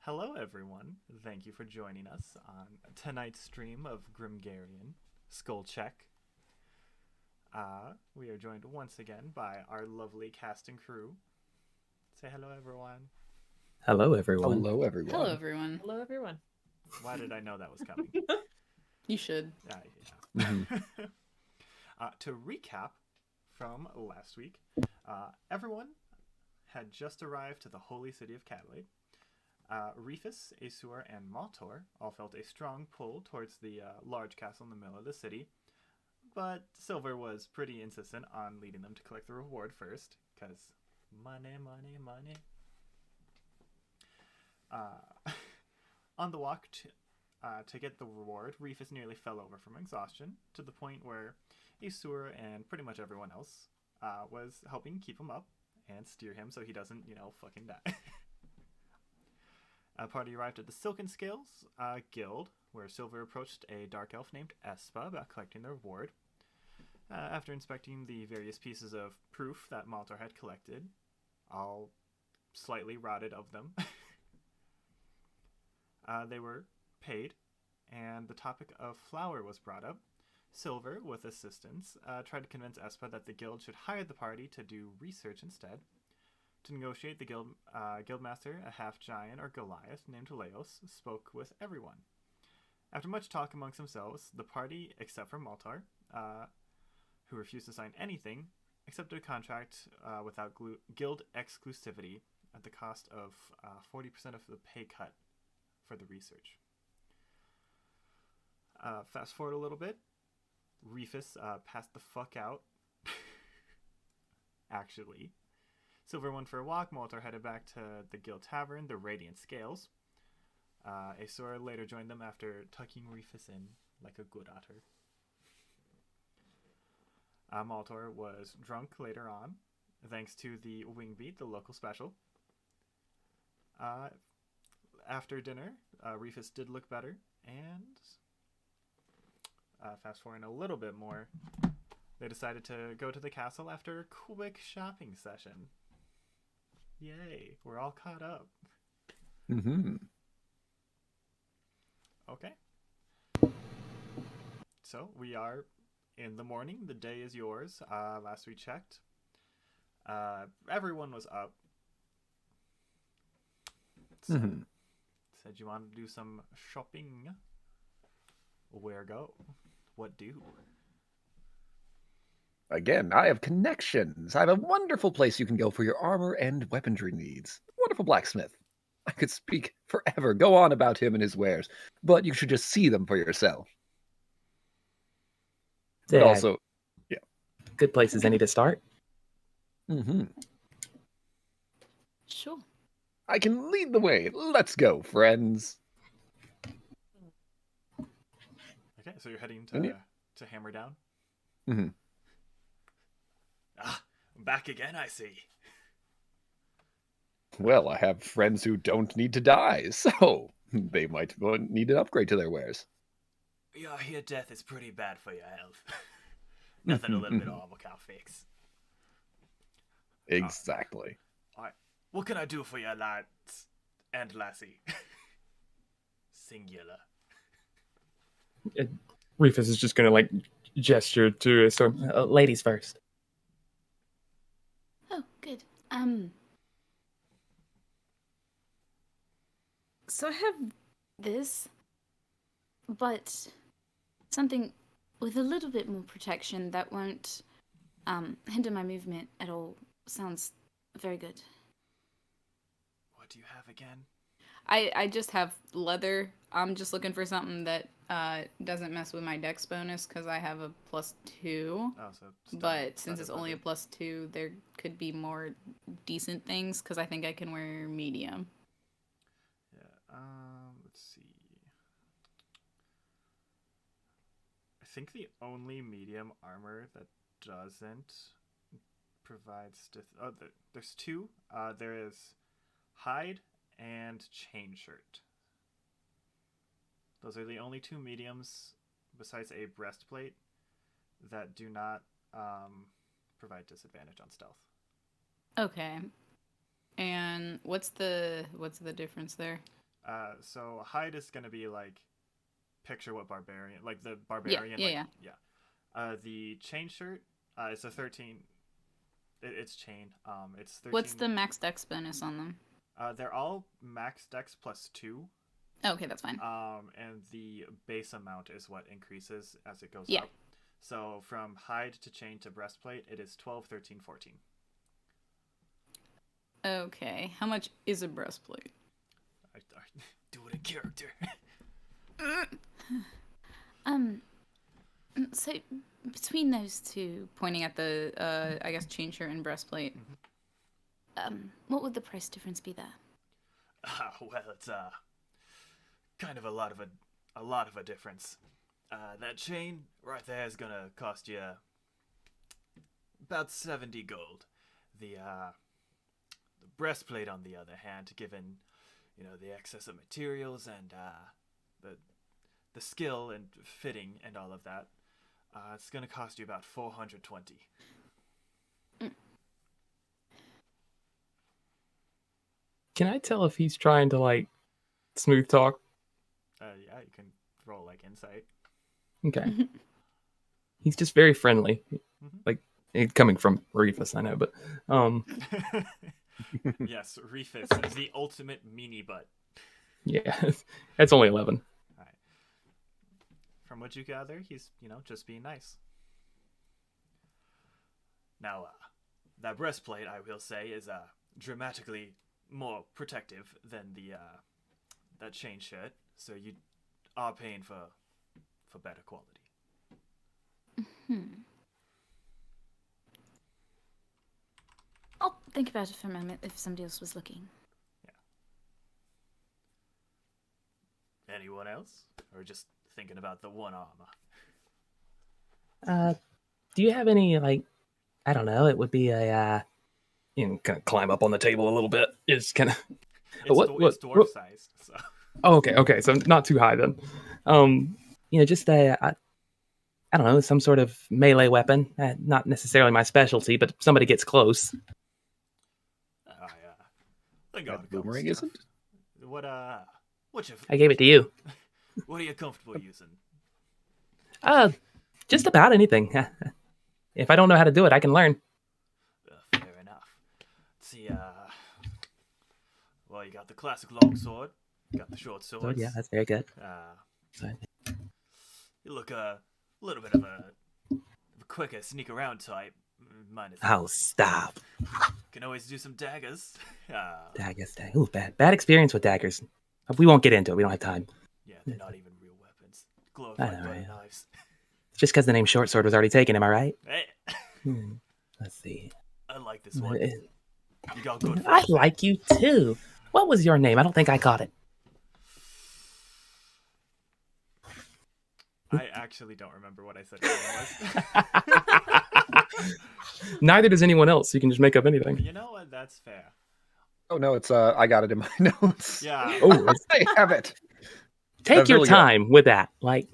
Hello, everyone. Thank you for joining us on tonight's stream of Grimgarian Skull Check. We are joined once again by our lovely cast and crew. Say hello, everyone. Hello, everyone. Hello, everyone. Hello, everyone. Hello, everyone. Why did I know that was coming? You should. Yeah. To recap from last week, everyone had just arrived to the Holy City of Cadelade. Reefus, Aeseora, and Maltor all felt a strong pull towards the large castle in the middle of the city, but Sylvyre was pretty insistent on leading them to collect the reward first, because money, money, money. On the walk to get the reward, Reefus nearly fell over from exhaustion, to the point where Aeseora and pretty much everyone else was helping keep him up and steer him so he doesn't, fucking die. A party arrived at the Silken Scales Guild, where Sylvyre approached a dark elf named Espa about collecting the reward. After inspecting the various pieces of proof that Maltor had collected, all slightly rotted of them, they were paid, and the topic of flour was brought up. Sylvyre, with assistance, tried to convince Espa that the guild should hire the party to do research instead. To negotiate, the guildmaster, a half-giant or Goliath named Leos, spoke with everyone. After much talk amongst themselves, the party, except for Maltor, who refused to sign anything, accepted a contract without guild exclusivity at the cost of 40% of the pay cut for the research. Fast forward a little bit, Reefus passed the fuck out. Actually. Sylvyre went for a walk. Maltor headed back to the guild tavern, the Radiant Scales. Aeseora later joined them after tucking Reefus in like a good otter. Maltor was drunk later on, thanks to the wing beat, the local special. After dinner, Reefus did look better, and fast forwarding a little bit more, they decided to go to the castle after a quick shopping session. Yay, we're all caught up. Okay. So, we are in the morning. The day is yours. Last we checked, everyone was up. So, said you wanted to do some shopping. Where go? What do? Again, I have connections. I have a wonderful place you can go for your armor and weaponry needs. Wonderful blacksmith. I could speak forever, go on about him and his wares, but you should just see them for yourself. But Yeah, also, yeah. good place as any to start. Sure. I can lead the way. Let's go, friends. Okay, so you're heading to Hammer Down? Back again, I see. Well, I have friends who don't need to die, so they might need an upgrade to their wares. Yeah, I hear death is pretty bad for your health. Nothing a little bit of armor can't fix. Exactly. Alright, what can I do for you, lads and lassie? Singular. Reefus is just gonna gesture to it. So Ladies first. Oh, good. So I have this, but something with a little bit more protection that won't hinder my movement at all. Sounds very good. What do you have again? I just have leather. I'm just looking for something that doesn't mess with my dex bonus because I have a +2. Oh, so but since it's only a +2, there could be more decent things because I think I can wear medium. Yeah. Let's see. I think the only medium armor that doesn't provide there's two. There is hide and chain shirt. Those are the only two mediums besides a breastplate that do not provide disadvantage on stealth. Okay. And what's the difference there? So hide is gonna be like, picture what barbarian, like the barbarian. Yeah. The chain shirt, it's a 13. It's chain. It's 13. What's the max dex bonus on them? They're all max dex +2. Okay, that's fine. And the base amount is what increases as it goes Yeah. up. So from hide to chain to breastplate, it is 12, 13, 14. Okay, how much is a breastplate? I do it in character. So between those two, pointing at the I guess chain shirt and breastplate, what would the price difference be there? Well, it's kind of a lot of a difference. That chain right there is gonna cost you about 70 gold. The breastplate, on the other hand, given the excess of materials and the skill and fitting and all of that, it's gonna cost you about 420. Can I tell if he's trying to like smooth talk? Yeah, you can roll like insight. Okay. He's just very friendly. Like coming from Reefus, I know, but Yes, Reefus is the ultimate meanie butt. yeah, that's only 11. All right. From what you gather, he's just being nice. Now, that breastplate, I will say, is dramatically more protective than that chain shirt, so you are paying for better quality. I'll think about it for a moment if somebody else was looking. Yeah. Anyone else? Or just thinking about the one armor? Do you have any, like, I don't know, it would be a, Kind of climb up on the table a little bit. It's kind of. It's dwarf sized, so. Oh, okay, so not too high then. just I don't know, some sort of melee weapon. Not necessarily my specialty, but somebody gets close. That boomerang isn't? What's your? I gave it to you. What are you comfortable using? Just about anything. If I don't know how to do it, I can learn. Fair enough. Let's see, well, you got the classic long sword. You got the short swords. Oh, yeah, that's very good. You look a little bit of a quicker sneak around type. Minus. Oh, stop. Can always do some daggers. Daggers. Ooh, bad experience with daggers. We won't get into it. We don't have time. Yeah, they're not even real weapons. Glorified butter knives. Just because the name Short Sword was already taken, am I right? Hey. Let's see. I like this one. You got good. I like you too. What was your name? I don't think I caught it. I actually don't remember what I said your name was. Neither does anyone else. You can just make up anything. You know what? That's fair. Oh no, it's I got it in my notes. Yeah. Oh, I have it. Take your Vilgo. time with that. Like,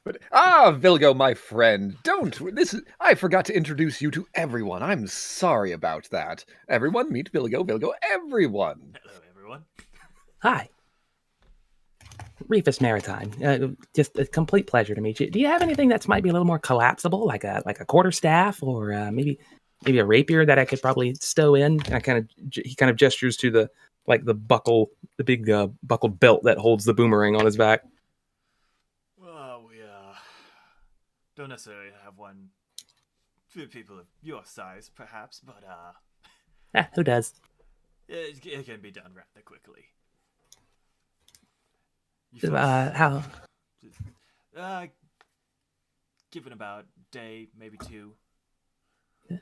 But Vilgo, my friend, I forgot to introduce you to everyone. I'm sorry about that. Everyone, meet Vilgo. Vilgo, everyone. Hello, everyone. hi. Reefus Maritime. Just a complete pleasure to meet you. Do you have anything that's might be a little more collapsible, like a quarterstaff, or maybe a rapier that I could probably stow in? And he kind of gestures to the buckle, the big buckled belt that holds the boomerang on his back. Well, we don't necessarily have one for people of your size, perhaps, but Who does? it can be done rather quickly. How? Given about day, maybe 2. All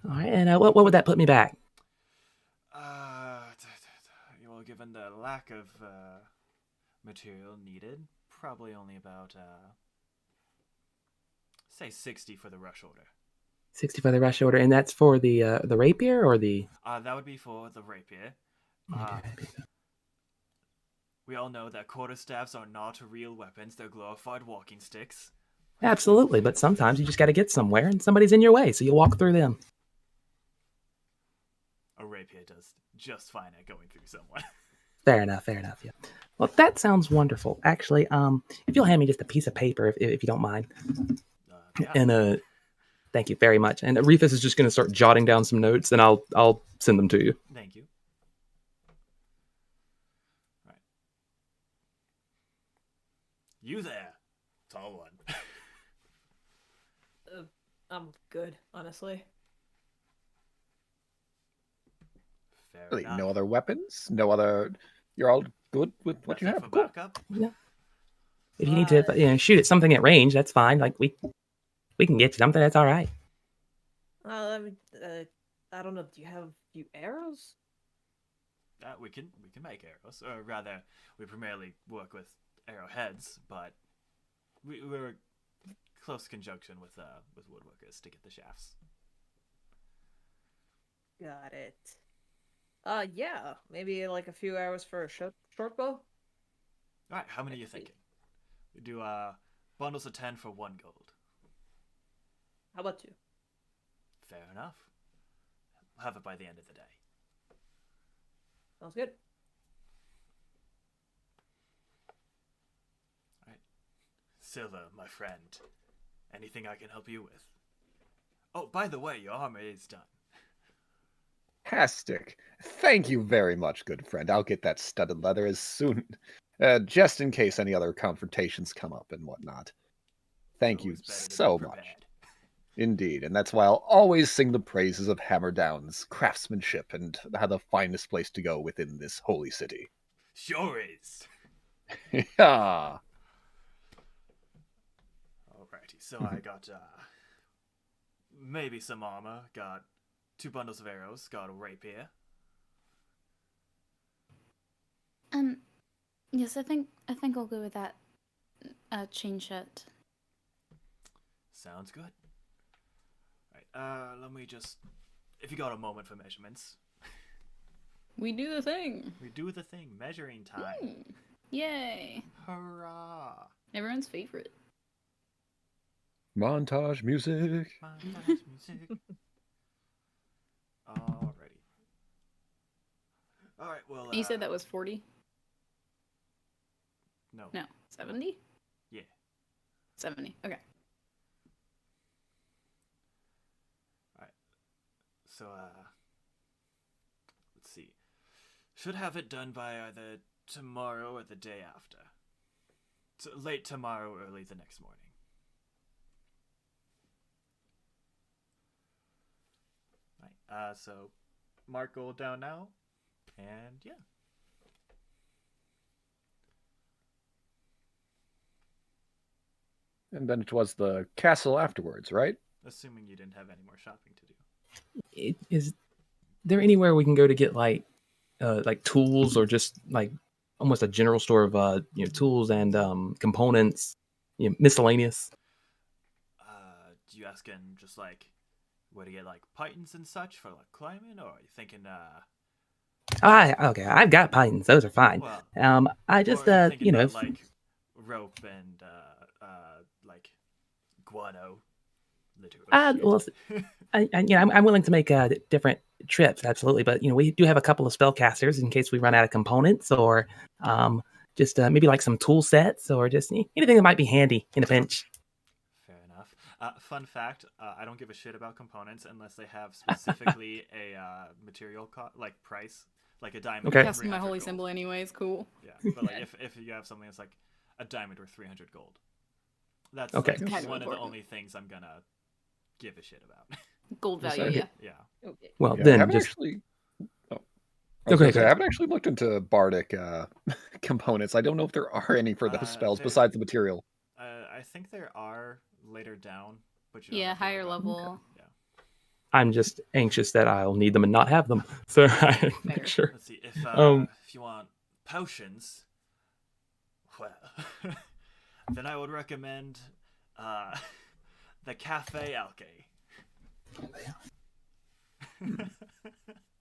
right, and what would that put me back? Well, given the lack of material needed, probably only about say 60 for the rush order. 60 for the rush order, and that's for the rapier or the? That would be for the rapier. We all know that quarterstaffs are not real weapons; they're glorified walking sticks. Absolutely, but sometimes you just got to get somewhere, and somebody's in your way, so you walk through them. A rapier does just fine at going through someone. Fair enough. Yeah. Well, that sounds wonderful. Actually, if you'll hand me just a piece of paper, if you don't mind, Yeah. and thank you very much. And Reefus is just going to start jotting down some notes, and I'll send them to you. Thank you. Right. You there, tall one. I'm good, honestly. Fair Really, enough. no other weapons? No other... You're all good with what you Nothing have? for Cool. backup? If you need to, shoot at something at range, that's fine. Like we can get you something. That's all right. I don't know. Do you have a few arrows? We can make arrows, or rather, we primarily work with arrowheads, but we're close conjunction with woodworkers to get the shafts. Got it. Yeah, maybe like a few arrows for a short bow. All right, how many are you thinking? We do bundles of 10 for 1 gold. How about 2? Fair enough. We'll have it by the end of the day. Sounds good. All right, Sylvyre, my friend. Anything I can help you with? Oh, by the way, your armor is done. Fantastic. Thank you very much, good friend. I'll get that studded leather as soon, just in case any other confrontations come up and whatnot. Thank you Always better to be so much. prepared. Indeed, and that's why I'll always sing the praises of Hammerdown's craftsmanship and how the finest place to go within this holy city. Sure is. Yeah. Alrighty, so I got maybe some armor, got 2 bundles of arrows, got a rapier. Yes, I think I'll go with that chain shirt. Sounds good. Alright, let me just... If you got a moment for measurements. We do the thing. We do the thing, measuring time. Yay! Hurrah! Everyone's favorite. Montage music. Montage music. Alrighty. Alright, well... You said that was 40? No. No, 70? Yeah. 70. Okay. So, let's see. Should have it done by either tomorrow or the day after. So late tomorrow, early the next morning. Right, so mark gold down now, and yeah. And then it was the castle afterwards, right? Assuming you didn't have any more shopping to do. Is there anywhere we can go to get like tools or just like almost a general store of tools and components, miscellaneous? Do you asking just like where to get like pythons and such for like climbing, or are you thinking Okay, I've got pythons; those are fine. well, I just or are you thinking about, if, like rope and like guano. well, I'm willing to make different trips, absolutely. But we do have a couple of spellcasters in case we run out of components, or just maybe like some tool sets, or just anything that might be handy in a pinch. Fair enough. Fun fact: I don't give a shit about components unless they have specifically a material like price, like a diamond. Okay. That's my holy symbol, anyways. Cool. Yeah, but like if you have something that's like a diamond worth 300 gold, that's okay. like Kind of one of the important. only things I'm gonna give a shit about. Gold value, Okay. yeah. Yeah. Okay. Well, Yeah, I then haven't just actually. Oh. Okay, I go ahead. haven't actually looked into bardic components. I don't know if there are any for those spells besides the material. I think there are later down, but you don't Yeah, have to worry higher about them. level. Yeah. I'm just anxious that I'll need them and not have them, so I make Fair. sure. Let's see if you want potions. Well, then I would recommend the Cafe Alke.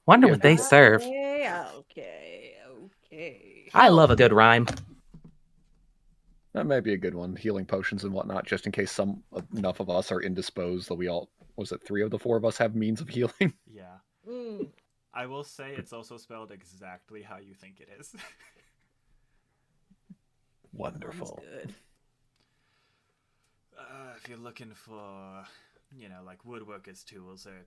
Wonder Yeah, what they serve. Okay. I love a good rhyme. That might be a good one. Healing potions and whatnot, just in case enough of us are indisposed that we all, was it 3 of the 4 of us have means of healing? Yeah. I will say it's also spelled exactly how you think it is. Wonderful. Sounds good. If you're looking for, like woodworkers' tools or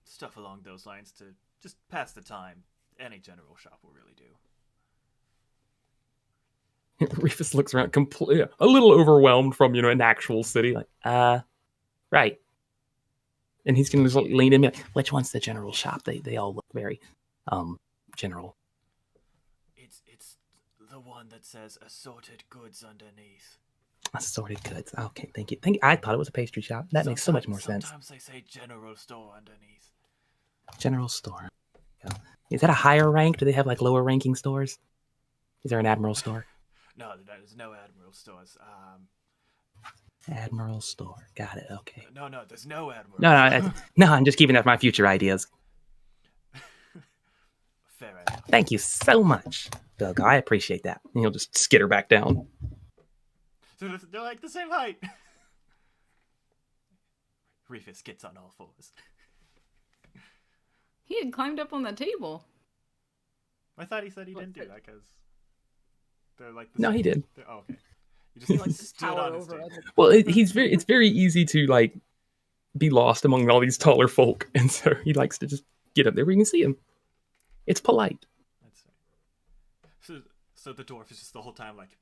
stuff along those lines to just pass the time, any general shop will really do. Reefus looks around, completely a little overwhelmed from an actual city. Like, right. And he's gonna just lean in. Like, which one's the general shop? They all look very, general. It's the one that says assorted goods underneath. Assorted goods. Okay, thank you. I thought it was a pastry shop. That makes so much more sense. Sometimes they say general store underneath. General store. Yeah. Is that a higher rank? Do they have like lower ranking stores? Is there an admiral store? No, there's no admiral stores. Admiral store. Got it. Okay. No, there's no admiral. No, I'm just keeping that for my future ideas. Fair enough. Thank you so much, Doug. I appreciate that. And he'll just skitter back down. So they're like the same height. Reefus gets on all fours. He had climbed up on the table. I thought he said he didn't do that because they're like. No, he did. Oh, okay. You just like Just stood tower on his over table. other- Well, it's very easy to like be lost among all these taller folk, and so he likes to just get up there where you can see him. It's polite. That's right. So the dwarf is just the whole time like.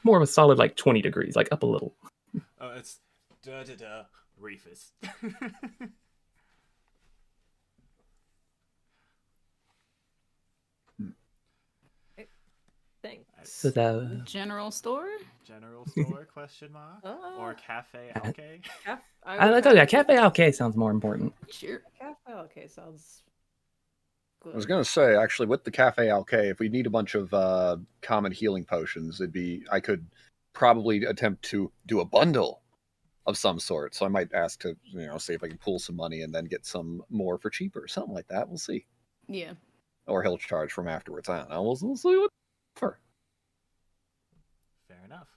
More of a solid like 20 degrees, like up a little. Oh, it's Reefus. Thanks. So the General store? General store question mark or Uh, cafe alke? I like Cafe Alque sounds more important. Sure. Cafe. Okay, sounds good. I was gonna say, actually, with the Cafe Alque, if we need a bunch of common healing potions, I could probably attempt to do a bundle of some sort. So I might ask to, see if I can pull some money and then get some more for cheaper, something like that. We'll see. Yeah. Or he'll charge from afterwards. I don't know. We'll see what for. Fair enough.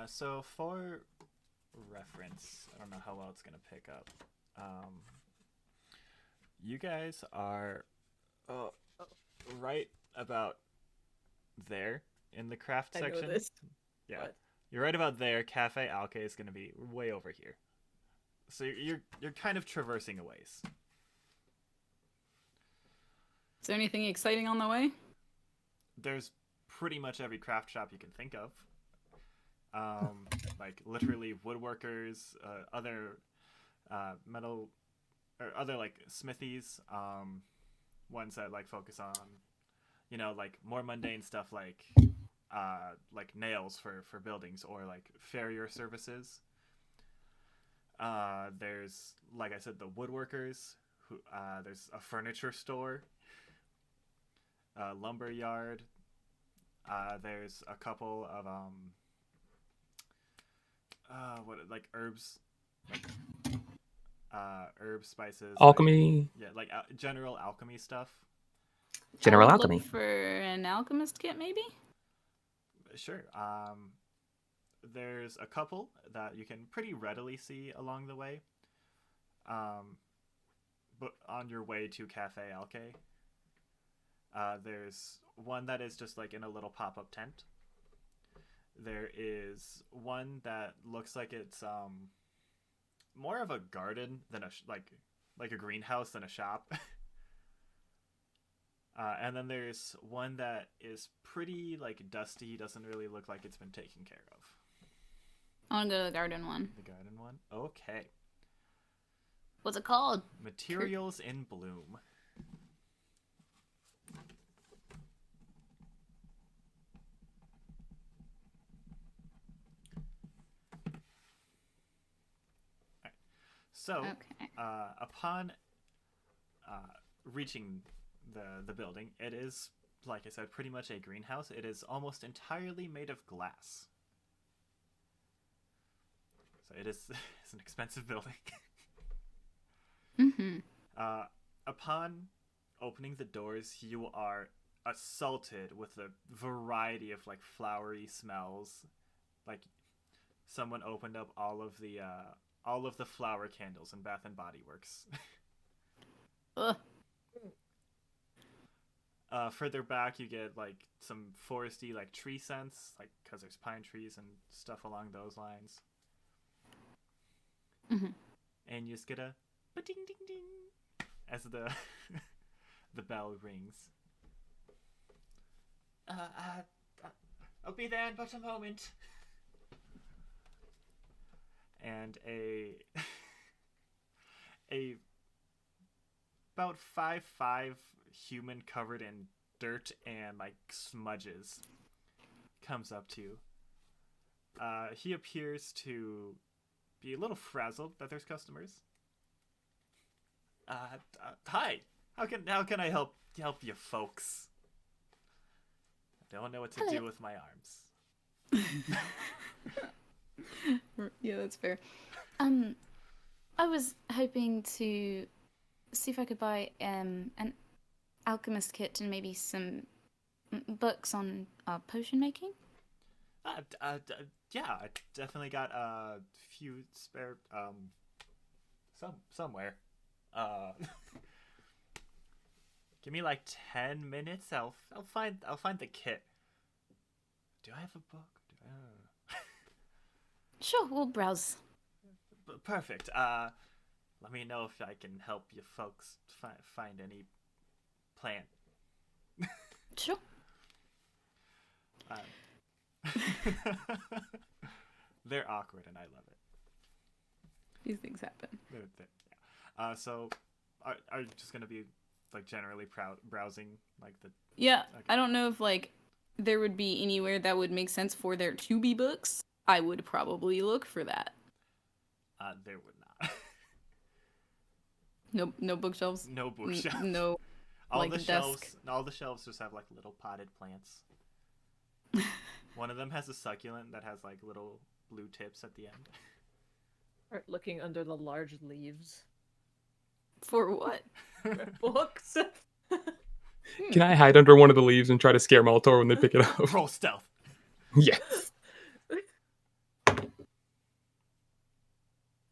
So for reference, I don't know how well it's gonna pick up. You guys are right about there in the craft I section. know this. Yeah, What? you're right about there. Cafe Alke is gonna be way over here. So you're kind of traversing a ways. Is there anything exciting on the way? There's pretty much every craft shop you can think of. Like literally woodworkers, other metal or other like smithies, ones that like focus on, like more mundane stuff like nails for buildings or like farrier services. There's, like I said, the woodworkers. There's a furniture store, lumber yard. There's a couple of herbs, herbs, spices, Alchemy. like general alchemy stuff. General I would Alchemy. Look for an alchemist kit, maybe? Sure. There's a couple that you can pretty readily see along the way. But on your way to Cafe Alke, there's one that is just like in a little pop-up tent. There is one that looks like it's more of a garden than like a greenhouse than a shop. And then there's one that is pretty like dusty, doesn't really look like it's been taken care of. I want to go to the garden one. The garden one? Okay. What's it called? Materials in Bloom. So, Okay. upon reaching the building, it is, like I said, pretty much a greenhouse. It is almost entirely made of glass. So it is it's an expensive building. Mm-hmm. Upon opening the doors, you are assaulted with a variety of like flowery smells. Like someone opened up all of the all of the flower candles in Bath and Body Works. Ugh. Further back, you get like some foresty, like tree scents, like because there's pine trees and stuff along those lines. Mhm. And you just get a ding ding ding as the the bell rings. I'll be there in but a moment. And a about 5'5" human covered in dirt and like smudges comes up to you. He appears to be a little frazzled that there's customers. Hi. How can I help you folks? I don't know what to do with my arms. Yeah, that's fair. I was hoping to see if I could buy an alchemist kit and maybe some books on potion making. Yeah, I definitely got a few spare somewhere. Give me like 10 minutes. I'll find the kit. Do I have a book? Sure, we'll browse. Perfect. Let me know if I can help you folks find any plant. Sure. They're awkward, and I love it. These things happen. Yeah. So, are you just gonna be like generally browsing like the? Yeah, Okay. I don't know if like there would be anywhere that would make sense for there to be books. I would probably look for that. There would not. No bookshelves. No bookshelves. No. All like the desk. shelves. All the shelves just have like little potted plants. One of them has a succulent that has like little blue tips at the end. Start looking under the large leaves. For what? Books. Can I hide under one of the leaves and try to scare Maltor when they pick it up? Roll stealth. Yes.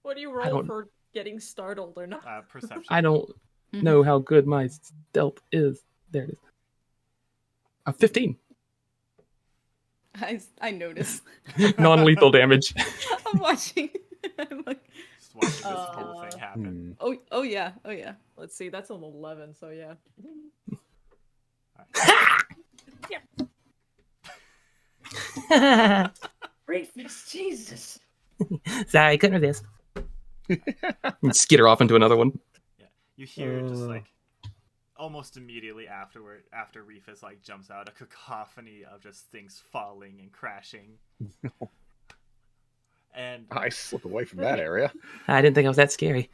What do you I roll don't- for getting startled or not? Perception. I don't know how good my stealth is. There it is. 15. I notice. Non-lethal damage. I'm watching. I'm like, Just watching this whole thing happen. oh yeah. Let's see, that's an 11, so yeah. Reefus, Jesus. Sorry, couldn't resist. And skitter off into another one. Yeah, you hear just like almost immediately after Reefus like jumps out, a cacophony of just things falling and crashing. And I slip away from that area. I didn't think I was that scary.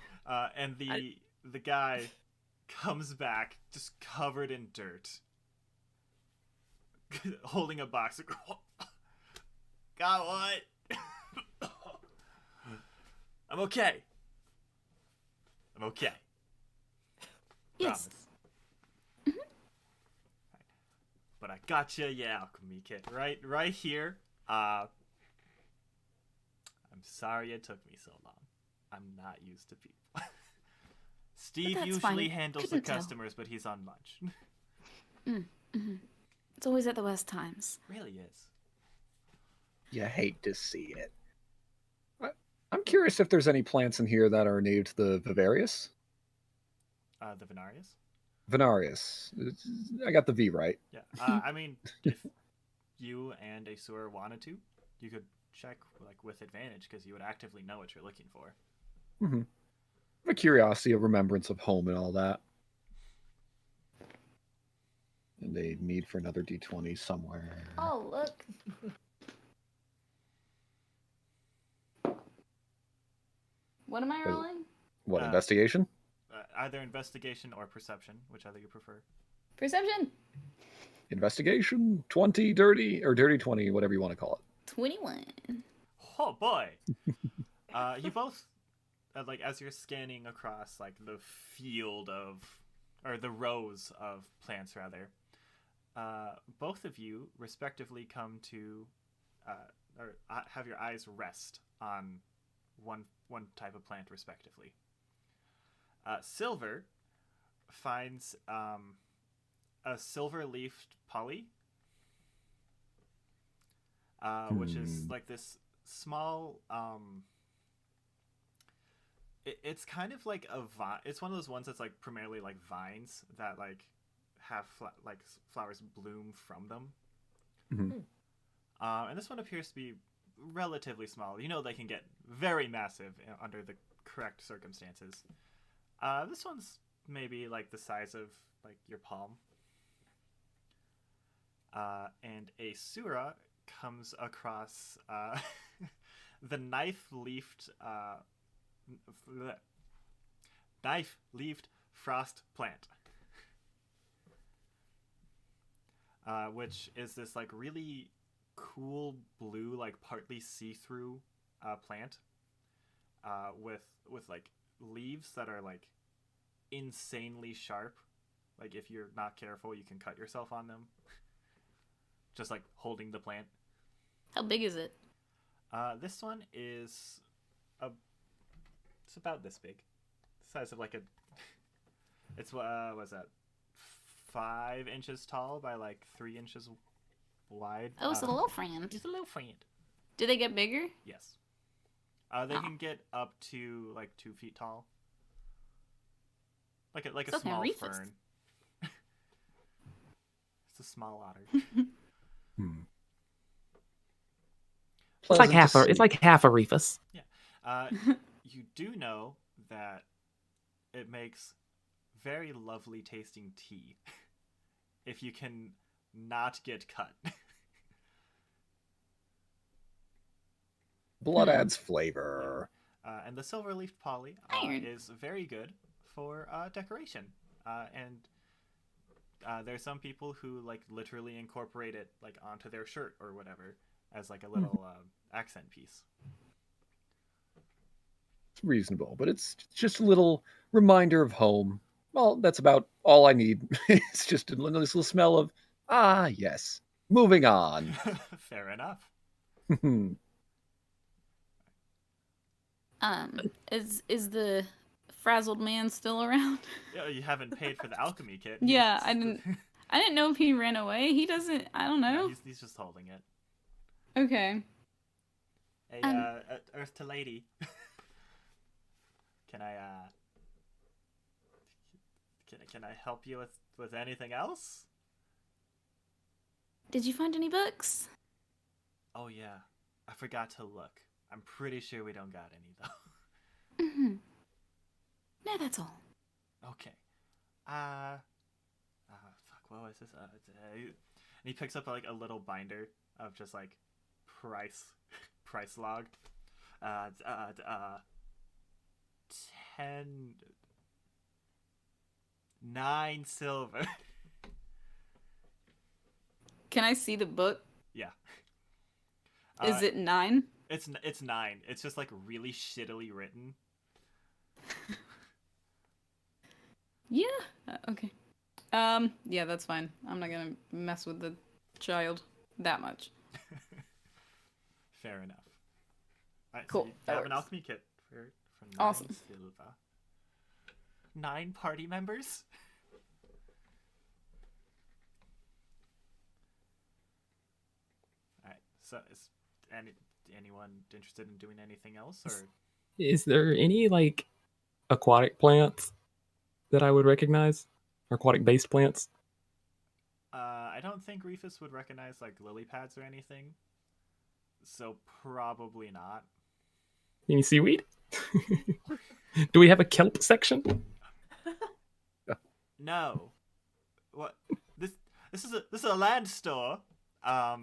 and the guy comes back just covered in dirt, holding a box. Got what? I'm okay. yes. Promise. But I gotcha, yeah, alchemy kit. Right here. I'm sorry it took me so long. I'm not used to people. Steve that's usually fine. handles Couldn't the tell. customers, but he's on lunch. It's always at the worst times. Really is. You hate to see it. I'm curious if there's any plants in here that are native to the Vivarius. The Venarius? Venarius. I got the V right. Yeah. I mean, if you and Aeseora wanted to, you could check like with advantage because you would actively know what you're looking for. Mm-hmm. A curiosity, a remembrance of home and all that. And a need for another D20 somewhere. Oh, look. What am I rolling? What, investigation? Either investigation or perception, whichever you prefer. Perception. Investigation, 20, dirty, or dirty 20, whatever you want to call it. 21. Oh boy! You both, like, as you're scanning across like the field of, or the rows of plants rather, both of you respectively come to, or have your eyes rest on one type of plant respectively. Sylvyre finds a silver-leafed poly, which is like this small. It's kind of like a vine. It's one of those ones that's like primarily like vines that like have flowers bloom from them. Mhm. And this one appears to be relatively small. You know, they can get very massive under the correct circumstances. This one's maybe like the size of like your palm. And Aeseora comes across the knife-leafed frost plant, which is this like really cool blue, like partly see-through plant, with like leaves that are like insanely sharp. Like if you're not careful, you can cut yourself on them. Just like holding the plant. How big is it? This one is it's about this big, the size of like a. It's what's that? 5 inches tall by like 3 inches wide. Oh, it's a little friend. It's a little friend. Do they get bigger? Yes. They can get up to like 2 feet tall. Like a So can small Reefus. fern. It's a small otter. It's like half a. Pleasant to It's see. like half a Reefus. You do know that it makes very lovely tasting tea if you can not get cut. Blood adds flavor. And the silver-leafed poly Iron. is very good for decoration. And there's some people who like literally incorporate it like onto their shirt or whatever as like a little accent piece. It's reasonable, but it's just a little reminder of home. Well, that's about all I need. It's just a nice little smell of, yes. Moving on. Fair enough. Is the frazzled man still around? Yeah, you haven't paid for the alchemy kit. Yeah, I didn't know if he ran away. He doesn't. I don't know. No, he's just holding it. Okay. Hey, Earth to Lady. Can I help you with anything else? Did you find any books? Oh yeah, I forgot to look. I'm pretty sure we don't got any though. Mm-hmm. No, that's all. Okay. Fuck. What was this? And he picks up like a little binder of just like price log. 9 silver. Can I see the book? Yeah. Is it 9? It's 9. It's just like really shittily written. Yeah. Okay. Yeah, that's fine. I'm not gonna mess with the child that much. Fair enough. All right, Cool, So you that have an works. alchemy kit for 9 Awesome. silver. 9 party members. All right. So is anyone interested in doing anything else, or Is there any like aquatic plants that I would recognize? Aquatic based plants? I don't think Reefus would recognize like lily pads or anything. So probably not. Any seaweed? Do we have a kelp section? No. What? This is a land store. I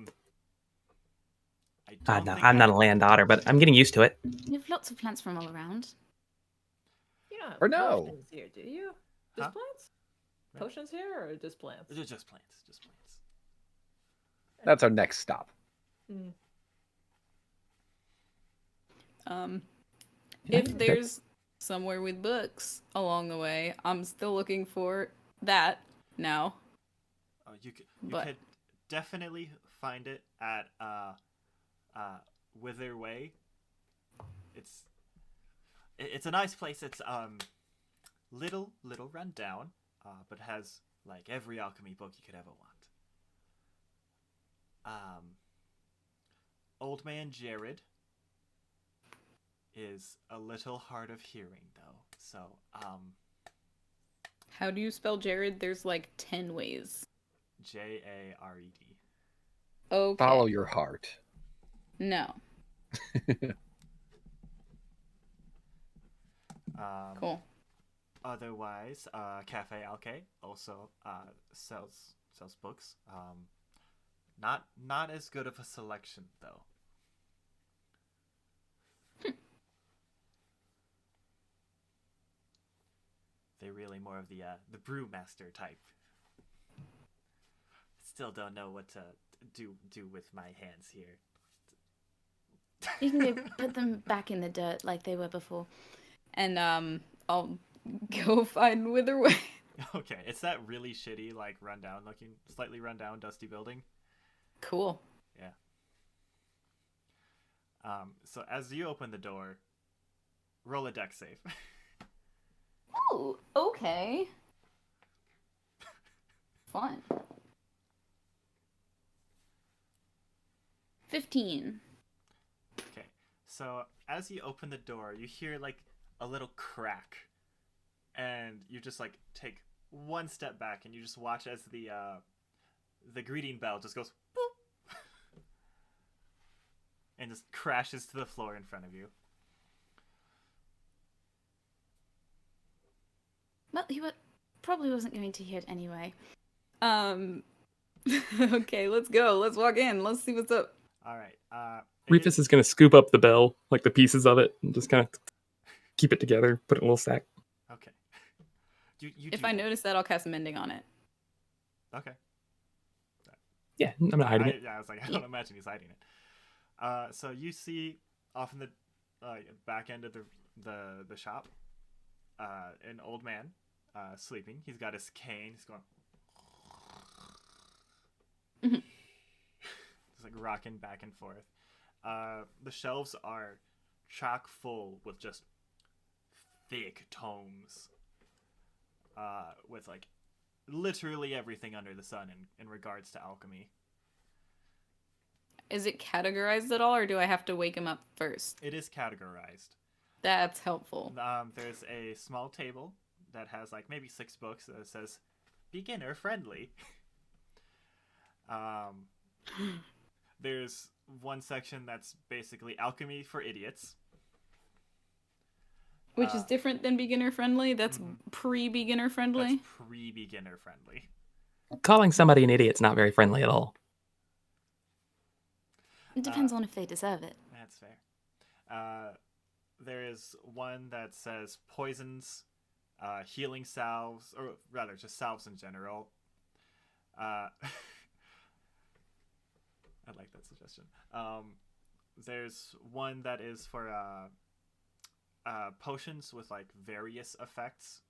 don't think I'm not a land otter, but I'm getting used to it. You have lots of plants from all around. You don't have Or no. potions here, do you? Just Huh? plants? Potions here or just plants? Just plants. That's our next stop. Mm. If there's somewhere with books along the way, I'm still looking for that now. Oh, you But- could definitely find it at Wither Way. It's it's a nice place. It's little run down, but has like every alchemy book you could ever want. Old man Jared is a little hard of hearing though, so How do you spell Jared? There's like 10 ways. Jared. Okay. Follow your heart. No. Cool. Otherwise, Cafe Alke also sells books. Not as good of a selection though. They're really more of the brewmaster type. Still don't know what to do with my hands here. You can go put them back in the dirt like they were before. And I'll go find Witherway. Okay, it's that really shitty, like slightly rundown, dusty building. Cool. Yeah. So as you open the door, roll a dex save. Oh, okay. Fun. 15. Okay, so as you open the door, you hear like a little crack, and you just like take one step back, and you just watch as the greeting bell just goes boop, and just crashes to the floor in front of you. Well, he probably wasn't going to hear it anyway. Okay, let's go. Let's walk in. Let's see what's up. All right. Reefus is going to scoop up the bell, like the pieces of it, and just kind of keep it together, put it in a little sack. Okay. You If do I that. notice that, I'll cast Mending on it. Okay. Yeah, I'm not hiding it. Yeah, I was like, I don't imagine he's hiding it. So you see off in the back end of the shop, an old man sleeping. He's got his cane. He's going. Mhm. He's like rocking back and forth. The shelves are chock full with just thick tomes, with like literally everything under the sun in regards to alchemy. Is it categorized at all, or do I have to wake him up first? It is categorized. That's helpful. There's a small table that has like maybe 6 books that says beginner friendly. There's one section that's basically alchemy for idiots. Which is different than beginner friendly? That's pre-beginner friendly? That's pre-beginner friendly. Calling somebody an idiot's not very friendly at all. It depends on if they deserve it. That's fair. There is one that says poisons, healing salves, or rather just salves in general. I like that suggestion. There's one that is for potions with like various effects.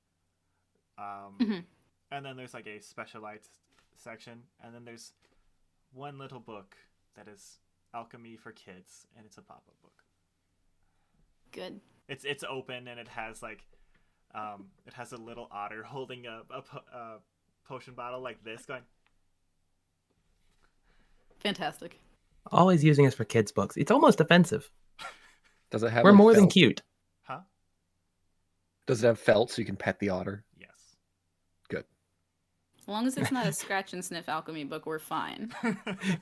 And then there's like a specialized section, and then there's one little book that is alchemy for kids, and it's a pop-up book. Good. It's open, and it has like it has a little otter holding a potion bottle like this, going. Fantastic. Always using us for kids' books. It's almost offensive. Does it have? We're like, more than felt? cute. Huh? Does it have felt so you can pet the otter? Yes. Good. As long as it's not a scratch and sniff alchemy book, we're fine.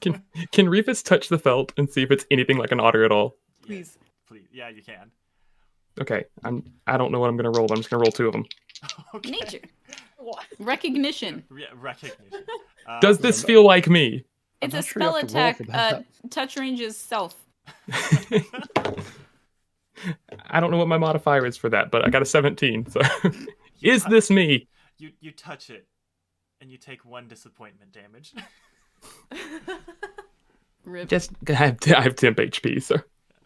Can Reefus touch the felt and see if it's anything like an otter at all? Please. Please. Yeah, you can. Okay, I don't know what I'm gonna roll. I'm just gonna roll 2 of them. Okay. Nature. What? Recognition. Recognition. Does this feel like me? It's I'm a not sure you spell have to roll attack. for that. Touch range is self. I don't know what my modifier is for that, but I got a 17. So, is this me? You touch it, and you take 1 disappointment damage. Rip. Just I have temp HP, so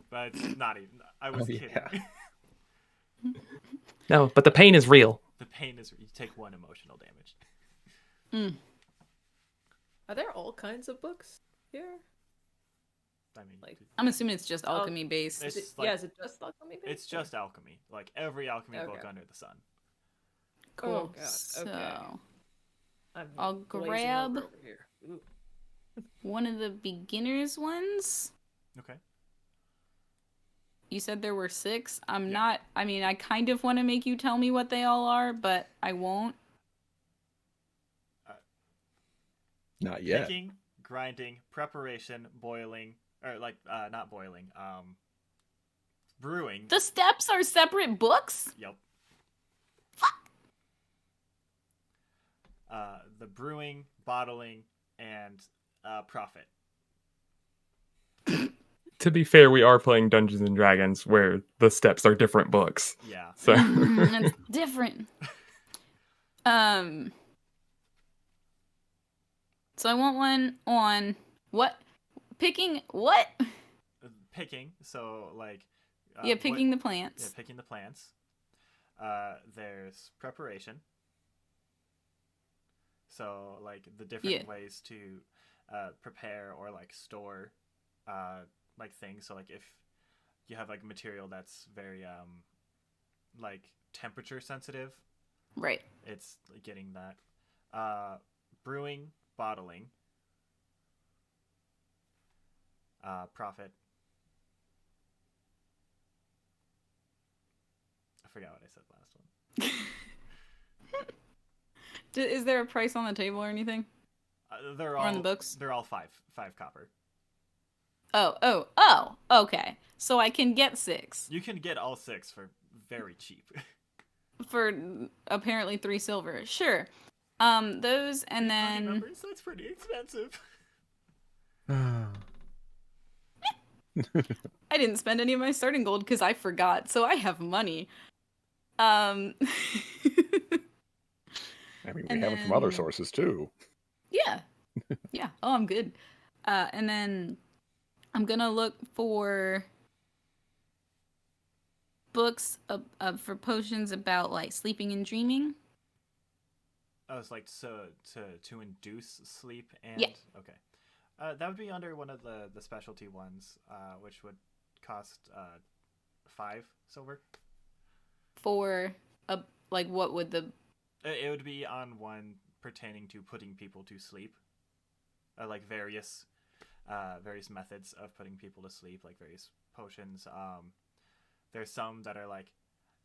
But it's not even. I was kidding. yeah. no. But the pain is real. The pain is. You take 1 emotional damage. Are there all kinds of books here? I mean, Like, I'm assuming it's just alchemy based. It's Is like- it just alchemy? it's just alchemy. Like every alchemy book Okay. under the sun. Cool. Oh, God, So okay. I'm I'll glazing grab- over here. Ooh. one of the beginners ones. Okay. You said there were 6. I'm Yeah. not. I mean, I kind of want to make you tell me what they all are, but I won't. Not yet. Picking, grinding, preparation, boiling, or like not boiling. Brewing. The steps are separate books. Yep. The brewing, bottling, and profit. To be fair, we are playing Dungeons and Dragons, where the steps are different books. Yeah. So It's different. So I want one on what? Picking what? Picking. So like. Yeah, what- picking the Yeah, plants. picking the plants. There's preparation. So like the different Yeah. ways to prepare or like store like things. So like if you have like material that's very like temperature sensitive, Right. it's like, getting that. Brewing, bottling, profit. I forgot what I said last one. Is there a price on the table or anything? They're Or all on the books? They're all five copper. Oh, okay. So I can get 6 You can get all 6 for very cheap. for apparently 3 silver. Sure. Those and then numbers, that's pretty expensive. I didn't spend any of my starting gold because I forgot, so I have money. I mean, we And have it from other then- sources too. Yeah. Yeah. Oh, I'm good. And then I'm gonna look for books for potions about like sleeping and dreaming. Oh, it's like to induce sleep and Yeah. okay. That would be under one of the specialty ones, which would cost 5 silver. For a like, what would the It would be on one pertaining to putting people to sleep, like various methods of putting people to sleep, like various potions. There's some that are like,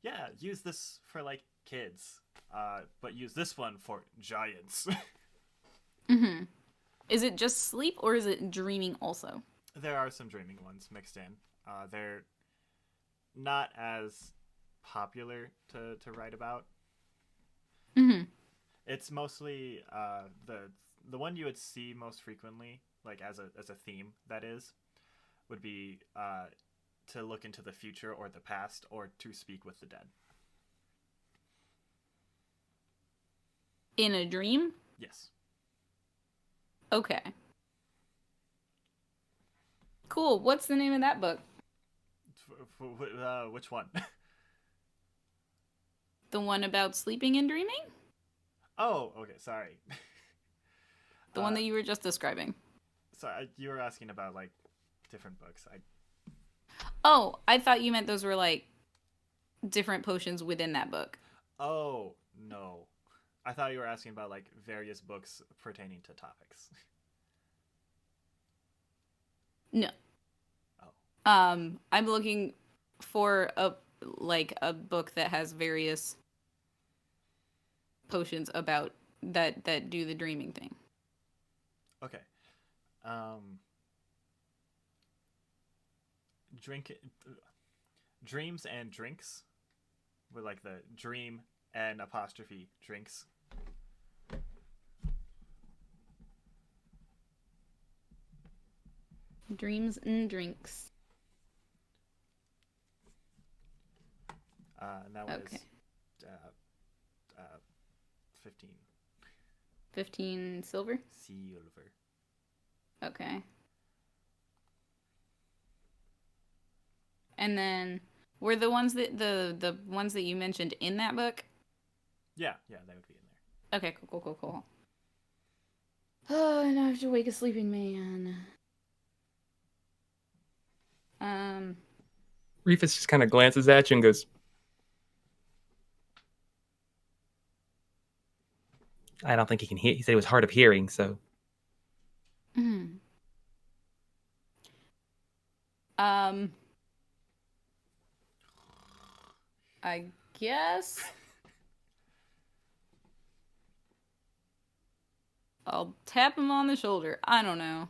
yeah, use this for like kids, but use this one for giants. Mm-hmm. Is it just sleep or is it dreaming also? There are some dreaming ones mixed in. They're not as popular to write about. Mm-hmm. It's mostly the one you would see most frequently, like as a theme, that is, would be to look into the future or the past or to speak with the dead. In a dream? Yes. Okay. Cool. What's the name of that book? Which one? The one about sleeping and dreaming? Oh, okay. Sorry. The one that you were just describing. Sorry, you were asking about like different books. Oh, I thought you meant those were like different potions within that book. Oh no, I thought you were asking about like various books pertaining to topics. No. Oh. I'm looking for a book that has various potions about that do the dreaming thing. Okay. Dreams and drinks, with like the dream and apostrophe drinks. Dreams and drinks. And that was Okay. 15 15 silver? silver. Okay. And then were the ones that the ones that you mentioned in that book? Yeah, they would be in there. Okay, cool. Oh, and I have to wake a sleeping man. Reefus just kind of glances at you and goes, I don't think he can hear. He said he was hard of hearing, so. I guess I'll tap him on the shoulder. I don't know.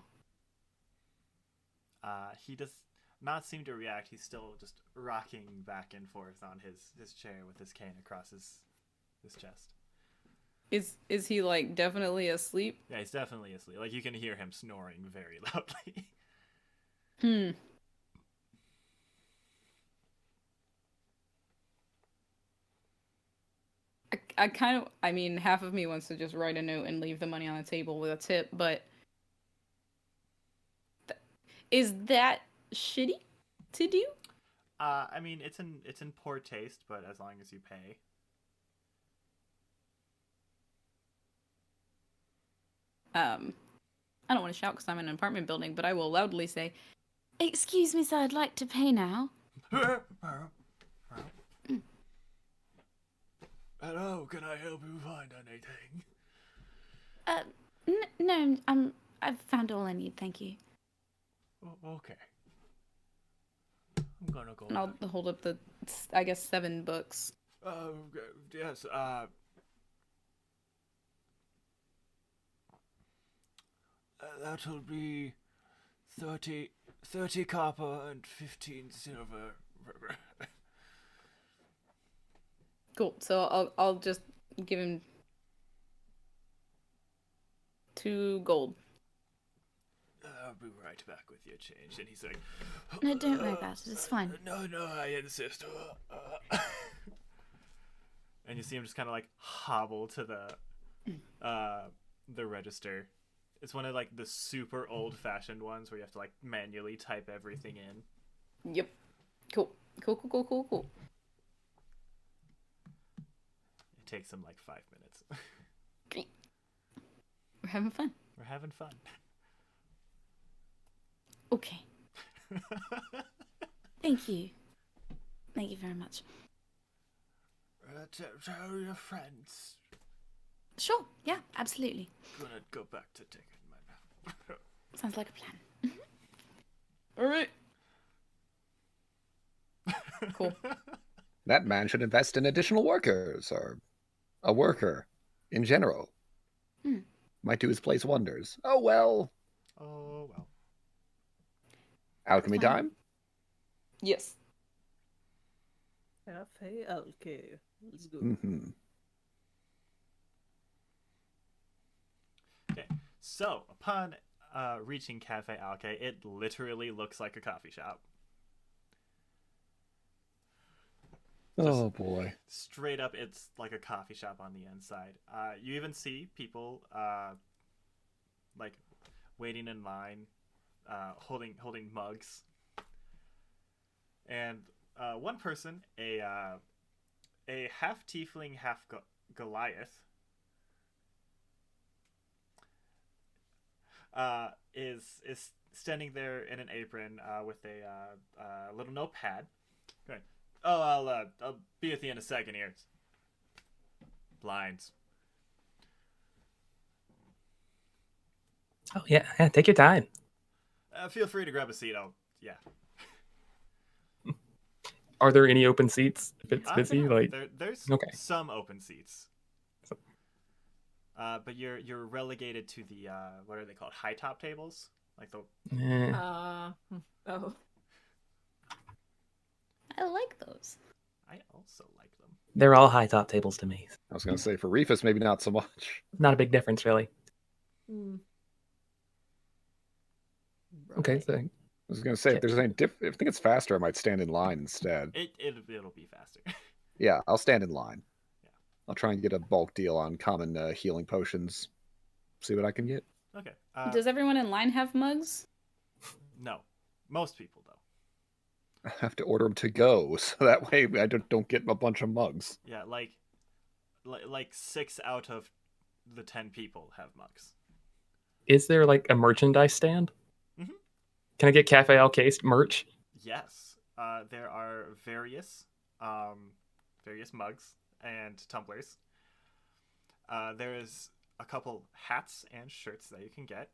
He does not seem to react. He's still just rocking back and forth on his chair with his cane across his chest. Is he like definitely asleep? Yeah, he's definitely asleep. Like, you can hear him snoring very loudly. I kind of, I mean, half of me wants to just write a note and leave the money on the table with a tip, but is that shitty to do? I mean, it's in poor taste, but as long as you pay. I don't want to shout because I'm in an apartment building, but I will loudly say, "Excuse me, sir, I'd like to pay now." Hello, can I help you find anything? No, I've found all I need, thank you. Okay. I'm gonna go. And I'll hold up the, I guess, 7 books. Yes, that'll be 30 copper and 15 silver. Cool. So I'll just give him 2 gold. I'll be right back with your change. And he's like, No, don't worry about it. It's fine. No, I insist. And you see him just kind of like hobble to the register. It's one of like the super old-fashioned ones where you have to like manually type everything in. Yep. Cool. Cool. It takes him like 5 minutes. Great. We're having fun. Okay. Thank you. Thank you very much. Tell your friends. Sure. Yeah, absolutely. I'm gonna go back to taking my nap. Sounds like a plan. All right. Cool. That man should invest in additional workers, or a worker in general. Might do his place wonders. Oh well. Alchemy time? Yes. Cafe Alke. Let's go. Okay, so upon reaching Cafe Alke, it literally looks like a coffee shop. Oh boy. Straight up, it's like a coffee shop on the inside. You even see people like waiting in line, holding mugs. And one person, a half tiefling, half Goliath, is standing there in an apron with a little notepad. Going, oh, I'll be with you in a second here. Blinds. Oh, yeah, take your time. Feel free to grab a seat. Yeah. Are there any open seats if it's busy? Like, there's some open seats. But you're relegated to the what are they called? High top tables? Like the Oh. I like those. I also like them. They're all high top tables to me. I was going to say, for Reefus, maybe not so much. Not a big difference, really. Okay, so I was going to say, if there's any if I think it's faster, I might stand in line instead. It'll be faster. Yeah, I'll stand in line. Yeah. I'll try and get a bulk deal on common healing potions. See what I can get. Okay. Does everyone in line have mugs? No. Most people, though. I have to order them to go, so that way I don't get a bunch of mugs. Yeah, like 6 out of the 10 people have mugs. is there like a merchandise stand? Mm-hmm. Can I get Cafe Alcase merch? Yes. There are various mugs and tumblers. There is a couple hats and shirts that you can get,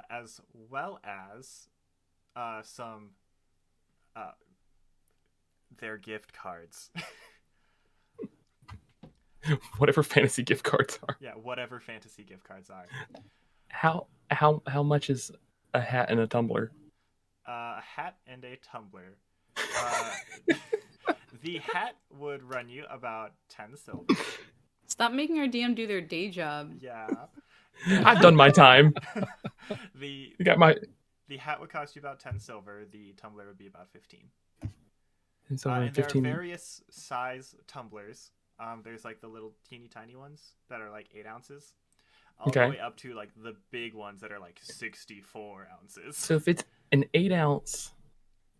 as well as some their gift cards. Whatever fantasy gift cards are. Yeah, whatever fantasy gift cards are. How much is a hat and a tumbler? A hat and a tumbler. The hat would run you about 10 silver. Stop making our DM do their day job. Yeah. I've done my time. The You got my. hat would cost you about 10 silver. The tumbler would be about 15. And so And 15. there are various size tumblers. There's like the little teeny tiny ones that are like 8 ounces. All Okay. the way up to like the big ones that are like 64 ounces. So if it's an 8 ounce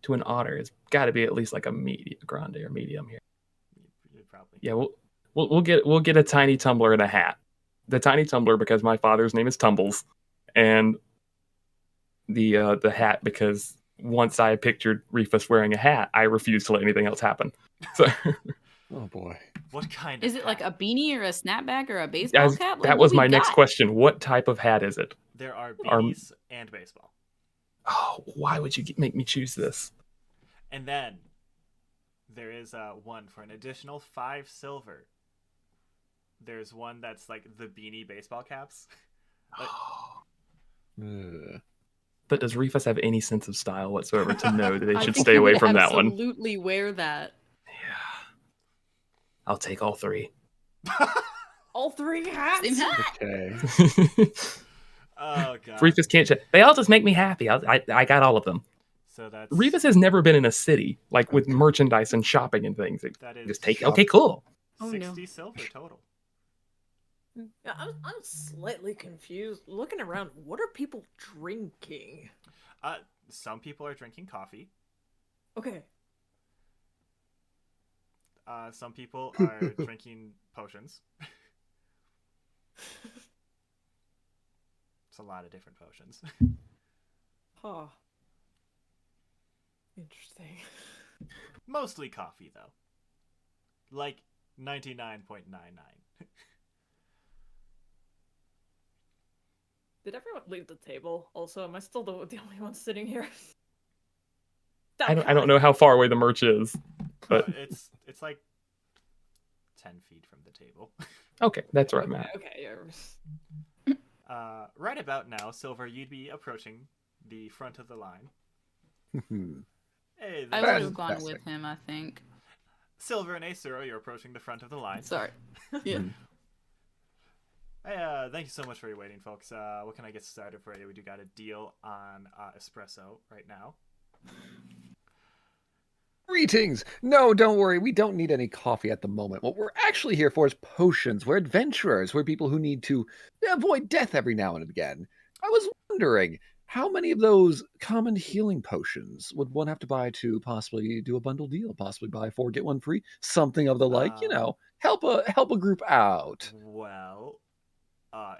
to an otter, it's got to be at least like a medium, grande or medium here. Probably. Yeah, we'll get a tiny tumbler and a hat. The tiny tumbler because my father's name is Tumbles, and the hat because once I pictured Reefus wearing a hat, I refused to let anything else happen. So Oh boy. What kind Is of it like a hat? beanie or a snapback or a baseball cap? Like, that what was we my next got? question. What type of hat is it? There are beanies and baseball. Oh, why would you make me choose this? And then there is one for an additional 5 silver. There's one that's like the beanie baseball caps. Ugh. But does Reefus have any sense of style whatsoever to know that they I should think stay he away would from that one? Absolutely wear that. Yeah. I'll take all 3. All 3 hats? Same hat. Okay. Oh god. Reefus can't. They all just make me happy. I got all of them. So that's Reefus has never been in a city like with merchandise and shopping and things. that is Just take. Okay, cool. Oh, 60 no. silver total. Yeah, I'm slightly confused. Looking around, what are people drinking? Some people are drinking coffee. Okay. Some people are drinking potions. It's a lot of different potions. Huh. Interesting. Mostly coffee, though. Like 99.99. Did everyone leave the table? Also, am I still the only one sitting here? I don't know how far away the merch is, but It's like 10 feet from the table. okay, that's where I'm at. Okay, Right about now, Silver, you'd be approaching the front of the line. Hey, I there. would have gone Fantastic. with him, I think. Silver and Aeseora, you're approaching the front of the line. Sorry. Yeah. Hey, thank you so much for your waiting, folks. What can I get started for you? We do got a deal on espresso right now. Greetings! No, don't worry. We don't need any coffee at the moment. What we're actually here for is potions. We're adventurers. We're people who need to avoid death every now and again. I was wondering, how many of those common healing potions would one have to buy to possibly do a bundle deal? Possibly buy 4, get 1 free? Something of the like, help a group out. Well,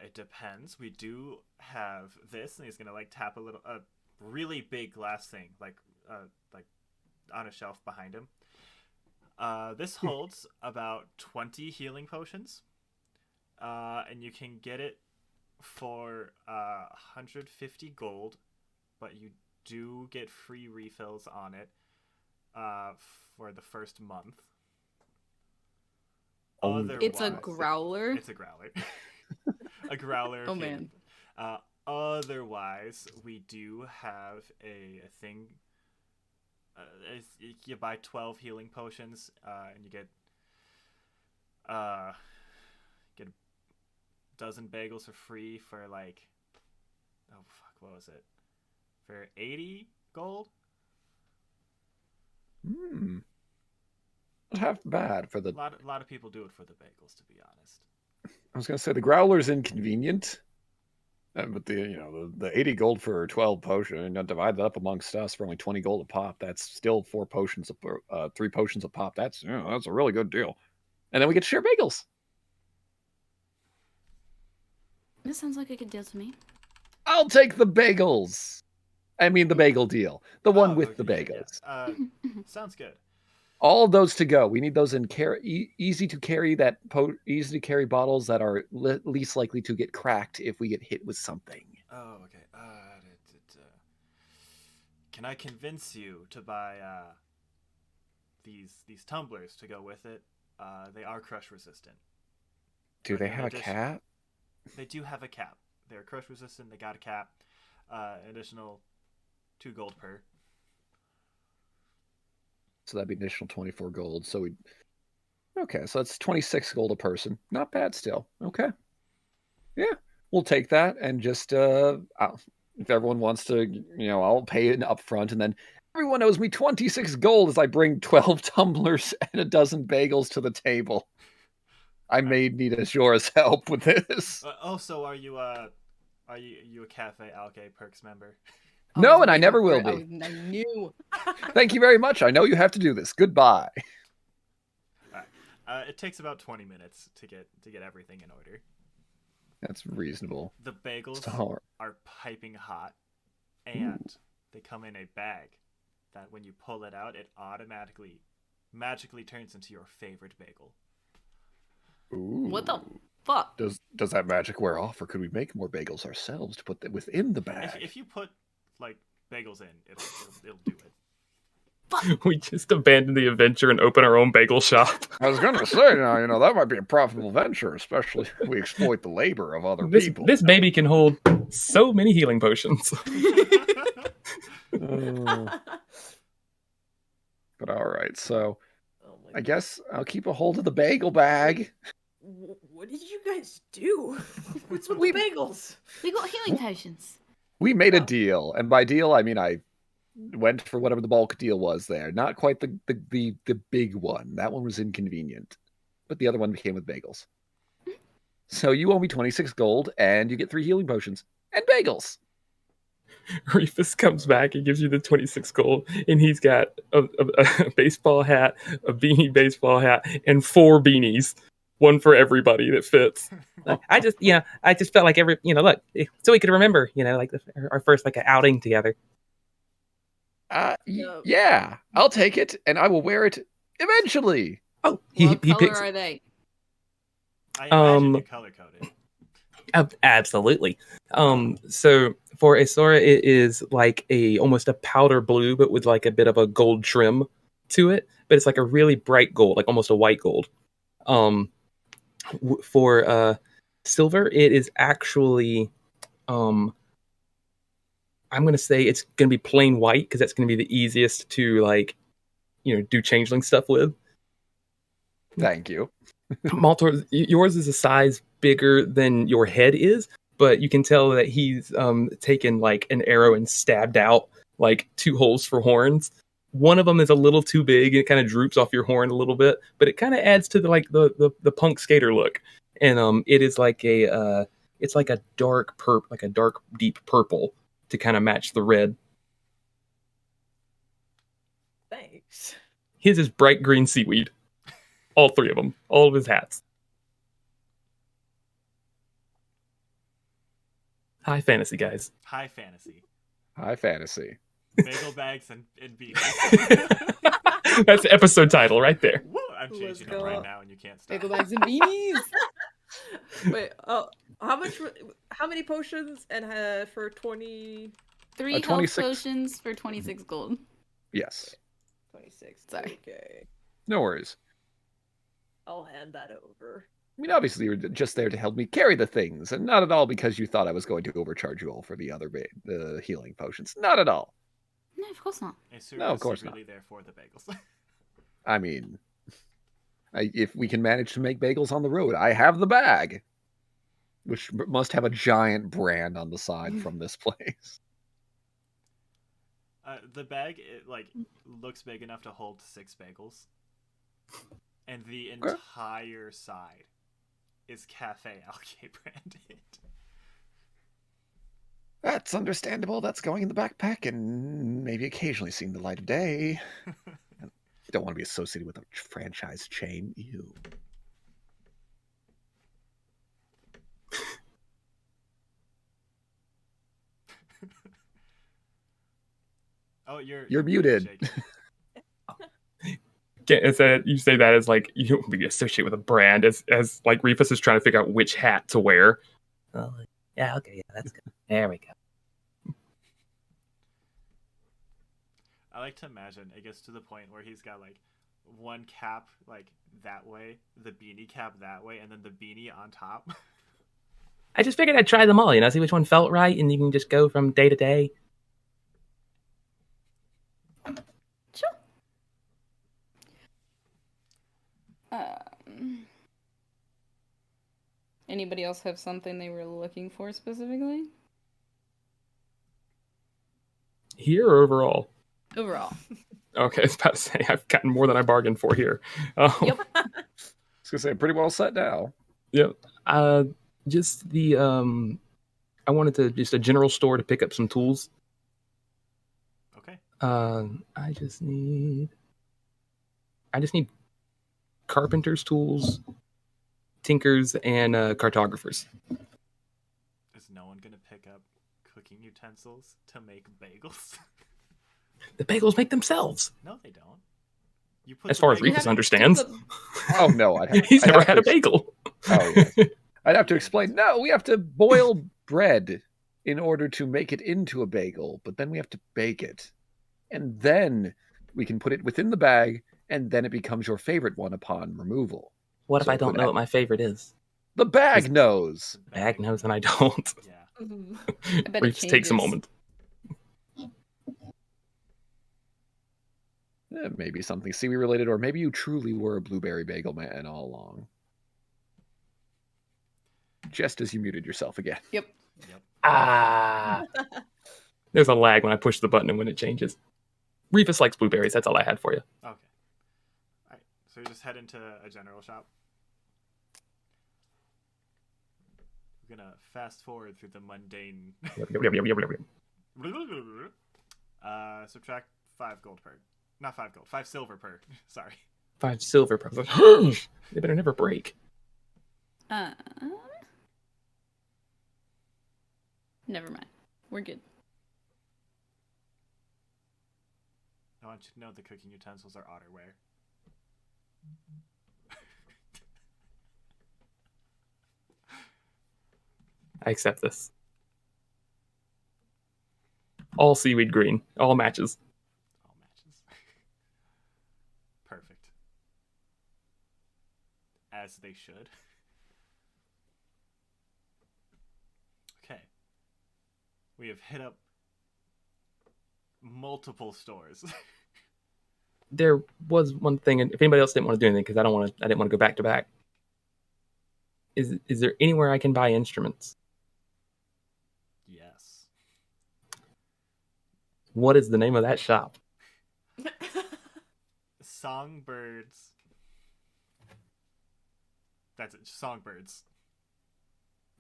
it depends. We do have this, and he's gonna like tap a really big glass thing, like on a shelf behind him. This holds about 20 healing potions, and you can get it for 150 gold, but you do get free refills on it for the first month. It's a Otherwise- growler. It's a growler. A growler. Oh, can- man. Otherwise, we do have a thing. You buy 12 healing potions, and you get a dozen bagels for free for like, oh fuck, what was it? For 80 gold? Not half bad for the. A lot of people do it for the bagels, to be honest. I was going to say the growler's inconvenient, but the 80 gold for 12 potion, and divide that up amongst us for only 20 gold a pop. That's still 4 potions, 3 potions a pop. That's a really good deal. And then we get to share bagels. This sounds like a good deal to me. I'll take the bagels. I mean the bagel deal. The one with the okay, bagels. yeah. Sounds good. All of those to go. We need those in easy to carry easy to carry bottles that are least likely to get cracked if we get hit with something. Oh, okay. Can I convince you to buy these tumblers to go with it? They are crush resistant. Do But they in have a addition- cap? They do have a cap. They're crush resistant. They got a cap. Additional 2 gold per. So that'd be additional 24 gold. So okay, so that's 26 gold a person. Not bad still. Okay. Yeah, we'll take that and just if everyone wants to, I'll pay it up front and then everyone owes me 26 gold as I bring 12 tumblers and a dozen bagels to the table. I may need Aeseora's help with this. Also, are you a Cafe Algae Perks member? No, and I waiting never for will it. be. I knew. Thank you very much. I know you have to do this. Goodbye. It takes about 20 minutes to get everything in order. That's reasonable. The bagels So, are piping hot, and they come in a bag that when you pull it out, it automatically, magically turns into your favorite bagel. ooh. What the fuck? Does that magic wear off, or could we make more bagels ourselves to put them within the bag? If you put like bagels in, it'll do it. We just abandon the adventure and open our own bagel shop. I was going to say, now, that might be a profitable venture, especially if we exploit the labor of other people. This baby can hold so many healing potions. But all right, so Oh my I guess I'll keep a hold of the bagel bag. What did you guys do? What's with We- the bagels? We got healing potions. We made a deal, and by deal I mean I went for whatever the bulk deal was there. Not quite the big one. That one was inconvenient, but the other one came with bagels. So you owe me 26 gold, and you get 3 healing potions and bagels. Reefus comes back and gives you the 26 gold, and he's got a baseball hat, a beanie baseball hat, and 4 beanies. One for everybody that fits. I just felt like look, so we could remember, like our first like outing together. No. Yeah, I'll take it, and I will wear it eventually. Oh, What he color picks. are they? I imagine you color coded. Absolutely. So for Aeseora, it is like almost a powder blue, but with like a bit of a gold trim to it. But it's like a really bright gold, like almost a white gold. For Sylvyre, it is actually, I'm gonna say it's gonna be plain white because that's gonna be the easiest to do changeling stuff with. Thank you. Maltor, yours is a size bigger than your head is, but you can tell that he's taken like an arrow and stabbed out like 2 holes for horns. One of them is a little too big and it kind of droops off your horn a little bit, but it kind of adds to the punk skater look. And it is like it's like a dark deep purple to kind of match the red. Thanks. His is bright green seaweed. All 3 of them. All of his hats. High fantasy, guys. High fantasy. High fantasy. Bagel bags and beans. That's the episode title right there. Woo, I'm Let's changing it go. right now and you can't stop. Bagel bags and beanies. Wait, how many potions and for 20? 3 health 26. potions for 26 gold. Yes. 26. Sorry. Okay. No worries. I'll hand that over. I mean, obviously, you were just there to help me carry the things, and not at all because you thought I was going to overcharge you all for the other the healing potions. Not at all. No, of course not. Aeseora No, of is course secretly there for the bagels. I mean, if we can manage to make bagels on the road, I have the bag, which must have a giant brand on the side from this place. The bag looks big enough to hold 6 bagels, and the entire side is Cafe Algae branded. That's understandable. That's going in the backpack and maybe occasionally seeing the light of day. Don't want to be associated with a franchise chain. Ew. Oh, you're muted. Jacob. You say that as like you don't be associated with a brand as like Reefus is trying to figure out which hat to wear. Oh, yeah, okay, yeah, that's good. There we go. I like to imagine it gets to the point where he's got like one cap like that way, the beanie cap that way, and then the beanie on top. I just figured I'd try them all, see which one felt right, and you can just go from day to day. Sure. Anybody else have something they were looking for specifically? Here or overall? Overall. Okay, I was about to say I've gotten more than I bargained for here. Yep. I was gonna say pretty well set now. Yep. Just the I wanted to just a general store to pick up some tools. Okay. I just need carpenter's tools, tinkers, and cartographers. Is no one gonna pick up cooking utensils to make bagels? The bagels make themselves. No, they don't. You put As the far as bagel- Reefus understands, Oh no, he's never had a bagel. Oh, yes. I'd have to explain. No, we have to boil bread in order to make it into a bagel, but then we have to bake it, and then we can put it within the bag, and then it becomes your favorite one upon removal. What if So I don't put know it- what my favorite is? The bag knows. The Bag knows and I don't. Yeah. I bet it Reefus takes a changes. moment. Maybe something seaweed related, or maybe you truly were a blueberry bagel man all along. Just as you muted yourself again. Yep. Ah, There's a lag when I push the button and when it changes. Reefus likes blueberries. That's all I had for you. Okay. Alright. So you just head into a general shop. We're gonna fast forward through the mundane. Subtract 5 gold per. Not 5 gold, 5 silver per. Sorry. 5 silver per. They better never break. Never mind. We're good. I want you to know the cooking utensils are outerwear. I accept this. All seaweed green. All matches. All matches. Perfect. As they should. Okay. We have hit up multiple stores. There was one thing, and if anybody else didn't want to do anything, because I didn't want to go back to back. Is there anywhere I can buy instruments? Yes. What is the name of that shop? Songbirds. That's it. Songbirds.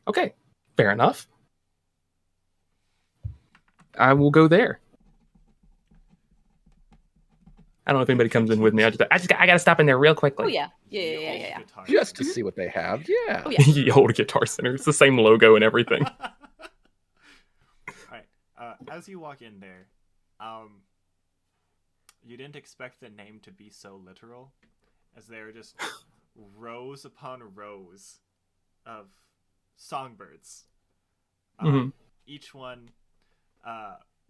Okay, fair enough. I will go there. I don't know if anybody comes in with me. I gotta stop in there real quickly. Oh yeah. The Yeah. old Yeah. guitar Just to center. see what they have. Yeah. Oh, yeah. Ye Old Guitar Center. It's the same logo and everything. Alright. As you walk in there, you didn't expect the name to be so literal, as there are just rows upon rows of songbirds. Mhm. Each one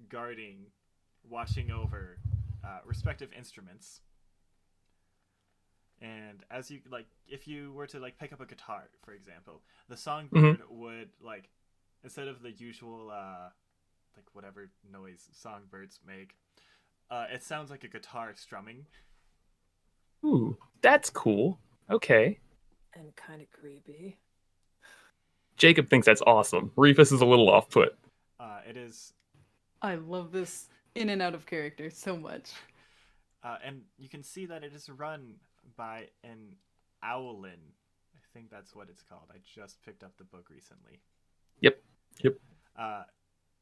guarding, watching over respective instruments. And as you if you were to pick up a guitar, for example, the songbird would instead of the usual whatever noise songbirds make, it sounds like a guitar strumming. Ooh, that's cool. Okay. And kind of creepy. Jacob thinks that's awesome. Reefus is a little off put. It is, I love this in and out of character so much. and you can see that it is run by an owlin. I think that's what it's called. I just picked up the book recently. Yep.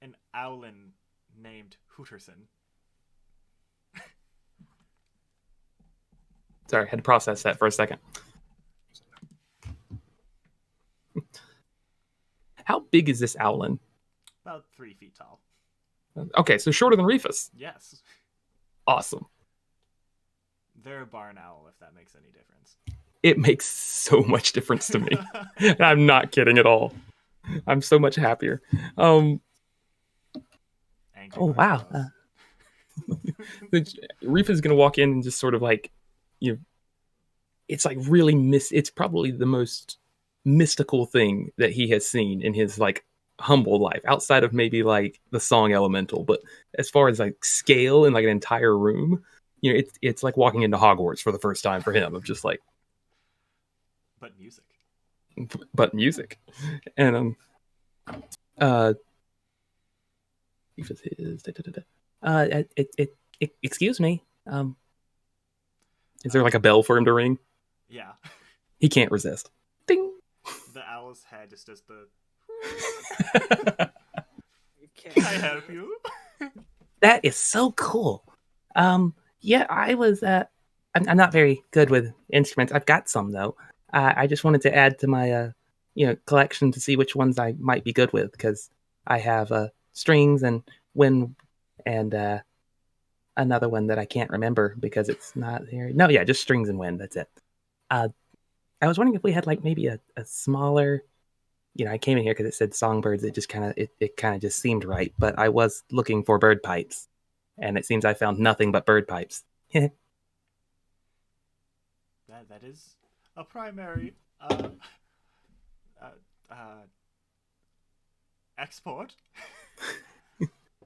An owlin named Hooterson. Sorry, I had to process that for a second. How big is this owlin? About 3 feet tall. Okay, so shorter than Reefus. Yes. Awesome. They're a barn owl, if that makes any difference. It makes so much difference to me. And I'm not kidding at all. I'm so much happier. Angry Oh, wow. barn Reef is going to walk in and just sort of like, it's like really it's probably the most mystical thing that he has seen in his like humble life, outside of maybe like the song Elemental. But as far as like scale in like an entire room, it's like walking into Hogwarts for the first time for him, of just like, but music. And Reef is Excuse me. Is there like a bell for him to ring? Yeah. He can't resist. Ding. The owl's head just does the. Okay. Can I help you? That is so cool. Yeah, I was. I'm not very good with instruments. I've got some though. I just wanted to add to my, collection to see which ones I might be good with, because I have strings and wind and another one that I can't remember because it's not here. No, yeah, just strings and wind. That's it. I was wondering if we had like maybe a smaller. I came in here because it said songbirds. It just kind of it kind of just seemed right. But I was looking for bird pipes, and it seems I found nothing but bird pipes. That is a primary export.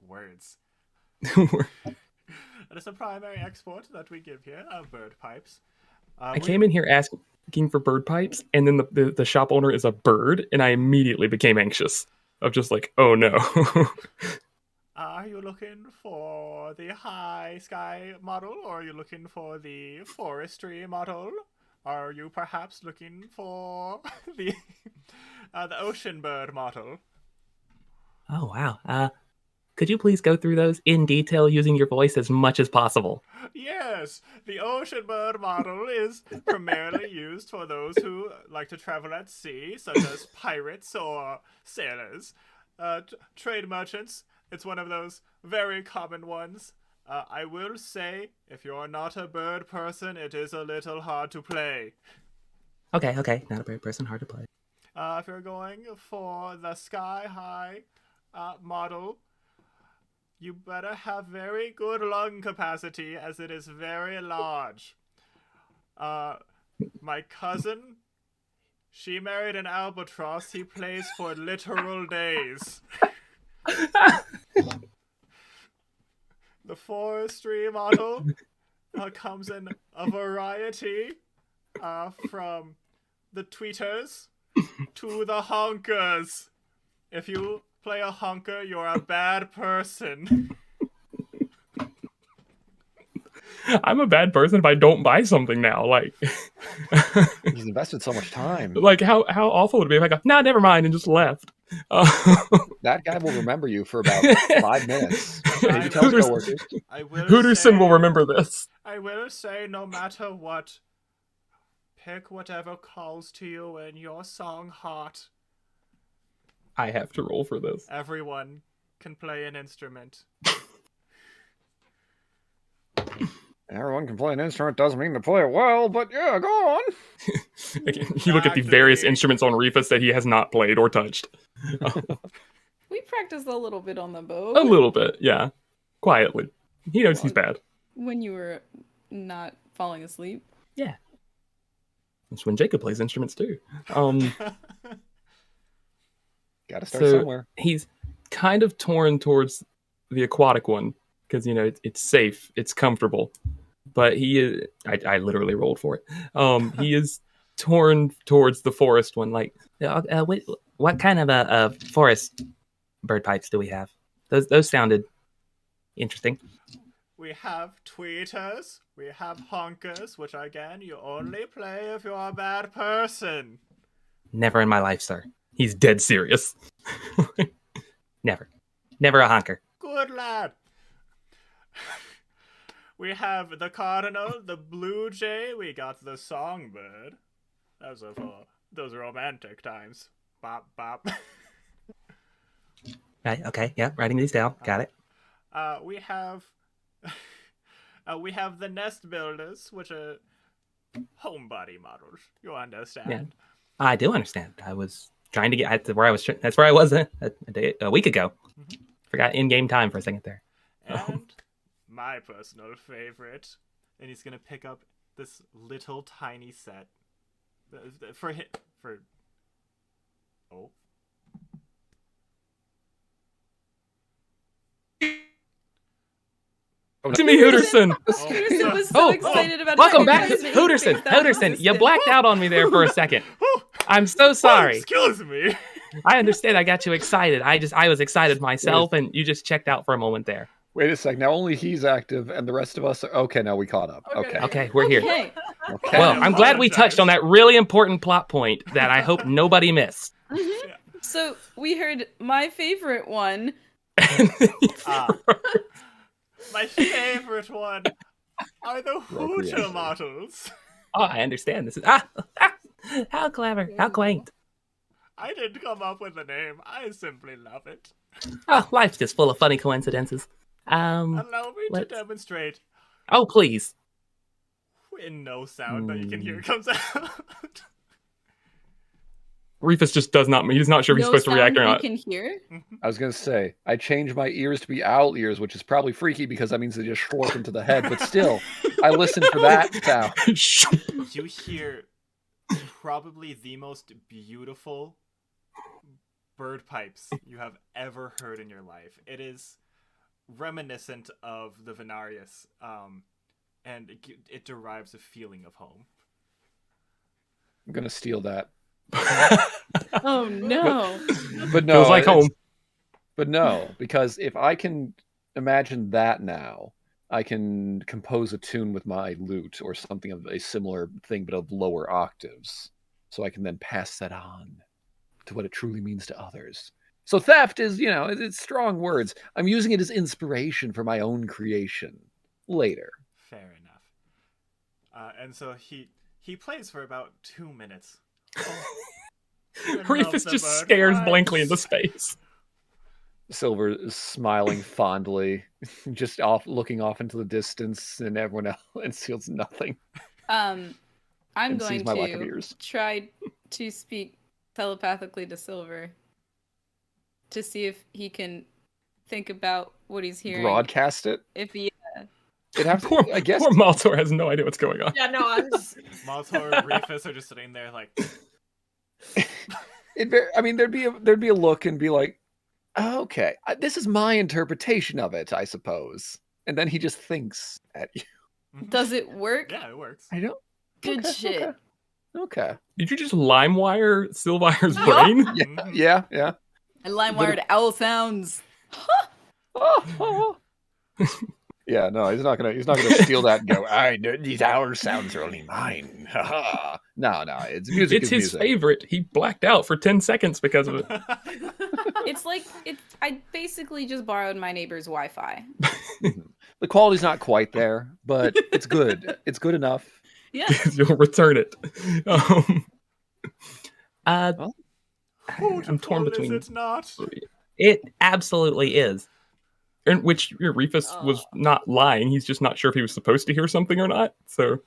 Words. That is a primary export that we give here of bird pipes. I came in here asking for bird pipes, and then the shop owner is a bird, and I immediately became anxious of just like, oh no. Are you looking for the high sky model, or are you looking for the forestry model? Are you perhaps looking for the ocean bird model? Oh wow. Could you please go through those in detail using your voice as much as possible? Yes, the ocean bird model is primarily used for those who like to travel at sea, such as pirates or sailors. Trade merchants, it's one of those very common ones. I will say, if you're not a bird person, it is a little hard to play. Okay. Not a bird person, hard to play. If you're going for the sky-high model, you better have very good lung capacity, as it is very large. My cousin, she married an albatross. He plays for literal days. The forestry model comes in a variety from the tweeters to the honkers. If you play a honker, you're a bad person. I'm a bad person if I don't buy something now. Like, He's invested so much time. like how awful would it be if I go, nah, never mind, and just left? That guy will remember you for about 5 minutes. Maybe tell his coworkers. Hooterson will remember this. I will say, no matter what, pick whatever calls to you in your song heart. I have to roll for this. Everyone can play an instrument. Everyone can play an instrument, doesn't mean to play it well, but yeah, go on. Again, you look at the various instruments on Reefus that he has not played or touched. We practiced a little bit on the bow. A little bit, yeah. Quietly. He knows he's bad. When you were not falling asleep. Yeah. That's when Jacob plays instruments too. Gotta start So somewhere. he's kind of torn towards the aquatic one because it's safe, it's comfortable. But he is. I literally rolled for it. He is torn towards the forest one. Like, what kind of forest bird pipes do we have? Those sounded interesting. We have tweeters, we have honkers, which again, you only play if you're a bad person. Never in my life, sir. he's dead serious. Never a honker. Good lad. We have the cardinal, the blue jay, we got the songbird. Those are romantic times. Bop, bop. Right, okay, yeah, writing these down. Got it. We have we have the nest builders, which are homebody models. You understand? Yeah. I do understand. I was trying to get to where I was. That's where I was a week ago. Mhm. Forgot in-game time for a second there. And my personal favorite, and he's gonna pick up this little tiny set for. Oh. Jimmy Hooterson. Hooterson was Oh, so excited about Welcome his back, favorite Hooterson. that was Hooterson, you resistant. blacked out on me there for a second. I'm so Oh, sorry. excuse me. I understand. I got you excited. I was excited myself, and you just checked out for a moment there. Wait a sec. Now only he's active, and the rest of us are okay. Now we caught up. Okay. Okay. Okay, we're here. Okay. Okay. Well, I'm glad we touched on that really important plot point that I hope nobody missed. So we heard my favorite one. My favorite one are the Hooter Recreation. models. Oh, I understand. This is how clever, how quaint. I didn't come up with the name. I simply love it. Oh, life's just full of funny coincidences. Allow me to let's- demonstrate Oh, please. in no sound that you can hear comes out. Reefus just does not. He's not sure if he's No supposed to react or sound not. you can hear. I was gonna say I changed my ears to be owl ears, which is probably freaky because that means they just slurp into the head. But still, I listened for that sound. You hear probably the most beautiful bird pipes you have ever heard in your life. It is reminiscent of the Venarius, and it derives a feeling of home. I'm gonna steal that. Oh no. But no, Feels like it's- home. But no, because if I can imagine that now, I can compose a tune with my lute or something of a similar thing, but of lower octaves. So I can then pass that on to what it truly means to others. So theft is, it's strong words. I'm using it as inspiration for my own creation later. Fair enough. And so he plays for about 2 minutes. Reefus just stares blankly into space. Silver is smiling fondly, just looking off into the distance, and everyone else and feels nothing. I'm And going sees my lack of to ears. try to speak telepathically to Silver to see if he can think about what he's hearing. Broadcast it. If he It have Poor, to, I guess. poor Maltor has no idea what's going on. Yeah, no, I'm just. Maltor and Reefus are just sitting there like, There'd be a look and be like, oh, okay, this is my interpretation of it, I suppose. And then he just thinks at you. does it work? yeah, it works. I don't. Good okay, shit. Okay. Did you just LimeWire Sylvyre's Yup. brain? Yeah. I line-wired owl sounds. Yeah, no, he's not gonna steal that and go, these owl sounds are only mine. No, it's music. It's is his music. favorite. He blacked out for 10 seconds because of it. It's like I basically just borrowed my neighbor's Wi-Fi. The quality's not quite there, but it's good. It's good enough. Yeah. You'll return it. Who I'm torn between. Is it not? It absolutely is. In which Reefus was not lying. He's just not sure if he was supposed to hear something or not. So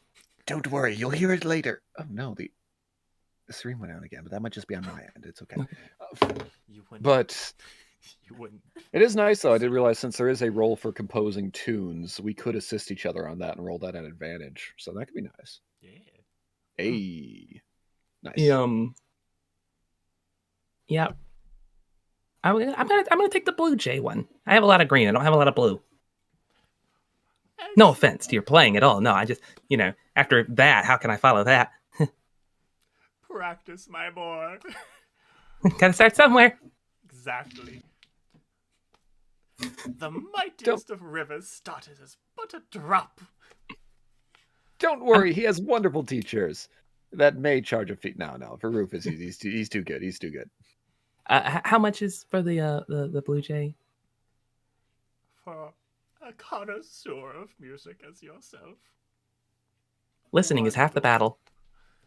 Don't worry, you'll hear it later. Oh no, the stream went out again, but that might just be on my end. It's okay. You wouldn't. But You wouldn't. it is nice, though. I did realize since there is a role for composing tunes, we could assist each other on that and roll that at advantage. So that could be nice. Yeah. Hey, nice. Yeah. I'm gonna take the blue jay one. I have a lot of green. I don't have a lot of blue. No offense to your playing at all. No, I just after that, how can I follow that? Practice, my boy. Gotta start somewhere. Exactly. The mightiest of rivers started as but a drop. Don't worry, he has wonderful teachers that may charge a fee. No, for Rufus, he's too good. He's too good. How much is for the blue jay? For a connoisseur of music as yourself. Listening is half the battle.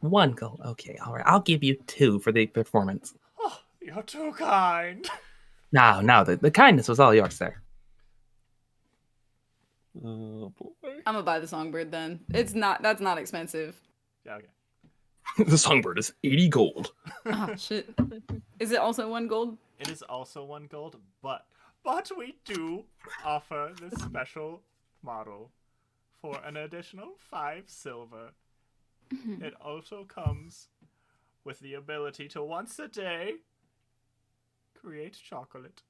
1 gold. Okay, all right. I'll give you 2 for the performance. Oh, you're too kind. No, the kindness was all yours, sir. Oh boy. I'm gonna buy the songbird then. That's not expensive. Yeah, okay. The songbird is 80 gold. Oh shit. Is it also 1 gold? It is also 1 gold, but we do offer this special model for an additional 5 silver. It also comes with the ability to once a day create chocolate.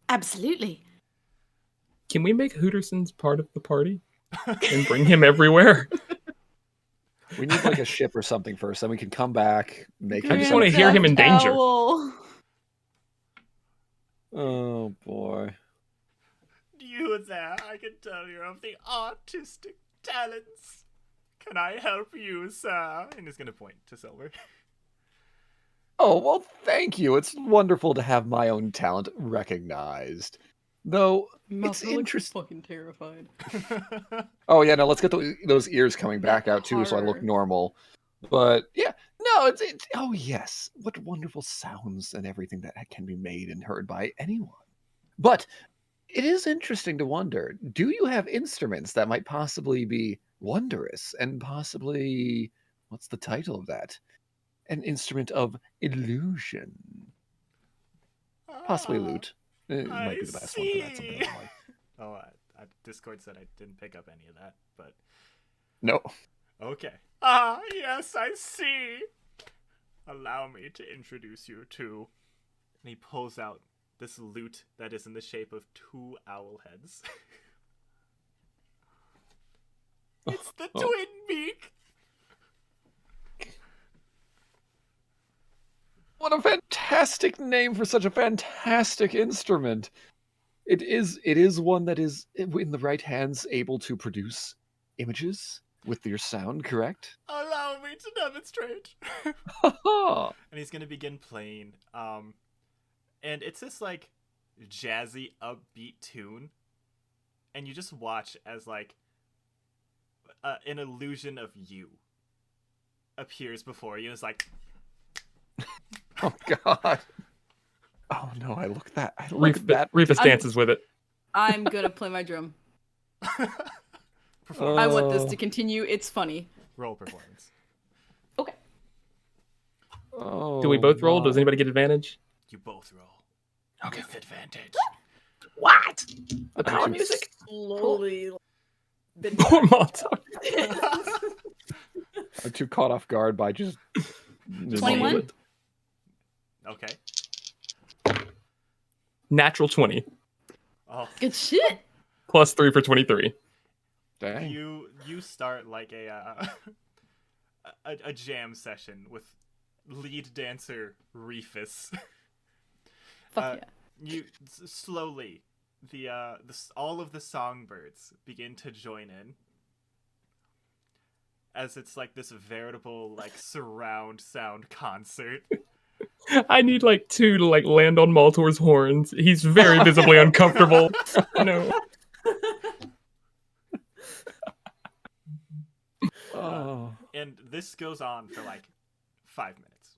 Absolutely. Can we make Hooterson's part of the party and bring him everywhere? We need like a ship or something first, then we can come back, make I just him want to hear him in danger. Owl. Oh boy. You there, I can tell you're of the artistic talents. Can I help you, sir? And he's gonna point to Sylvyre. Oh, well, thank you. It's wonderful to have my own talent recognized. Though, it's interesting. Fucking terrified. Oh, yeah, no, let's get those ears coming back out, too, so I look Horror. normal. But, yeah, no, it's oh, yes. What wonderful sounds and everything that can be made and heard by anyone. But it is interesting to wonder, do you have instruments that might possibly be wondrous and possibly, what's the title of that? An instrument of illusion. Possibly lute. It might be the best one for that. Something I like. Oh, Discord said I didn't pick up any of that, but No. okay. Ah, yes, I see. Allow me to introduce you to. And he pulls out this lute that is in the shape of 2 owl heads. It's the twin beak. What a fantastic name for such a fantastic instrument. It is one that is, in the right hands, able to produce images with your sound, correct? Allow me to demonstrate. Ha And he's gonna begin playing. And it's this like jazzy, upbeat tune, and you just watch as like an illusion of you appears before you. And it's like, Oh God. Oh no, I look at that. Reefus dances with it. I'm gonna play my drum. performance. I want this to continue. It's funny. Roll performance. Okay. Oh, Do we both roll? my. Does anybody get advantage? You both roll. Okay. With advantage. What? The Power music? Slowly. been Poor Maltor. I'm too caught off guard by just 21? Okay. Natural 20. Oh, Good shit. Plus 3 for 23. Dang. you start like a jam session with lead dancer Reefus. Fuck yeah. You slowly all of the songbirds begin to join in as it's like this veritable like surround sound concert. I need like 2 to like land on Maltor's horns. He's very visibly uncomfortable. No. Oh, And this goes on for like 5 minutes.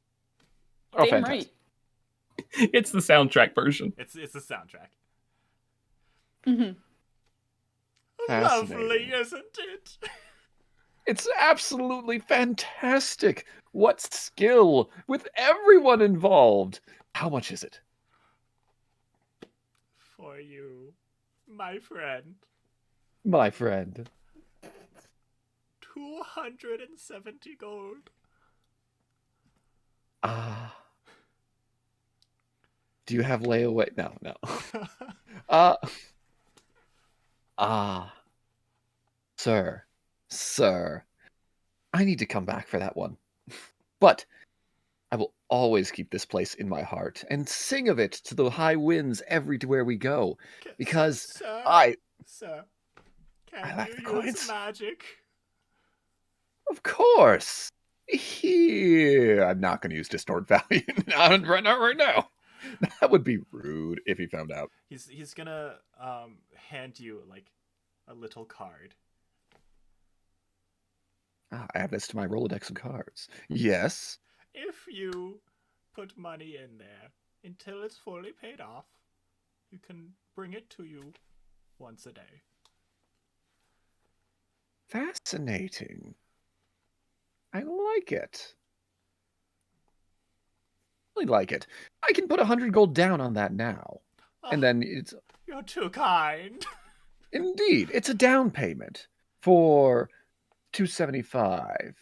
oh Damn fantastic. right. It's the soundtrack version. It's the soundtrack. Mm-hmm. Fascinating. Lovely, isn't it? It's absolutely fantastic. What skill with everyone involved. How much is it? For you, my friend. My friend. 270 gold. Ah. Do you have layaway? No. Sir, I need to come back for that one. But I will always keep this place in my heart and sing of it to the high winds everywhere we go. Because Sir, I can like you the use coins. magic? Of course. Here, I'm not going to use distort value right now. That would be rude if he found out. He's gonna hand you like a little card. I add this to my Rolodex of cards. Yes. If you put money in there until it's fully paid off, you can bring it to you once a day. Fascinating. I like it. Really like it. I can put 100 gold down on that now. And then it's... You're too kind. Indeed, it's a down payment for 275.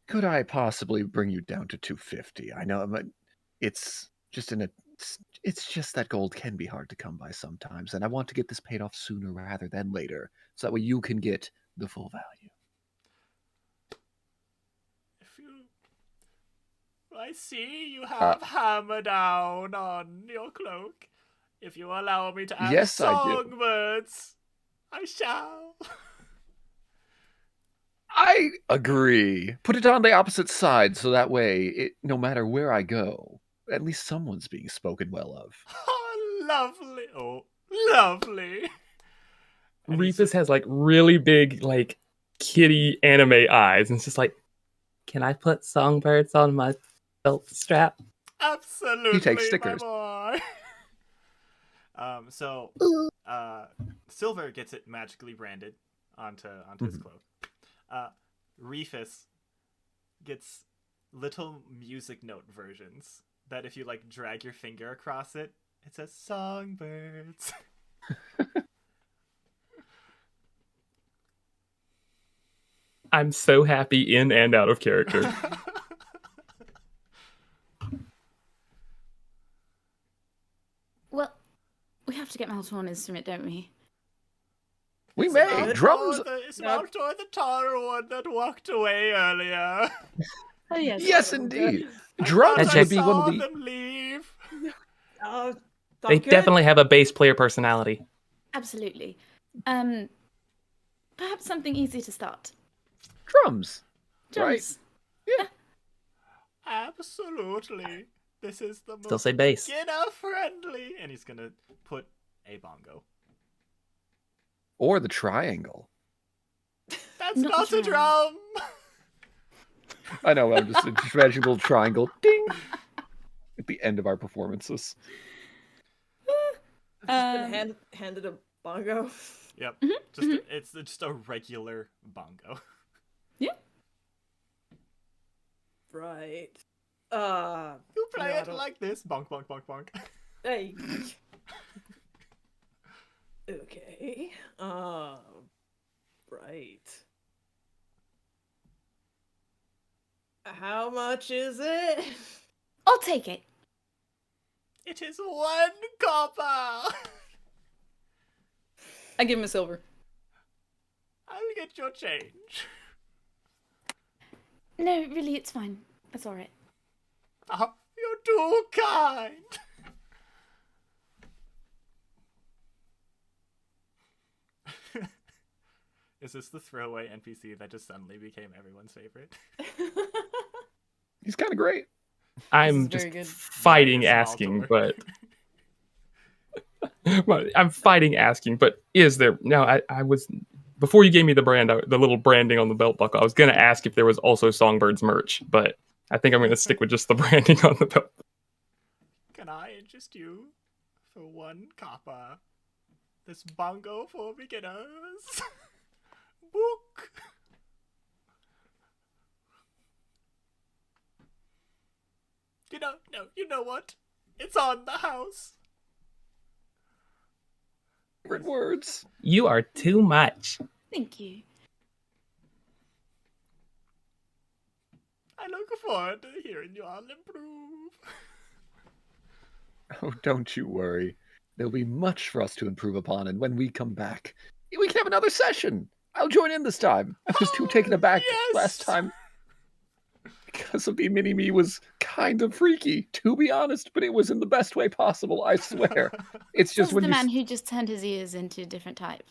Could I possibly bring you down to 250? I know, but it's just that gold can be hard to come by sometimes, and I want to get this paid off sooner rather than later, so that way you can get the full value. I see you have hammer down on your cloak. If you allow me to add Yes, I do. songbirds, I shall. I agree. Put it on the opposite side, so that way, no matter where I go, at least someone's being spoken well of. Oh, lovely. Oh, lovely. And Reefus has like really big, like kitty anime eyes, and it's just like, can I put songbirds on my belt strap? Absolutely, He takes stickers. my boy. So Sylvyre gets it magically branded onto his cloak. Reefus gets little music note versions that if you like drag your finger across it, it says songbirds. I'm so happy in and out of character. Well, we have to get Maltor an instrument, don't we? We may. Drums. Is Maltor the taller one that walked away earlier? Oh, yes. Yes, indeed. I Drums thought would I be one saw of the... them leave. They definitely have a bass player personality. Absolutely. Perhaps something easy to start. Drums. Drums. Yeah. Absolutely. This is the Still most say bass. beginner friendly. And he's gonna put a bongo. Or the triangle. That's Not not the a drum. I know, I'm just imagining a little triangle. Ding! At the end of our performances. I've just been handed a bongo. Yep. Mm-hmm. It's just a regular bongo. Yeah. Right. You play No, I it don't- like this. Bonk, bonk, bonk, bonk. Hey. Okay. Right. How much is it? I'll take it. It is 1 copper. I give him a silver. I'll get your change. No, really, it's fine. That's all right. Oh, you're too kind. Is this the throwaway NPC that just suddenly became everyone's favorite? He's kind of great. I'm This is just very good. fighting Nice, asking, Maltor. but well, I'm fighting asking, but is there now? I was before you gave me the the little branding on the belt buckle. I was gonna ask if there was also Songbirds merch, but I think I'm gonna stick with just the branding on the belt. Can I interest you for 1 copper? This bongo for beginners. Book. You know what? It's on the house. Favorite words. You are too much. Thank you. I look forward to hearing you all improve. Oh, don't you worry. There'll be much for us to improve upon, and when we come back, we can have another session. I'll join in this time. I was too taken aback yes! last time. Because of the mini-me was kind of freaky, to be honest, but it was in the best way possible, I swear. It's just Says when the you... man who just turned his ears into a different type.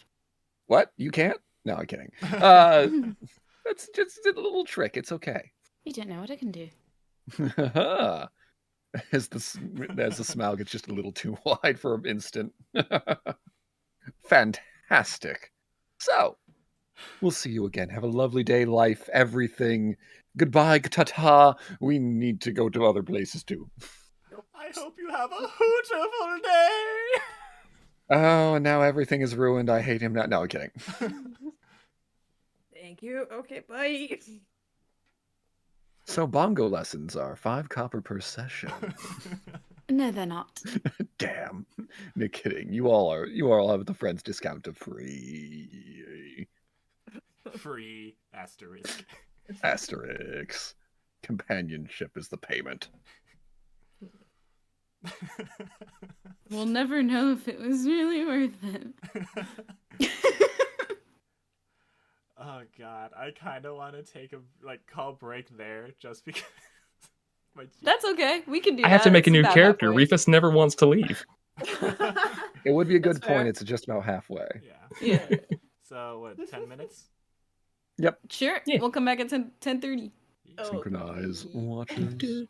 What? You can't? No, I'm kidding. That's just a little trick. It's okay. You don't know what I can do. As the smile gets just a little too wide for an instant. Fantastic. So, we'll see you again. Have a lovely day, life, everything. Goodbye, ta-ta. We need to go to other places too. I hope you have a hootiful day. Oh, and now everything is ruined. I hate him now. No, I'm kidding. Thank you. Okay, bye. So bongo lessons are 5 copper per session. No, they're not. Damn. No kidding. You all have the friends discount of free. Free asterisk. Asterix. Companionship is the payment. We'll never know if it was really worth it. Oh god, I kind of want to take a call break there just because. my That's okay. We can do I that. have to make a It's new about character. halfway. Reefus never wants to leave. It would be a good That's fair. point. It's just about halfway. Yeah. Yeah. So what? 10 minutes. Yep. Sure. Yeah. We'll come back at 10:30. Oh, Synchronize watches.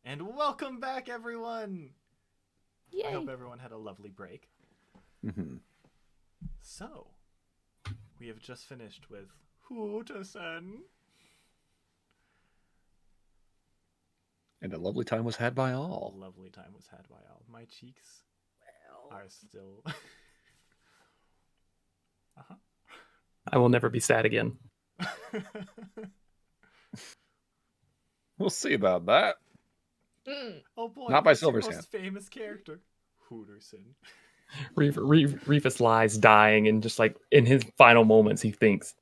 And welcome back, everyone! Yay. I hope everyone had a lovely break. Mm-hmm. So, we have just finished with Hooterson. And a lovely time was had by A all. lovely time was had by all. My cheeks are still... I will never be sad again. We'll see about that. Oh boy, Not by what's your Sylvyre's most hand. famous character? Hooterson. Reefus lies dying, and just like in his final moments, he thinks,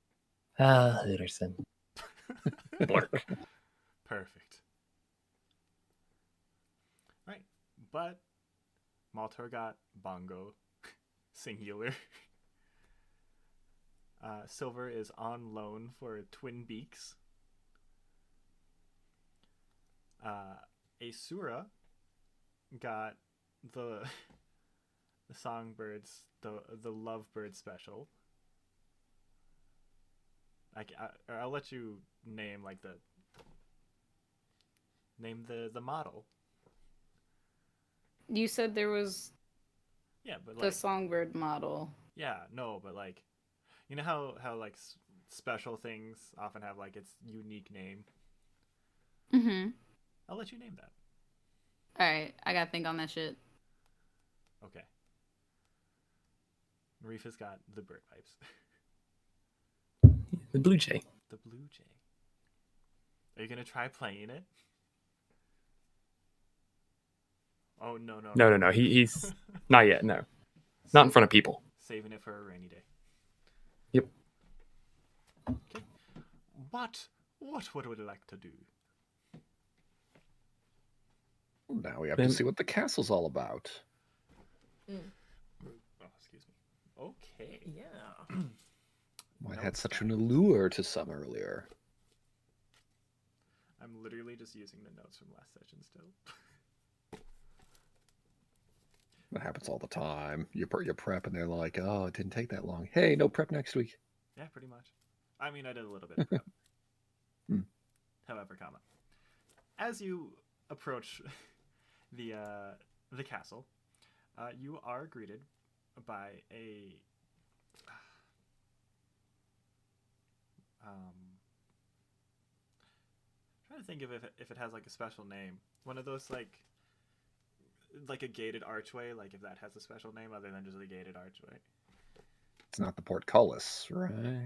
Hooterson. Blurk. Perfect. Right, but Maltor got Bongo, singular. Sylvyre is on loan for Twin Beaks. Aeseora got the songbirds, the lovebird special. I'll let you name like the model. You said there was Yeah, but the like songbird model. yeah, no, but like you know how like special things often have like its unique name. Mm-hmm. I'll let you name that. Alright, I gotta think on that shit. Okay. Reefus got the bird pipes. The blue jay. The blue jay. Are you gonna try playing it? Oh no. No. He's not yet. No, not in front of people. Saving it for a rainy day. Yep. Okay. What would we like to do? Now we have Then- to see what the castle's all about. Oh, excuse me. Okay. Yeah. Well, it No, had it's such fine. an allure to some earlier. I'm literally just using the notes from last session still. That happens all the time. You prep and they're like, oh, it didn't take that long. Hey, no prep next week. Yeah, pretty much. I mean, I did a little bit of prep. However, as you approach the castle, you are greeted by a trying to think of if it has like a special name. One of those like a gated archway, like if that has a special name other than just a gated archway. It's not the portcullis, right? I don't know.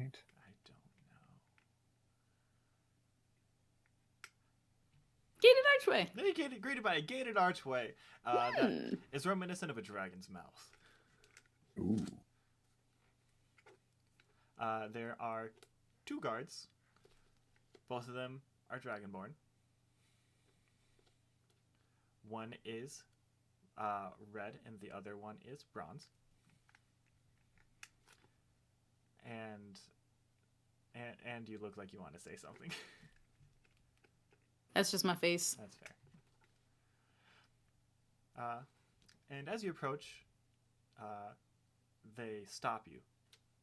Gated archway! They greeted by a gated archway that is reminiscent of a dragon's mouth. Ooh. There are 2 guards. Both of them are dragonborn. One is red and the other one is bronze. And you look like you want to say something. That's just my face. That's fair. And as you approach, they stop you.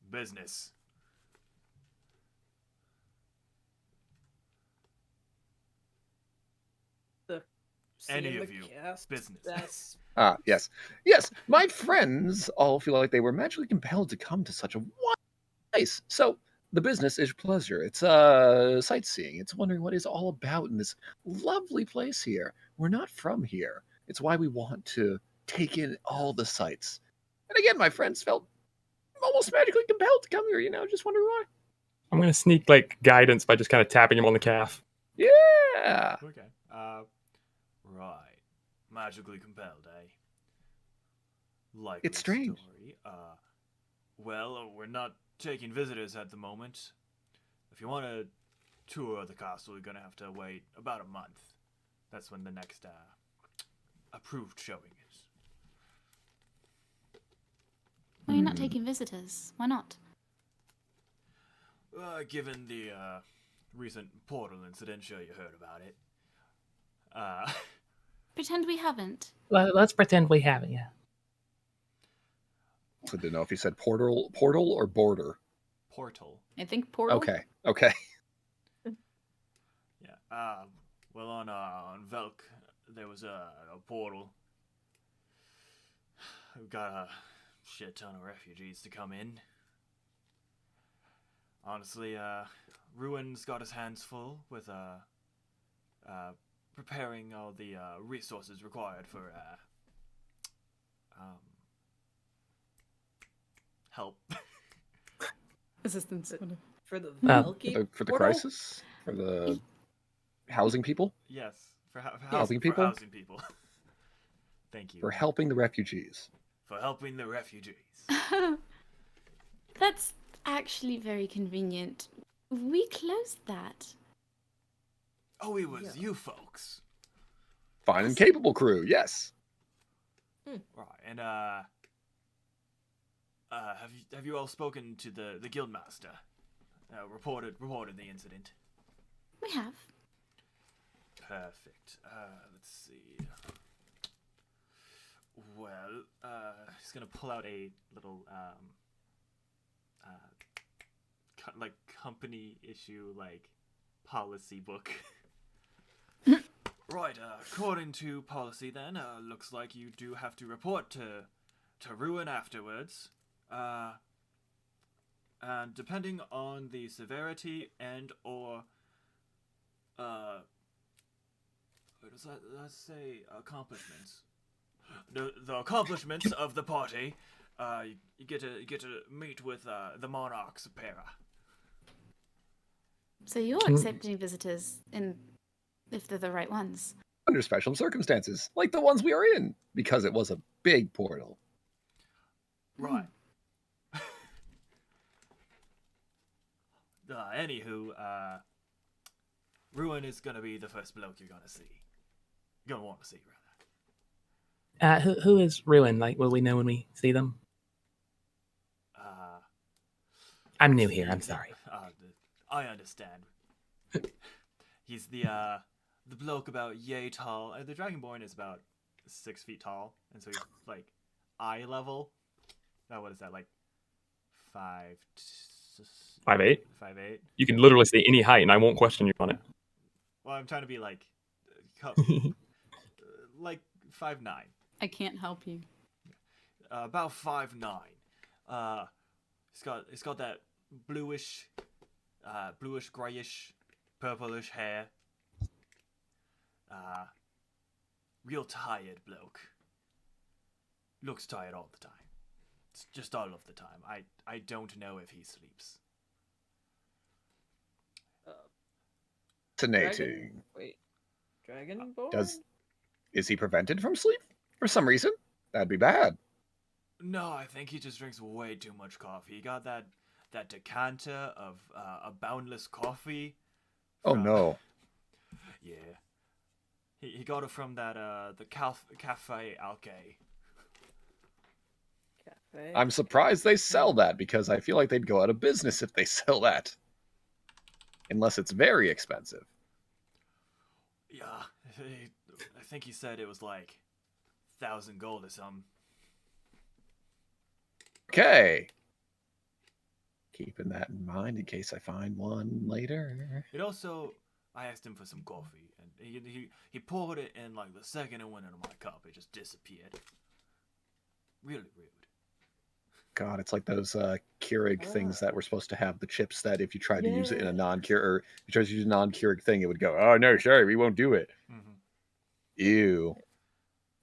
Business. Any Seeing of the you. cast, Business. That's Ah, yes. Yes, my friends all feel like they were magically compelled to come to such a wide place. So, the business is pleasure. It's sightseeing. It's wondering what it's all about in this lovely place here. We're not from here. It's why we want to take in all the sights. And again, my friends felt almost magically compelled to come here, just wondering why. I'm gonna sneak like guidance by just kind of tapping him on the calf. Yeah. Okay. Right. Magically compelled, eh? Likely It's strange. Story. Well, we're not taking visitors at the moment. If you want to tour the castle, you're gonna have to wait about a month. That's when the next approved showing is. Why are you not taking visitors? Why not? Given the recent portal incident, sure you heard about it. Pretend we haven't. Let's pretend we haven't. Yeah. So I didn't know if he said portal or border. Portal. I think portal. Okay. Yeah. Well, on Velk, there was a portal. We've got a shit ton of refugees to come in. Honestly, Ruin's got his hands full with preparing all the resources required for help. Assistance. For the Uh, Valky For the portal? crisis? For the housing people? Yes, for Housing people? housing people. Thank you. For helping the refugees. For helping the refugees. That's actually very convenient. We closed that. Oh, it was Yeah. you folks. Fine and capable crew, yes. Right, and have you all spoken to the guildmaster? Reported the incident. We have. Perfect. Let's see. Well, he's gonna pull out a little company issue policy book. Right. According to policy, then, looks like you do have to report to Ruin afterwards. And depending on the severity and or what does that say? Accomplishments. The accomplishments of the party. You get to meet with the monarchs of Pera. So you're accepting visitors if they're the right ones. Under special circumstances, like the ones we are in, because it was a big portal. Right. Anywho, Ruin is gonna be the first bloke you're gonna see. You're gonna want to see, rather. Who is Ruin? Will we know when we see them? I'm new here. I'm sorry. I understand. He's the bloke about yay tall. The Dragonborn is about 6 feet tall, and so he's eye level. What is that, 5'8"? 5'8". You can literally say any height, and I won't question you on it. Well, I'm trying to be like 5'9". I can't help you. About 5'9". He's got that bluish, grayish, purplish hair. Real tired bloke. Looks tired all the time. It's just all of the time. I don't know if he sleeps. Fascinating. Dragonborn? Is he prevented from sleep? For some reason? That'd be bad. No, I think he just drinks way too much coffee. He got that decanter of a boundless coffee. Oh no. Yeah. He got it from that the Cafe Alke. Cafe. I'm surprised they sell that, because I feel like they'd go out of business if they sell that. Unless it's very expensive. Yeah, I think he said it was 1,000 gold or something. Okay. Keeping that in mind in case I find one later. It also, I asked him for some coffee, and he poured it in the second it went into my cup. It just disappeared. Really rude. God, it's like those Keurig things that were supposed to have the chips that if you tried to use it in a non-Keurig, or if you tried to use a non-Keurig thing, it would go, oh no, sorry, we won't do it. Mm-hmm. Ew.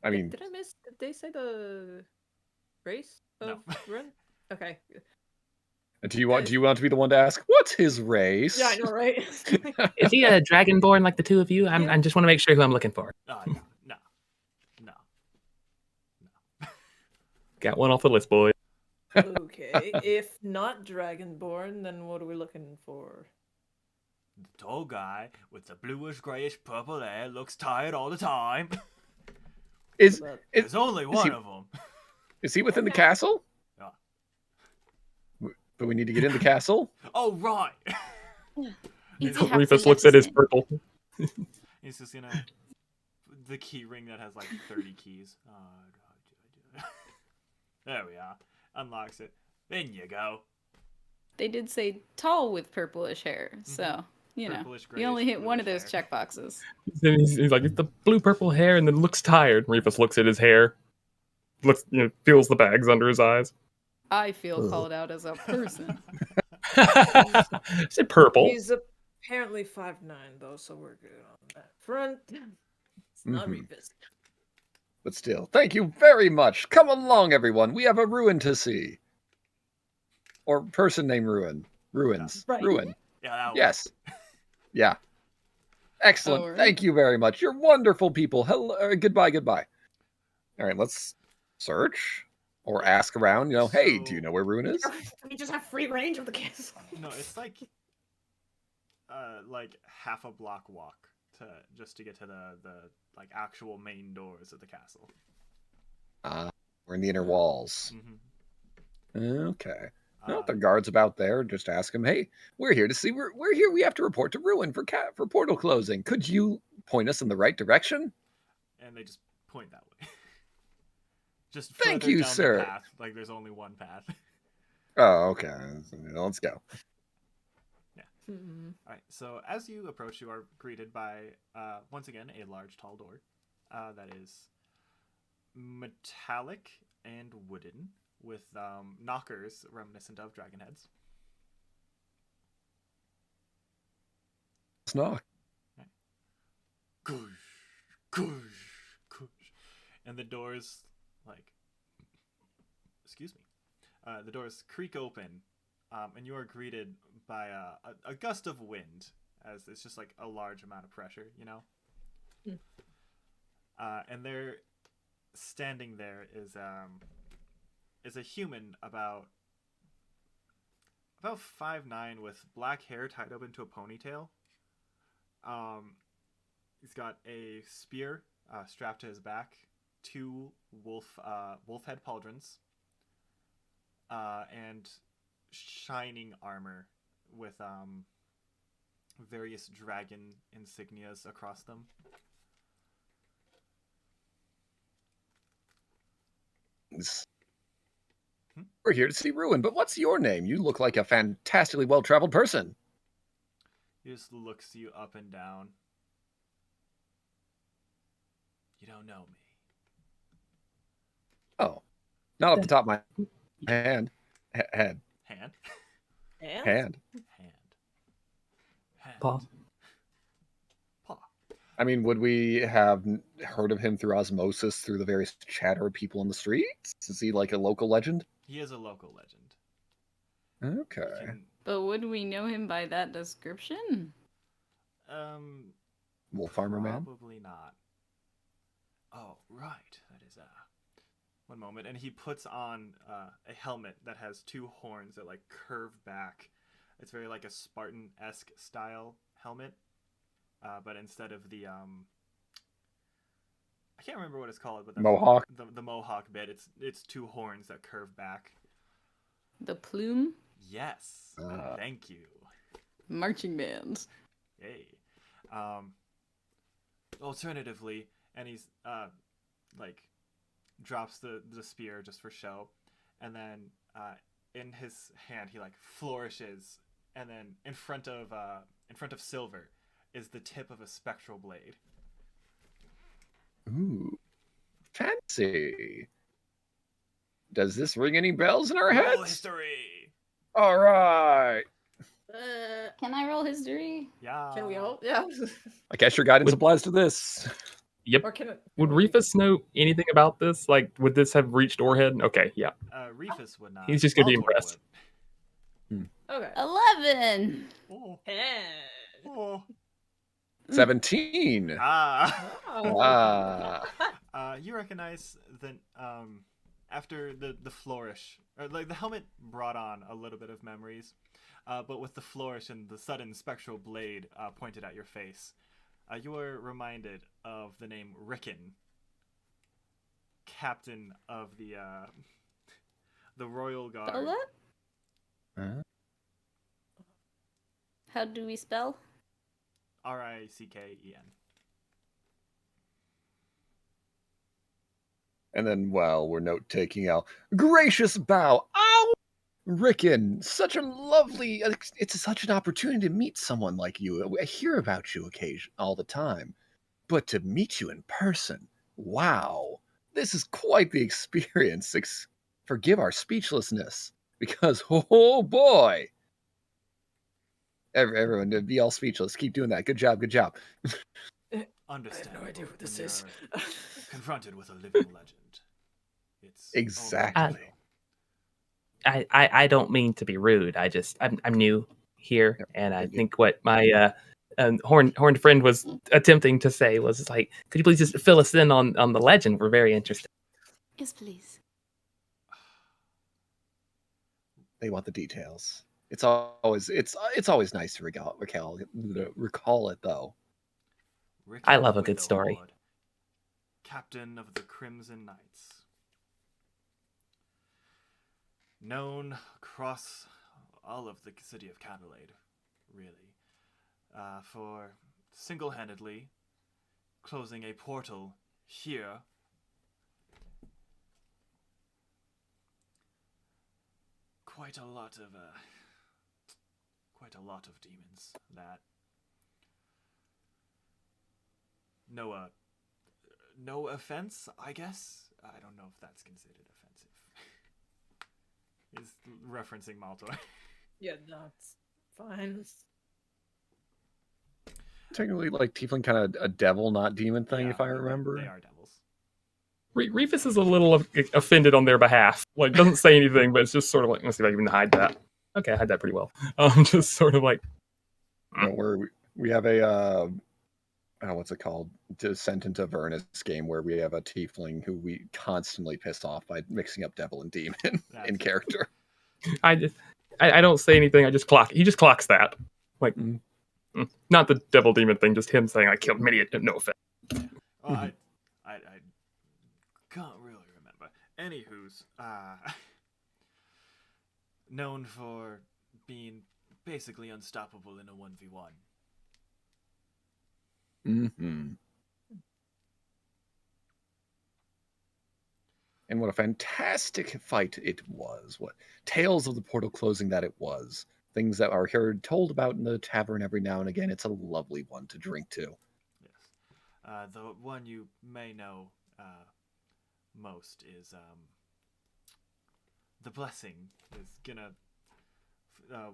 I mean, Did I miss? Did they say the race of No. Run? Okay. do you want to be the one to ask, what's his race? Yeah, I know, right? Is he a Dragonborn like the two of you? I just want to make sure who I'm looking for. No. Got one off the list, boy. Okay. If not Dragonborn, then what are we looking for? The tall guy with the bluish, grayish, purple hair looks tired all the time. Is There's only one of them. is he within the castle? Yeah. But we need to get in the castle? Oh, right. Easy have to Reefus get looks at us his in. purple. He's just gonna the key ring that has 30 keys. There we are. Unlocks it. In you go. They did say tall with purplish hair, so You know, Purplish, you only grayish, hit one of bluish those hair. check boxes. Then he's like, it's the blue purple hair, and then looks tired. Reefus looks at his hair, looks, feels the bags under his eyes. I feel called out as a person. Say purple. He's apparently 5'9", though, so we're good on that front. It's not Mhm. Reefus. But still, thank you very much. Come along, everyone. We have a ruin to see. Or person named Ruin. Ruins. Right. Ruin. Yeah, that Yes. Yeah. Excellent. Alright. Thank you very much. You're wonderful people. Hello. Goodbye. All right, let's search or ask around. Hey, do you So- know where Ruin is? We just have free range of the castle. No, it's like half a block walk just to get to the like actual main doors of the castle. We're in the inner walls. Mm-hmm. Okay. Well, the guard's about there. Just ask him. Hey, we're here to see. We're here. We have to report to Ruin for portal closing. Could you point us in the right direction? And they just point that way. Just Thank further you, down sir. The path. Like there's only one path. Oh, okay. Let's go. Hmm. All right. So as you approach, you are greeted by once again a large, tall door that is metallic and wooden with knockers reminiscent of dragon heads. Let's knock. Goosh, goosh, goosh. And the doors, excuse me, the doors creak open, and you are greeted by a gust of wind, as it's just like a large amount of pressure, and there, standing there is a human about 5'9" with black hair tied up into a ponytail. He's got a spear strapped to his back, 2 wolf head pauldrons, and shining armor with various dragon insignias across them. We're here to see Ruin, but what's your name? You look like a fantastically well-traveled person. He just looks you up and down. You don't know me. Oh, not off the top of my head. Hand? And? Hand. Hand. Paw. Paw. I mean, would we have heard of him through osmosis through the various chatter people on the streets? Is he like a local legend? He is a local legend. Okay. Can, But would we know him by that description? Wolf Armor Man? Probably not. Oh, right. That is one moment, and he puts on a helmet that has 2 horns that like curve back. It's very like a Spartan-esque style helmet, but instead of the I can't remember what it's called, but Mohawk? the mohawk bit. It's 2 horns that curve back. The plume? Yes, thank you. Marching band. Yay. Alternatively, and he's drops the spear just for show, and then in his hand he flourishes, and then in front of Sylvyre is the tip of a spectral blade. Ooh. Fancy. Does this ring any bells in our Roll heads? history. All right. Can I roll history? Yeah. Can we all? Yeah. I guess your guidance applies to this. Yep. Or can it? Would Reefus know anything about this? Like, would this have reached Orhead? Okay, yeah. Reefus would not. He's just gonna be Maltor impressed. Okay. 11. would. Oh. And... Oh. 17. Oh. You recognize that after the flourish, or the helmet brought on a little bit of memories, but with the flourish and the sudden spectral blade pointed at your face, you are reminded of the name Rickon, captain of the Royal Guard. Spell that? How do we spell? Ricken. And then, while we're note taking, I'll gracious bow. Ow! Rickon, such a lovely, it's such an opportunity to meet someone like you. I hear about you all the time, but to meet you in person, wow, this is quite the experience. Forgive our speechlessness, because, oh boy. Everyone, be all speechless. Keep doing that. Good job, good job. Understand. I have no idea what this when is. you're confronted with a living legend. It's Exactly. I don't mean to be rude. I'm new here, Yep, and I thank you. think what my horned friend was attempting to say was like, could you please just fill us in on the legend? We're very interested. Yes, please. They want the details. It's always nice to recall it though. I love a Rickon good with the story. Horde, captain of the Crimson Knights. Known across all of the city of Cadelade, really, for single-handedly closing a portal here quite a lot of demons that no offense, I guess. I don't know if that's considered offensive. He's referencing Maltor. Yeah, no, it's fine. Technically, like tiefling, kind of a devil, not demon thing, Yeah, if I remember. They are devils. Reefus is a little offended on their behalf. Like, doesn't say anything, but it's just sort of like, let's see if I can hide that. Okay, I hide that pretty well. Just sort of like, We have a what's it called? Descent into Avernus game where we have a tiefling who we constantly piss off by mixing up devil and demon in character. I don't say anything. I just clock. He just clocks that. Like, not the devil demon thing. Just him saying I killed many. No offense. Well, I can't really remember. Anywho's, known for being basically unstoppable in a 1v1. Mm-hmm. And what a fantastic fight it was. What tales of the portal closing that it was. Things that are told about in the tavern every now and again. It's a lovely one to drink to. Yes. The one you may know most is the blessing is gonna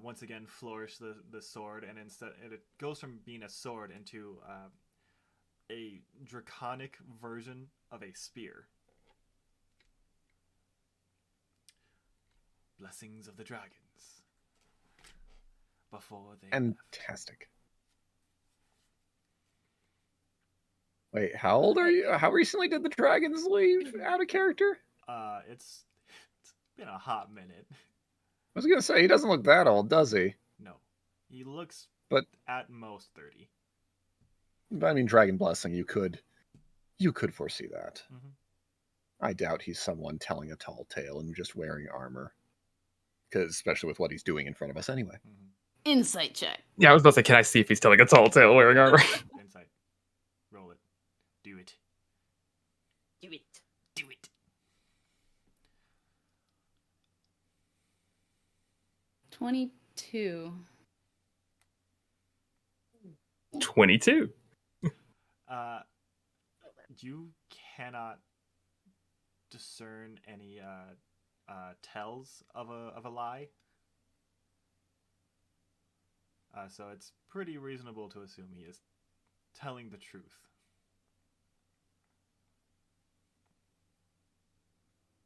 once again flourish the sword, and instead it goes from being a sword into a draconic version of a spear. Blessings of the dragons. Before they Fantastic. Wait, how old are you? How recently did the dragons leave out of character? It's been a hot minute. I was gonna say he doesn't look that old, does he? No, he looks at most 30. But I mean, dragon blessing. You could foresee that. Mm-hmm. I doubt he's someone telling a tall tale and just wearing armor, because especially with what he's doing in front of us anyway. Mm-hmm. Insight check. Yeah, I was about to say, can I see if he's telling a tall tale wearing armor? Insight. Roll it. Do it. Do it. Do it. 22. 22. You cannot discern any tells of a lie. So it's pretty reasonable to assume he is telling the truth.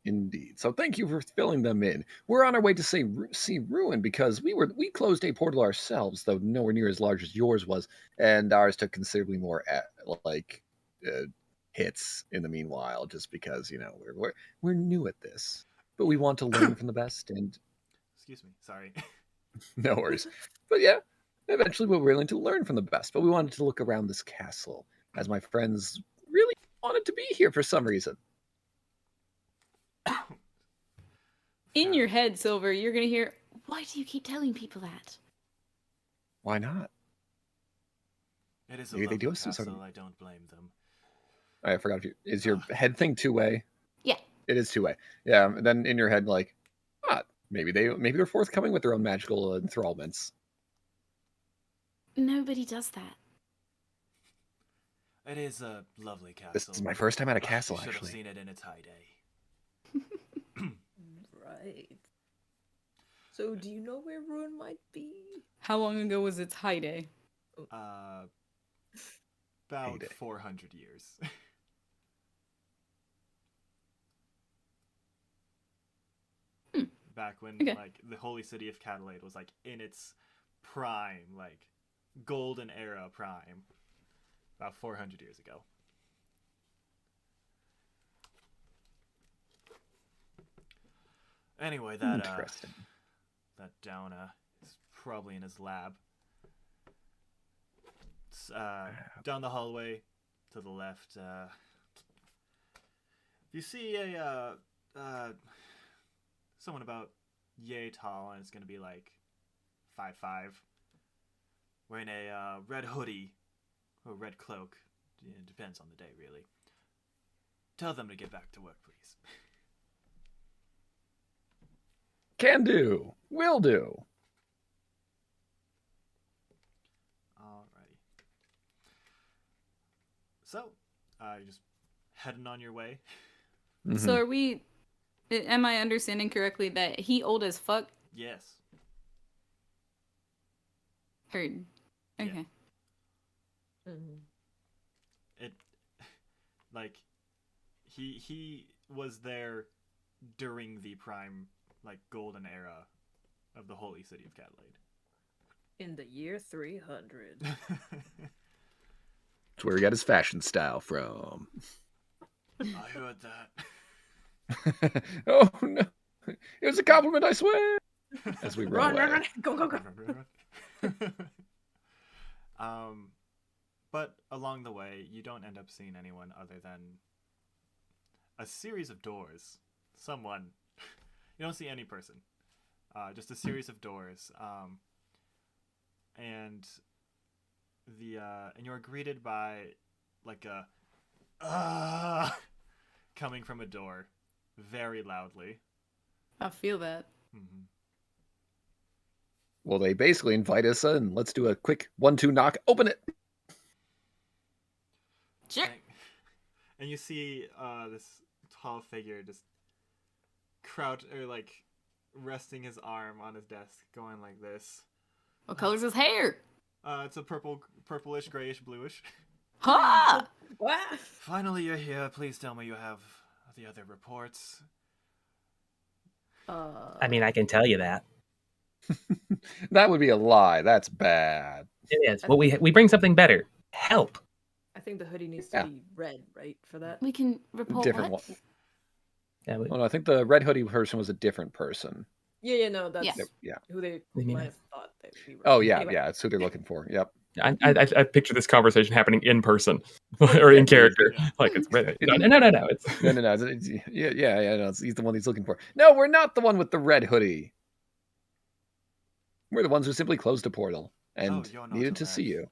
Indeed. So thank you for filling them in. We're on our way to see Ruin because we closed a portal ourselves, though nowhere near as large as yours was, and ours took considerably more hits in the meanwhile, just because we're new at this, but we want to learn from the best. And excuse me, sorry. no worries. But yeah, eventually we're willing to learn from the best. But we wanted to look around this castle, as my friends really wanted to be here for some reason. In your head, Silver, you're going to hear, Why do you keep telling people that? Why not? It is a Maybe they lovely do have some castle, sort of- I don't blame them. I forgot if is your head thing two-way? Yeah. It is two-way. Yeah, and then in your head, like, Maybe they're forthcoming with their own magical enthrallments. Nobody does that. It is a lovely castle. This is my first time at a You castle, should have actually. seen it in its high day. Right. So, do you know where Ruin might be? How long ago was its heyday? About Heyday. 400 years. Back when Okay. like the Holy City of Cadelade was like in its prime, like golden era prime. About 400 years ago. Anyway, that Interesting. that Downa is probably in his lab. It's, down the hallway to the left. You see a someone about yay tall, and it's gonna be like 5'5", wearing a red hoodie or red cloak. It depends on the day, really. Tell them to get back to work, please. Can do. Will do. Alrighty. So, you're just heading on your way. So are we? Am I understanding correctly that he old as fuck? Yes. Heard. Yeah. Okay. It, like, he was there during the prime, like, golden era of the Holy City of Cadelade. In the year 300. It's where he got his fashion style from. I heard that. Oh no! It was a compliment, I swear. As we run away. Run! Go, go, go! But along the way, you don't end up seeing anyone other than a series of doors. Someone. You don't see any person. Just a series of doors. And you're greeted by like a coming from a door very loudly. I feel that. Mm-hmm. Well, they basically invite us in. Let's do a quick 1-2 knock. Open it. Sure. And you see this tall figure just crouch or like resting his arm on his desk, going like this. What color's his hair? It's a purplish, grayish, bluish. Ha! What? Finally, you're here. Please tell me you have the other reports. I mean, I can tell you that. That would be a lie. That's bad. It is. Well, we bring something better. Help. I think the hoodie needs to be red, right, for that? We can report Different what? one. Yeah, Oh, no, I think the red hoodie person was a different person. Yeah, no, that's Yeah. Yeah. who they You mean might it? have thought that we were. Oh, yeah, Anyway. yeah. It's who they're looking for. Yep. I picture this conversation happening in person or in character. Yeah. Like it's no. It's No. Yeah. No, he's the one he's looking for. No, we're not the one with the red hoodie. We're the ones who simply closed a portal and you're not needed to alive. see you.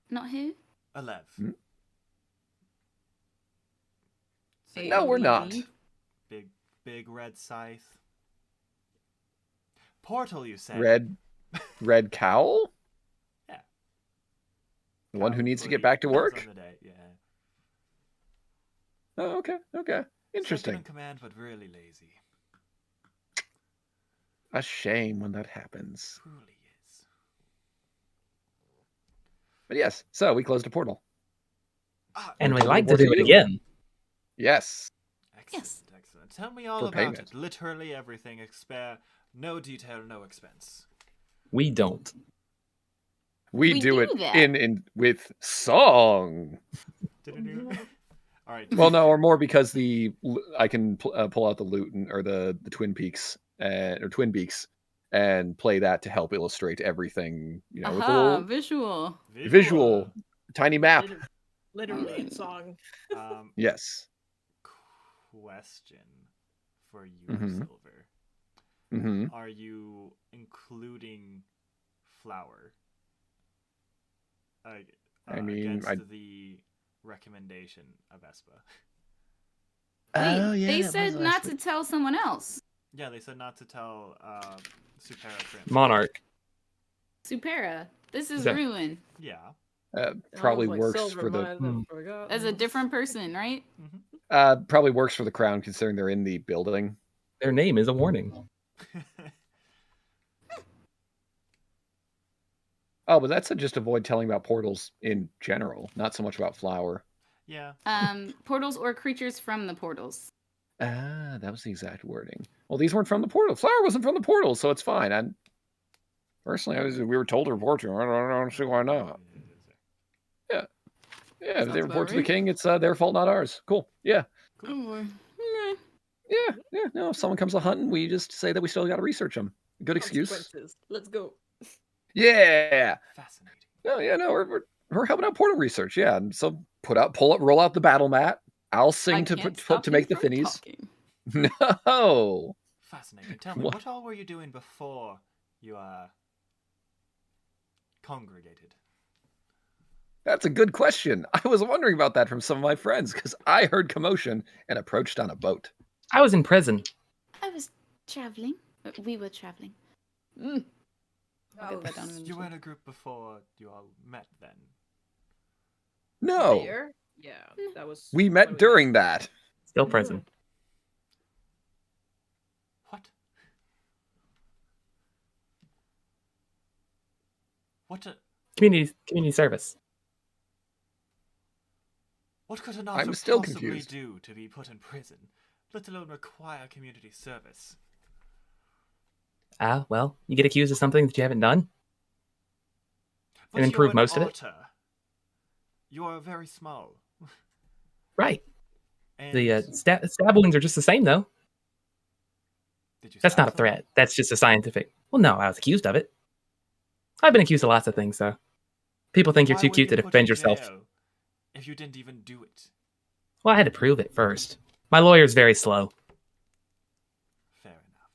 Not who? Alev. Hmm? So No, we're not. Big red scythe. Portal, you said. Red cowl? Yeah. The one who Cowl, needs to get hoodie, back to depends work? on the day, yeah. Oh, okay. Second Interesting. in command, but really lazy. A shame when that happens. Truly is. But yes, so we closed a portal. And we What like to more do to it do? again. Yes. Excellent. Tell me all For about payment. it. Literally everything. Spare no detail, no expense. We don't. We We do do it that. in with song. All right. Well, no, or more because I can pull out the lute or the Twin Peaks or Twin Beaks and play that to help illustrate everything. You know, with a Aha! little Visual. visual tiny map. Literally a song. Yes. Question for you, Mhm. Silver. Hmm. Are you including flour? I mean, against I- the recommendation of Espa. Oh, Wait, yeah, they that was said last not week. to tell someone else. Yeah, they said not to tell Supera Prim. Monarch. Supera. This is That- ruin. Yeah. Probably Sounds like works Sylvyre for the might have Hmm. forgotten. As a different person, right? probably works for the crown considering they're in the building. Their name is a warning. Oh, but that's to just avoid telling about portals in general, not so much about Flower. Yeah. Portals or creatures from the portals. Ah, that was the exact wording. Well, these weren't from the portal. Flower wasn't from the portal, so it's fine. Personally, we were told to report to him. I don't see why not. Yeah, if they Sounds report about to the right. king, it's their fault, not ours. Cool. Yeah. Oh boy. Yeah. No, if someone comes a hunting, we just say that we still got to research them. Good excuse. Consequences. Let's go. Yeah. Fascinating. No, we're helping out portal research. Yeah, and so roll out the battle mat. I'll sing I to can't put stop to you make the from finnies. talking. No. Fascinating. Tell me, what all were you doing before you congregated? That's a good question. I was wondering about that from some of my friends because I heard commotion and approached on a boat. I was in prison. I was traveling. We were traveling. I'll get that down You eventually. were in a group before you all met then. No, There? Yeah, that was. we when met during that. Still prison. What? What Community service. What could an I'm otter still possibly confused. do to be put in prison, let alone require community service? Ah, well, you get accused of something that you haven't done. But improve you're an most of it? otter. You are very small. Right. And The stab wounds are just the same, though. did you That's stab not a someone? threat. That's just a scientific. Well, no, I was accused of it. I've been accused of lots of things, though. People think you're Why too were cute to you put defend in yourself. jail if you didn't even do it? Well, I had to prove it first. My lawyer's very slow. Fair enough.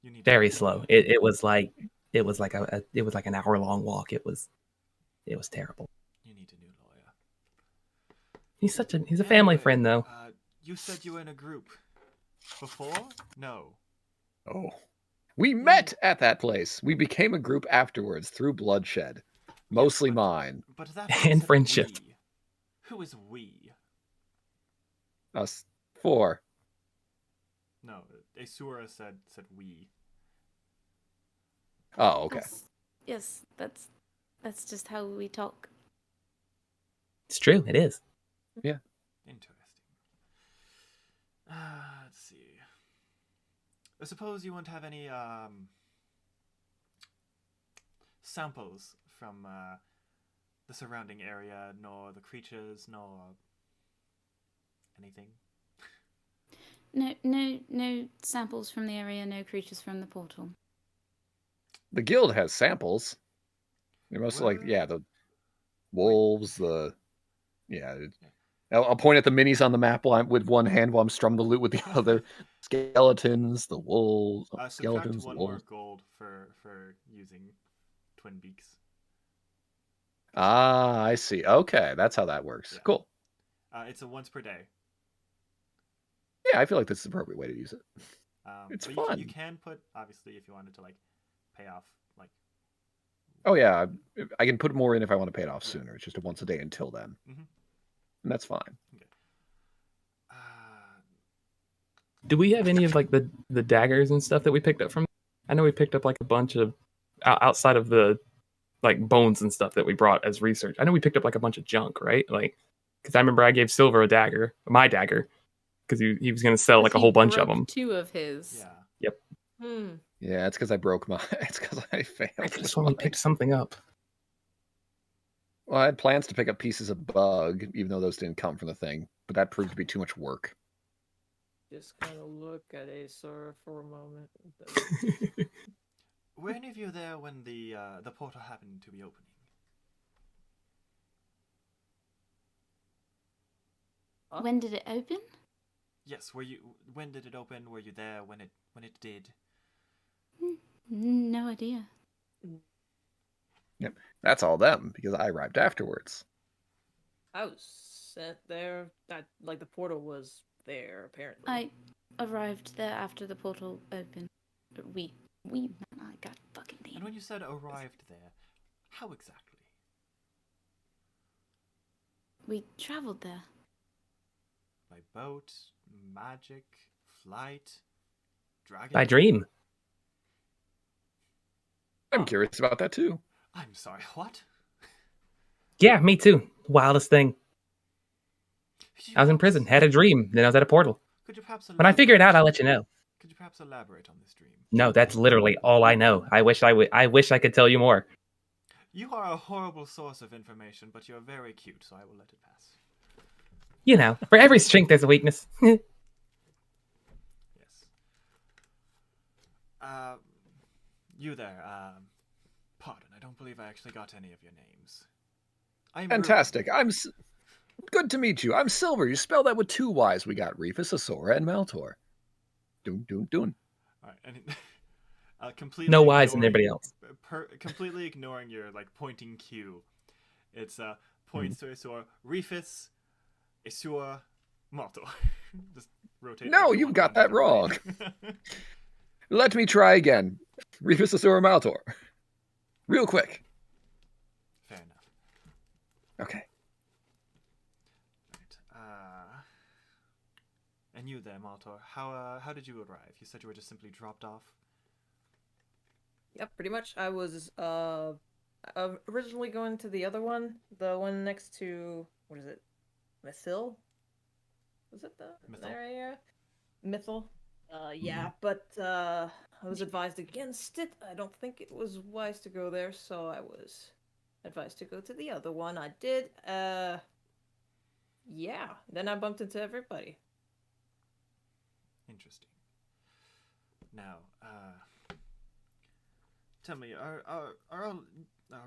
You need Very to slow. It was like an hour-long walk. It was terrible. You need a new lawyer. He's a family Anyway, friend, though. You said you were in a group before? No. Oh. We met at that place. We became a group afterwards through bloodshed. Mostly but- mine. But that And said friendship. we. Who is we? Us four. No, Aeseora said we. Oh, okay. Yes, that's just how we talk. It's true. It is. Interesting. Let's see. I suppose you won't have any samples from the surrounding area, nor the creatures, nor anything. No samples from the area, no creatures from the portal. The guild has samples. They're mostly the wolves, I'll point at the minis on the map with one hand while I'm strumming the lute with the other. Skeletons, the wolves, Subtract skeletons, the one more wolves. gold for using twin beaks. Ah, I see. Okay, that's how that works. Yeah. Cool. It's a once per day. Yeah, I feel like this is the appropriate way to use it. It's but fun. You can put, obviously, if you wanted to pay off Oh yeah, I can put more in if I want to pay it off sooner. It's just a once a day until then, Mhm. and that's fine. Do we have any of the daggers and stuff that we picked up from? I know we picked up a bunch of outside of the bones and stuff that we brought as research. I know we picked up a bunch of junk, right? Because I remember I gave Sylvyre a dagger, my dagger, because he was going to sell a whole bunch of them. 2 of his. Yeah. Yep. Yeah, it's because I broke my. It's because I failed. I could have with sworn we mine. picked something up. Well, I had plans to pick up pieces of bug, even though those didn't come from the thing, but that proved to be too much work. Just kind of look at Aeseora for a moment. Were any of you there when the portal happened to be opening? When did it open? Yes. Were you? When did it open? Were you there when it did? No idea. Yep, that's all them because I arrived afterwards. I was sent there. The portal was there, apparently. I arrived there after the portal opened. We, man, I got fucking And name. when you said arrived there, how exactly? We traveled there. By boat, magic, flight, dragon? By dream. I'm curious about that too. I'm sorry, what? Yeah, me too. Wildest thing. Could you I was in perhaps- prison, had a dream, then I was at a portal. Could you perhaps When I figure it out, I'll let you know. Could you perhaps elaborate on this dream? No, that's literally all I know. I wish I could tell you more. You are a horrible source of information, but you're very cute, so I will let it pass. You know, for every strength there's a weakness. Yes. You there, pardon, I don't believe I actually got any of your names. I'm Fantastic. Good to meet you. I'm Sylvyre. You spell that with 2 Y's. We got Reefus, Aeseora, and Maltor. Doon. Alright, and completely No wise ignoring- than everybody else. Completely ignoring your pointing cue. It's points to Aeseora, Reefus, Aeseora, Maltor. Just rotate. No, everyone you got one that different wrong. way. Let me try again. Reefus, Aeseora, Maltor. Real quick. Fair enough. Okay. Right. And you there, Maltor. How did you arrive? You said you were just simply dropped off. Yep, pretty much. I was originally going to the other one, the one next to, what is it, Mythil? Was it the Mythil. area? Mythil. Yeah, but I was advised against it. I don't think it was wise to go there, so I was advised to go to the other one. I did. Yeah. Then I bumped into everybody. Interesting. Now, tell me,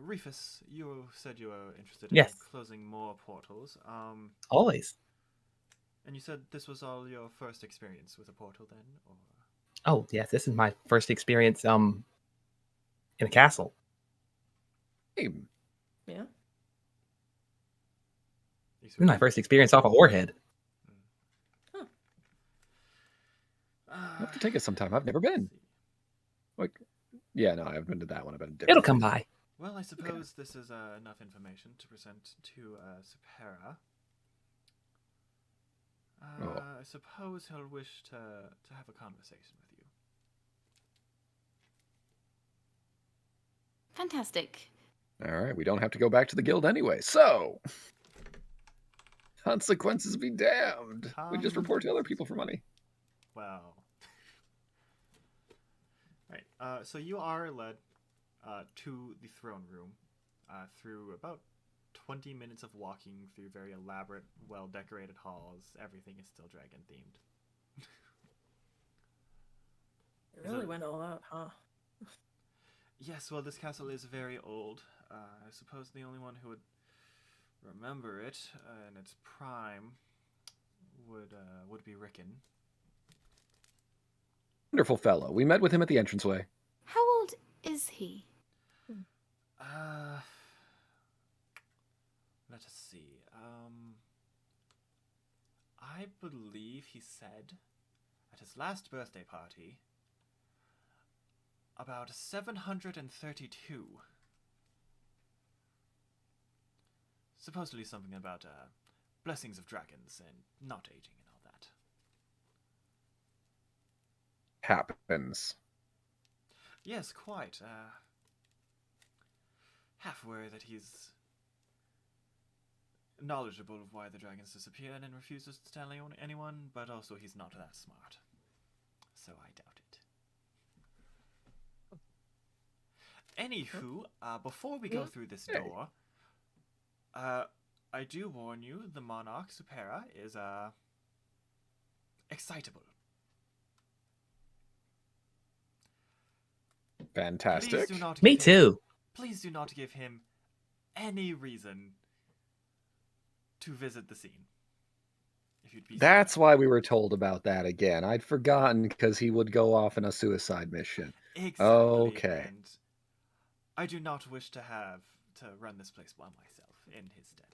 Reefus, you said you were interested in Yes. closing more portals. Always. And you said this was all your first experience with a portal, then, or? Oh, yes, this is my first experience in a castle. Hey, Yeah. This is my first experience off a warhead. you have to take it sometime. I've never been. Like, yeah, no, I haven't been to that one. I've been to different It'll come places. by. Well, I suppose this is enough information to present to Sylvyre. Oh. I suppose he'll wish to have a conversation with you. Fantastic. All right, we don't have to go back to the guild anyway. So, consequences be damned. We just report to other people for money. Well. Right. So you are led to the throne room through about 20 minutes of walking through very elaborate, well-decorated halls. Everything is still dragon themed. It really went all out, huh? Yes, well, this castle is very old. I suppose the only one who would remember it in its prime would be Rickon. Wonderful fellow. We met with him at the entranceway. How old is he? Let us see. I believe he said at his last birthday party about 732. Supposedly something about blessings of dragons and not aging and all that. Happens. Yes, quite. Half worried that he's knowledgeable of why the dragons disappeared and refuses to tell anyone, but also he's not that smart. So I doubt it. Anywho, before we go through this door, I do warn you, the monarch, Sylvyre, is excitable. Fantastic. Please do not Me give him- too. Please do not give him any reason to visit the scene. If you'd be That's why we were told about that again. I'd forgotten because he would go off on a suicide mission. exactly. Okay. And I do not wish to run this place by myself in his stead.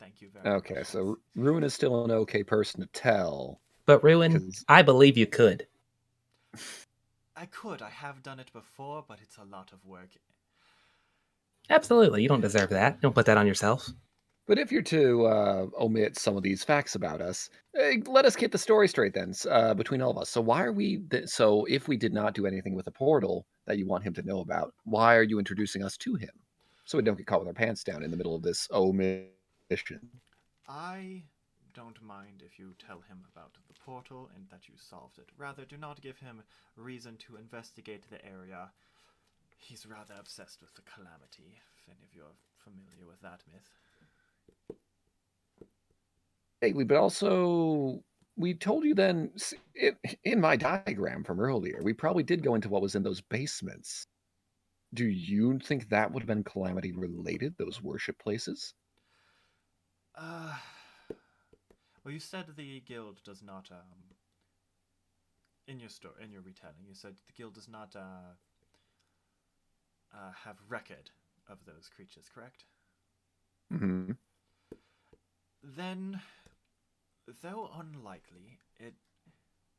Thank you very much. Okay, so Ruin is still an okay person to tell. But Ruin, 'Cause- I believe you could. I could. I have done it before, but it's a lot of work. Absolutely, you don't deserve that. Don't put that on yourself. But if you're to omit some of these facts about us, let us get the story straight then, between all of us. So why are we... So if we did not do anything with the portal that you want him to know about, why are you introducing us to him? So we don't get caught with our pants down in the middle of this omission. I don't mind if you tell him about the portal and that you solved it. Rather, do not give him reason to investigate the area. He's rather obsessed with the calamity, if any of you are familiar with that myth. Hey, but also, we told you then, in my diagram from earlier, we probably did go into what was in those basements. Do you think that would have been calamity related, those worship places? Well, you said the guild does not, in your retelling, you said the guild does not, have record of those creatures, correct? Mm-hmm. Then, though unlikely, it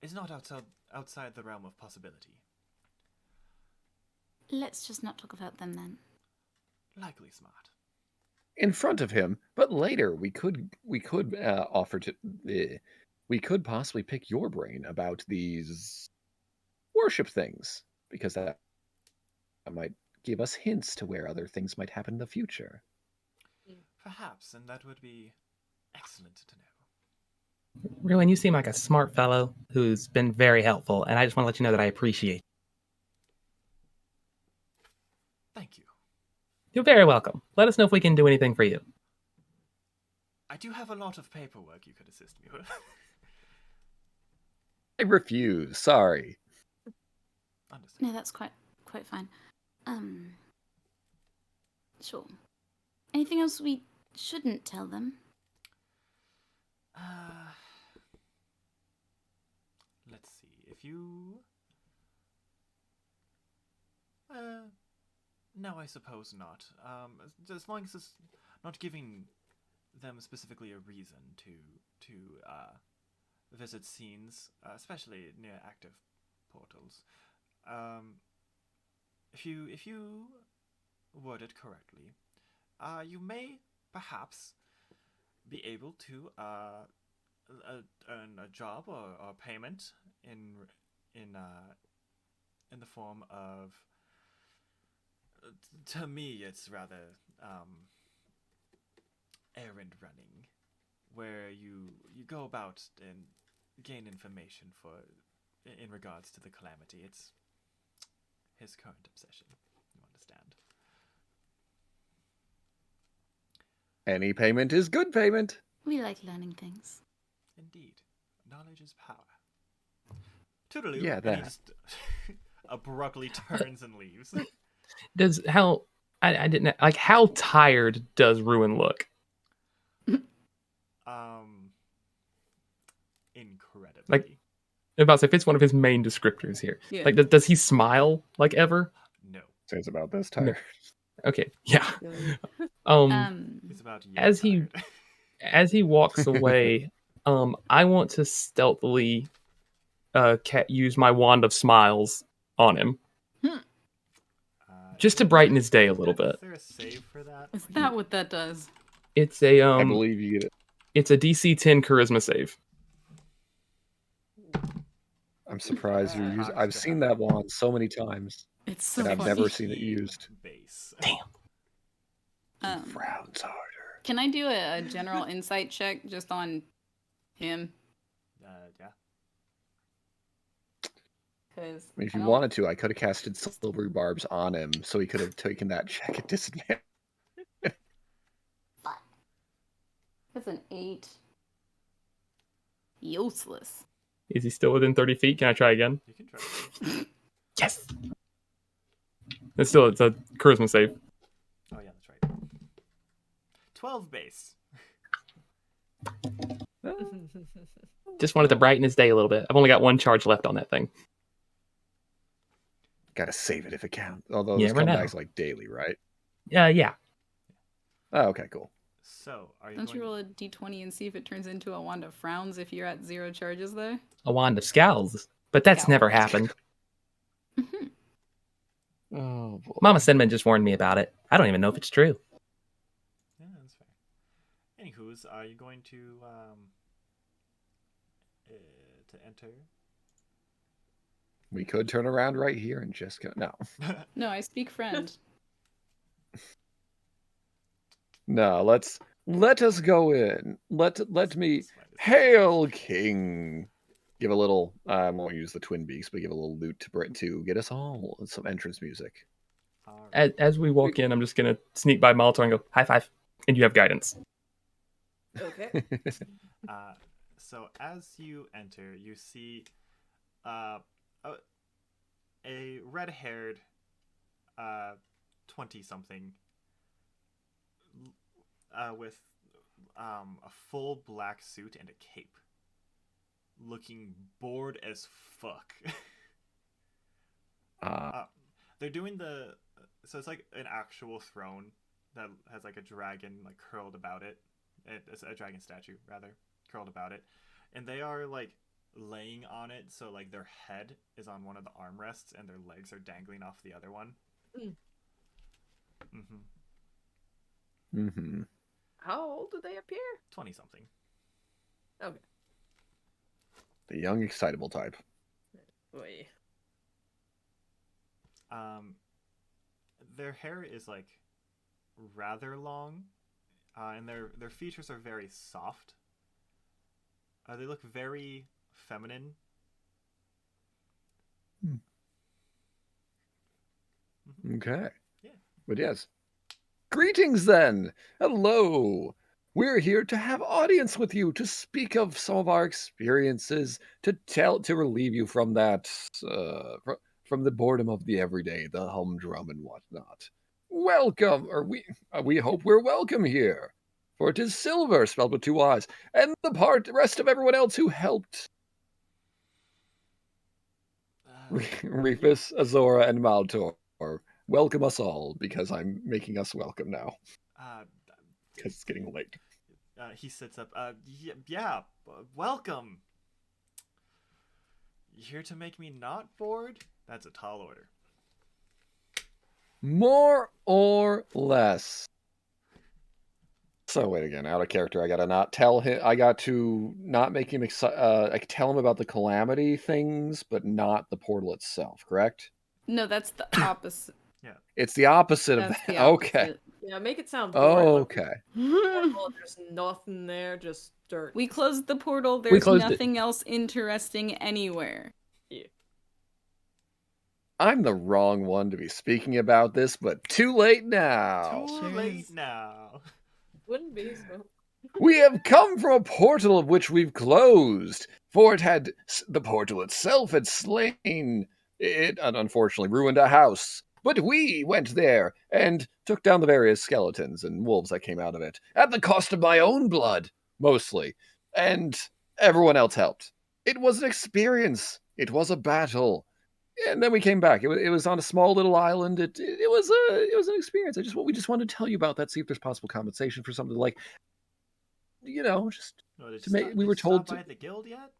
is not outside the realm of possibility. Let's just not talk about them then. Likely smart. In front of him, but later we could offer to... we could possibly pick your brain about these worship things, because that might give us hints to where other things might happen in the future. Perhaps, and that would be excellent to know. Ruin, you seem like a smart fellow who's been very helpful, and I just want to let you know that I appreciate you. Thank you. You're very welcome. Let us know if we can do anything for you. I do have a lot of paperwork you could assist me with. I refuse. Sorry. Understood. No, that's quite fine. Sure. Anything else we shouldn't tell them? Let's see. If you... no, I suppose not. As long as it's not giving them specifically a reason to visit scenes, especially near active portals. If you word it correctly, you may perhaps be able to earn a job or payment in the form of... To me, it's rather errand running, where you go about and gain information in regards to the calamity. It's his current obsession. You understand? Any payment is good payment. We like learning things. Indeed, knowledge is power. Toodaloo. Yeah, and he that. just abruptly turns and leaves. I didn't like how tired does Ruin look? Incredibly. Like, I'm about to say, if it's one of his main descriptors here. Yeah. Like, does he smile like ever? No. Says about this tired. Okay, yeah. It's about you. As he- tired. As he walks away, I want to stealthily use my wand of smiles on him, just to brighten his day a little bit. Is there a save for that? Is that what that does? It's a I believe you get it. it's a DC 10 charisma save. I'm surprised you use. Has I've to seen have that wand so many times, It's so and I've funny. never seen it used. Base. Um, Frowns harder. can I do a general insight check just on him? Yeah. Because I mean, if you wanted to, I could have casted silvery barbs on him, so he could have taken that check at disadvantage. That's an 8. Useless. Is he still within 30 feet? Can I try again? You can try. Yes. It's a charisma save. Oh yeah, that's right. 12 base. Just wanted to brighten his day a little bit. I've only got one charge left on that thing. Gotta save it if it counts. Although You those never know. comebacks like daily, right? Yeah. Oh, okay, cool. So, are you Don't going... you roll a d20 and see if it turns into a wand of frowns if you're at 0 charges there? A wand of scowls. But that's never happened. Oh, boy. Mama Cinnamon just warned me about it. I don't even know if it's true. Yeah, that's fair. Anywho's, are you going to enter? We could turn around right here and just go. No. No, I speak friend. No, let us go in. Let me hail King. Give a little. I won't use the twin beaks, but give a little loot to get us all some entrance music. As we walk in, I'm just gonna sneak by Maltor and go high five, and you have guidance. Okay. So as you enter, you see a red-haired 20-something with a full black suit and a cape, looking bored as fuck. They're doing so it's like an actual throne that has like a dragon like curled about it. It's a dragon statue rather curled about it, and they are like laying on it, so like their head is on one of the armrests and their legs are dangling off the other one. How old do they appear? 20-something. Okay. The young, excitable type. Boy. Their hair is like rather long, and their features are very soft. They look very feminine. Okay. Yeah. But yes. Greetings then. Hello. We're here to have audience with you to speak of some of our experiences, to relieve you from that from the boredom of the everyday, the humdrum and whatnot. Welcome, or we hope we're welcome here. For it is Sylvyre, spelled with 2 I's, and the rest of everyone else who helped. Reefus, Aeseora, and Maltor. Welcome us all, because I'm making us welcome now. Because it's getting late. He sits up. Welcome. You here to make me not bored? That's a tall order. More or less. So wait again, out of character. I gotta not tell him. I got to not make him excited. I could tell him about the calamity things, but not the portal itself. Correct? No, that's the opposite. Yeah, it's the opposite of that. Okay. Yeah, make it sound boring. boring. Okay. There's nothing there, just dirt. We closed the portal. There's nothing else interesting anywhere. Yeah. I'm the wrong one to be speaking about this, but too late now. Too late now. Wouldn't be so. We have come from a portal of which we've closed, for the portal itself had slain it, and unfortunately ruined a house. But we went there and took down the various skeletons and wolves that came out of it, at the cost of my own blood, mostly, and everyone else helped. It was an experience. It was a battle. And then we came back. It was on a small little island. It was an experience. We just wanted to tell you about that. See if there's possible compensation for something like, just to make. We were told to. By the guild yet?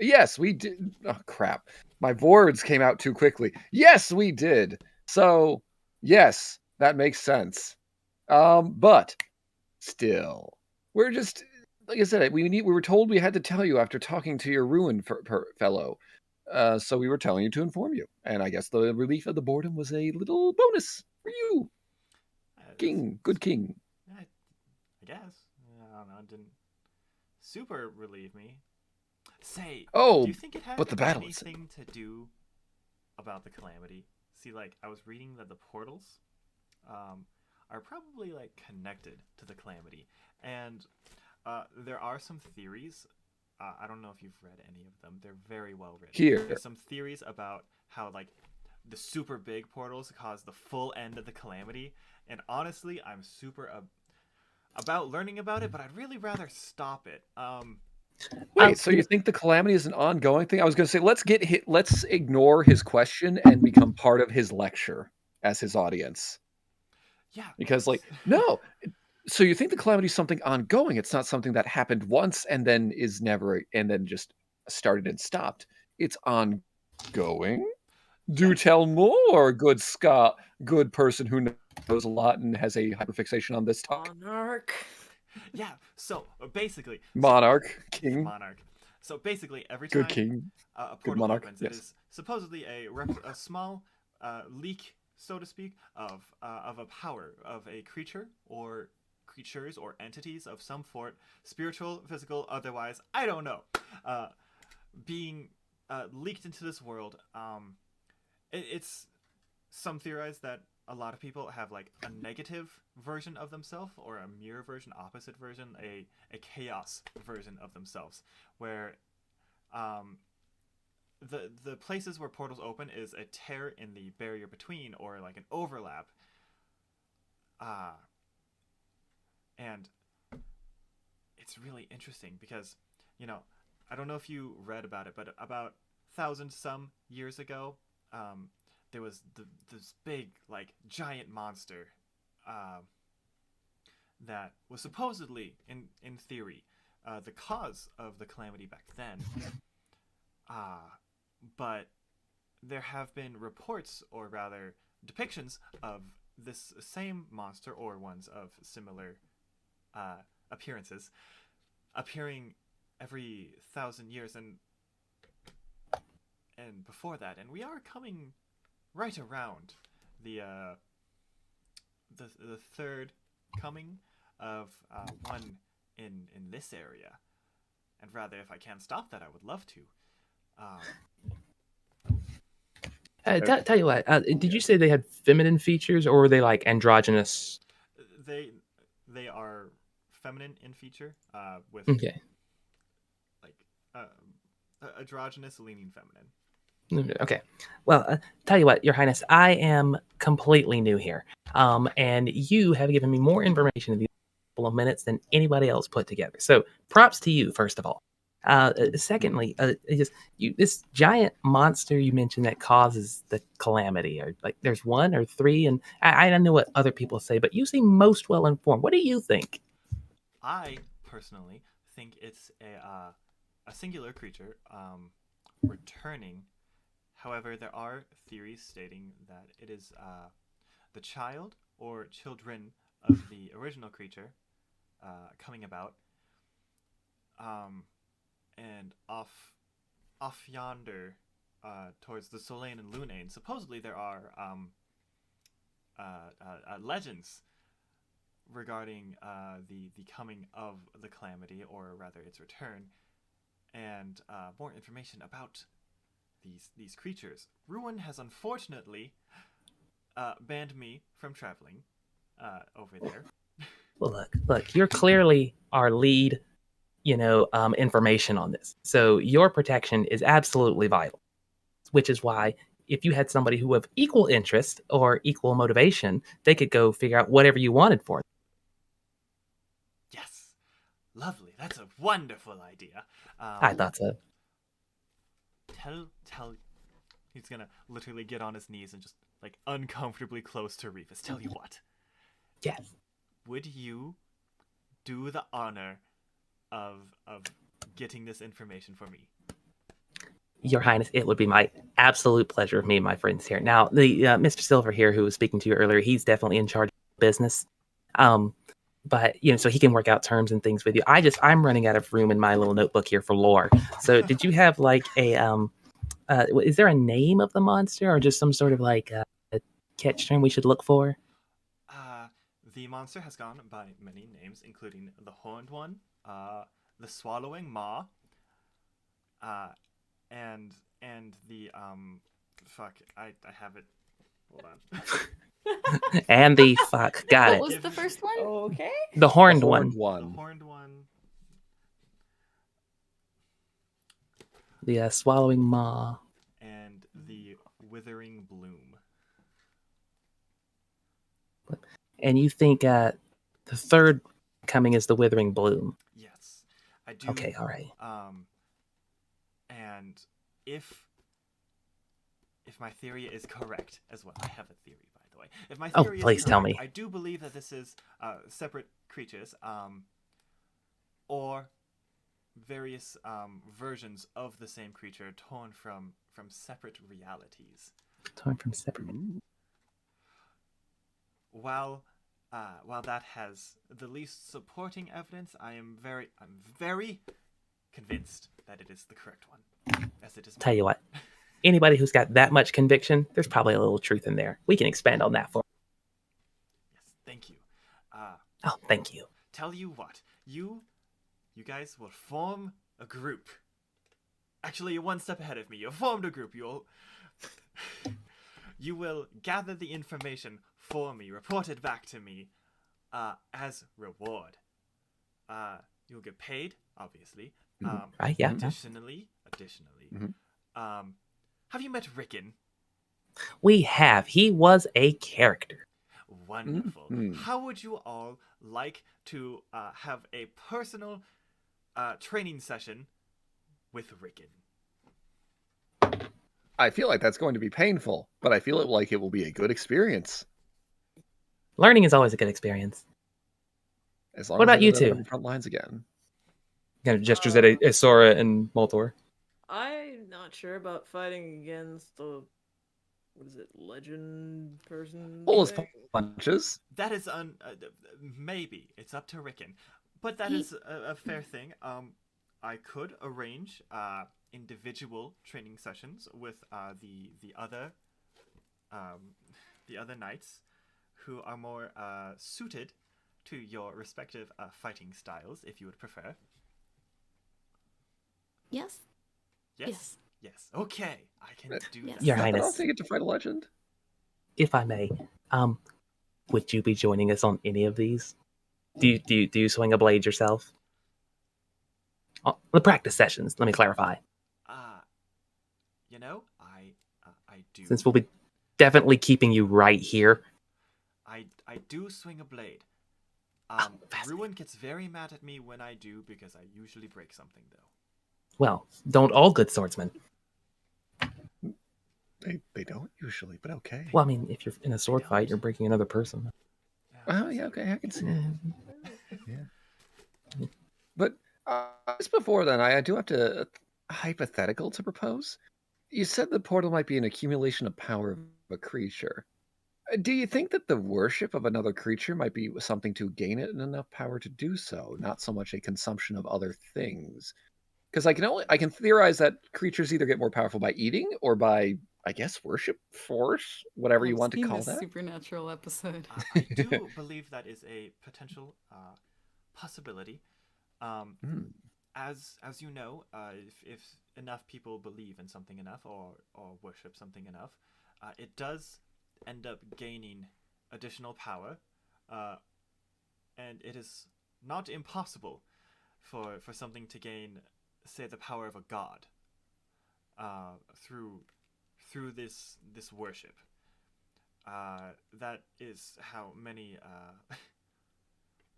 Yes, we did. Oh crap! My words came out too quickly. Yes, we did. So yes, that makes sense. But still, we're just like I said. We were told we had to tell you after talking to your ruined fellow. So we were telling you to inform you, and I guess the relief of the boredom was a little bonus for you, King. Good King. I guess. I don't know. It didn't super relieve me. Say, do you think it had anything to do about the calamity? See, like I was reading that the portals are probably like connected to the calamity, and there are some theories. I don't know if you've read any of them. They're very well written. There's some theories about how like the super big portals cause the full end of the calamity. And honestly, I'm super about learning about it, but I'd really rather stop it. Wait, so you think the calamity is an ongoing thing? I was going to say let's ignore his question and become part of his lecture as his audience. Yeah, because like no. So you think the calamity is something ongoing? It's not something that happened once and then is never and then just started and stopped. It's ongoing. Do Yes. tell more, good Scott, good person who knows a lot and has a hyperfixation on this talk. Monarch. Yeah. So basically, Monarch, king, monarch. So basically, every good time king. a Good portal monarch, opens, yes. it is supposedly a small leak, so to speak, of a power of a creature or creatures or entities of some sort, spiritual, physical, otherwise. I don't know. Being leaked into this world. It's some theorize that a lot of people have like a negative version of themselves or a mirror version, opposite version, a chaos version of themselves, where the places where portals open is a tear in the barrier between or like an overlap. And it's really interesting because, you know, I don't know if you read about it, but about 1,000 some years ago, there was this big, like, giant monster that was supposedly, in theory, the cause of the calamity back then. But there have been reports, or rather depictions, of this same monster, or ones of similar appearances, appearing every 1,000 years and before that, and we are coming right around the third coming of one in this area, and rather, if I can stop that, I would love to. Tell you what, did you say they had feminine features, or were they like androgynous? They are feminine in feature, with Okay. like androgynous leaning feminine. Okay. Well, tell you what, Your Highness, I am completely new here, and you have given me more information in these couple of minutes than anybody else put together. So, props to you, first of all. Secondly, this giant monster you mentioned that causes the calamity, or like there's one or three, and I don't know what other people say, but you seem most well informed. What do you think? I personally think it's a singular creature returning. However, there are theories stating that it is the child or children of the original creature coming about. And off yonder, towards the Solane and Lunane, supposedly there are legends regarding the coming of the calamity, or rather its return, and more information about these creatures. Ruin has unfortunately banned me from traveling over there. Well, look, you're clearly our lead, information on this. So your protection is absolutely vital, which is why if you had somebody who have equal interest or equal motivation, they could go figure out whatever you wanted for them. Yes, lovely. That's a wonderful idea. I thought so. Tell. He's gonna literally get on his knees and just like uncomfortably close to Reefus. Tell you what. Yes. Would you do the honor of getting this information for me? Your Highness, it would be my absolute pleasure of me and my friends here. Now, the Mr. Silver here, who was speaking to you earlier, he's definitely in charge of business. But so he can work out terms and things with you. I'm running out of room in my little notebook here for lore. So, did you have like a is there a name of the monster, or just some sort of like a catch term we should look for? The monster has gone by many names, including the Horned One, the Swallowing Maw, and the fuck, I have it. Hold on. And the fuck, got What it. was the first one? Okay. The horned The one. horned The Horned One. The swallowing maw. And the Withering Bloom. And you think the third coming is the withering bloom? Yes, I do. Okay, all right. And if my theory is correct as well, I have a theory, by the way. If my theory is please correct, tell me. I do believe that this is separate creatures, or various versions of the same creature torn from separate realities. Torn from separate. While that has the least supporting evidence, I'm very convinced that it is the correct one, as it is. Tell you what, anybody who's got that much conviction, there's probably a little truth in there. We can expand on that for. Yes, thank you. Oh, thank you. Tell you what, you guys will form a group. Actually, you're one step ahead of me. You formed a group. You will gather the information for me, report it back to me, as reward. You'll get paid, obviously. Right? Yeah. Additionally, have you met Rickon? We have. He was a character. Wonderful. How would you all like to have a personal training session with Rickon? I feel like that's going to be painful, but I feel like it will be a good experience. Learning is always a good experience. As long What as I about you know that I'm two? on the front lines again. Kind of gestures at Aeseora and Maltor. I'm not sure about fighting against the legend person. Pull his thing. punches. That is maybe it's up to Rickon, but that is a fair thing. I could arrange individual training sessions with the other knights who are more suited to your respective fighting styles, if you would prefer. Yes. Yes. Yes. Okay, I can do Yes. that. Your I Highness, don't think you get to fight a legend. if I may, would you be joining us on any of these? Do you swing a blade yourself? The practice sessions. Let me clarify. I do. Since we'll be definitely keeping you right here. I do swing a blade. Fascinating. Ruin gets very mad at me when I do because I usually break something, though. Well, don't all good swordsmen. They don't usually, but okay. Well, I mean, if you're in a sword fight, you're breaking another person. Oh, yeah, okay, I can see it. Yeah. Yeah. But just before then, I do have a hypothetical to propose. You said the portal might be an accumulation of power of a creature. Do you think that the worship of another creature might be something to gain it enough power to do so, not so much a consumption of other things? Because I can theorize that creatures either get more powerful by eating or by, I guess, worship, force, whatever you want to call that. Supernatural episode. I do believe that is a potential possibility. As you know, if enough people believe in something enough or worship something enough, it does end up gaining additional power, and it is not impossible for something to gain, say, the power of a god through this worship. That is how many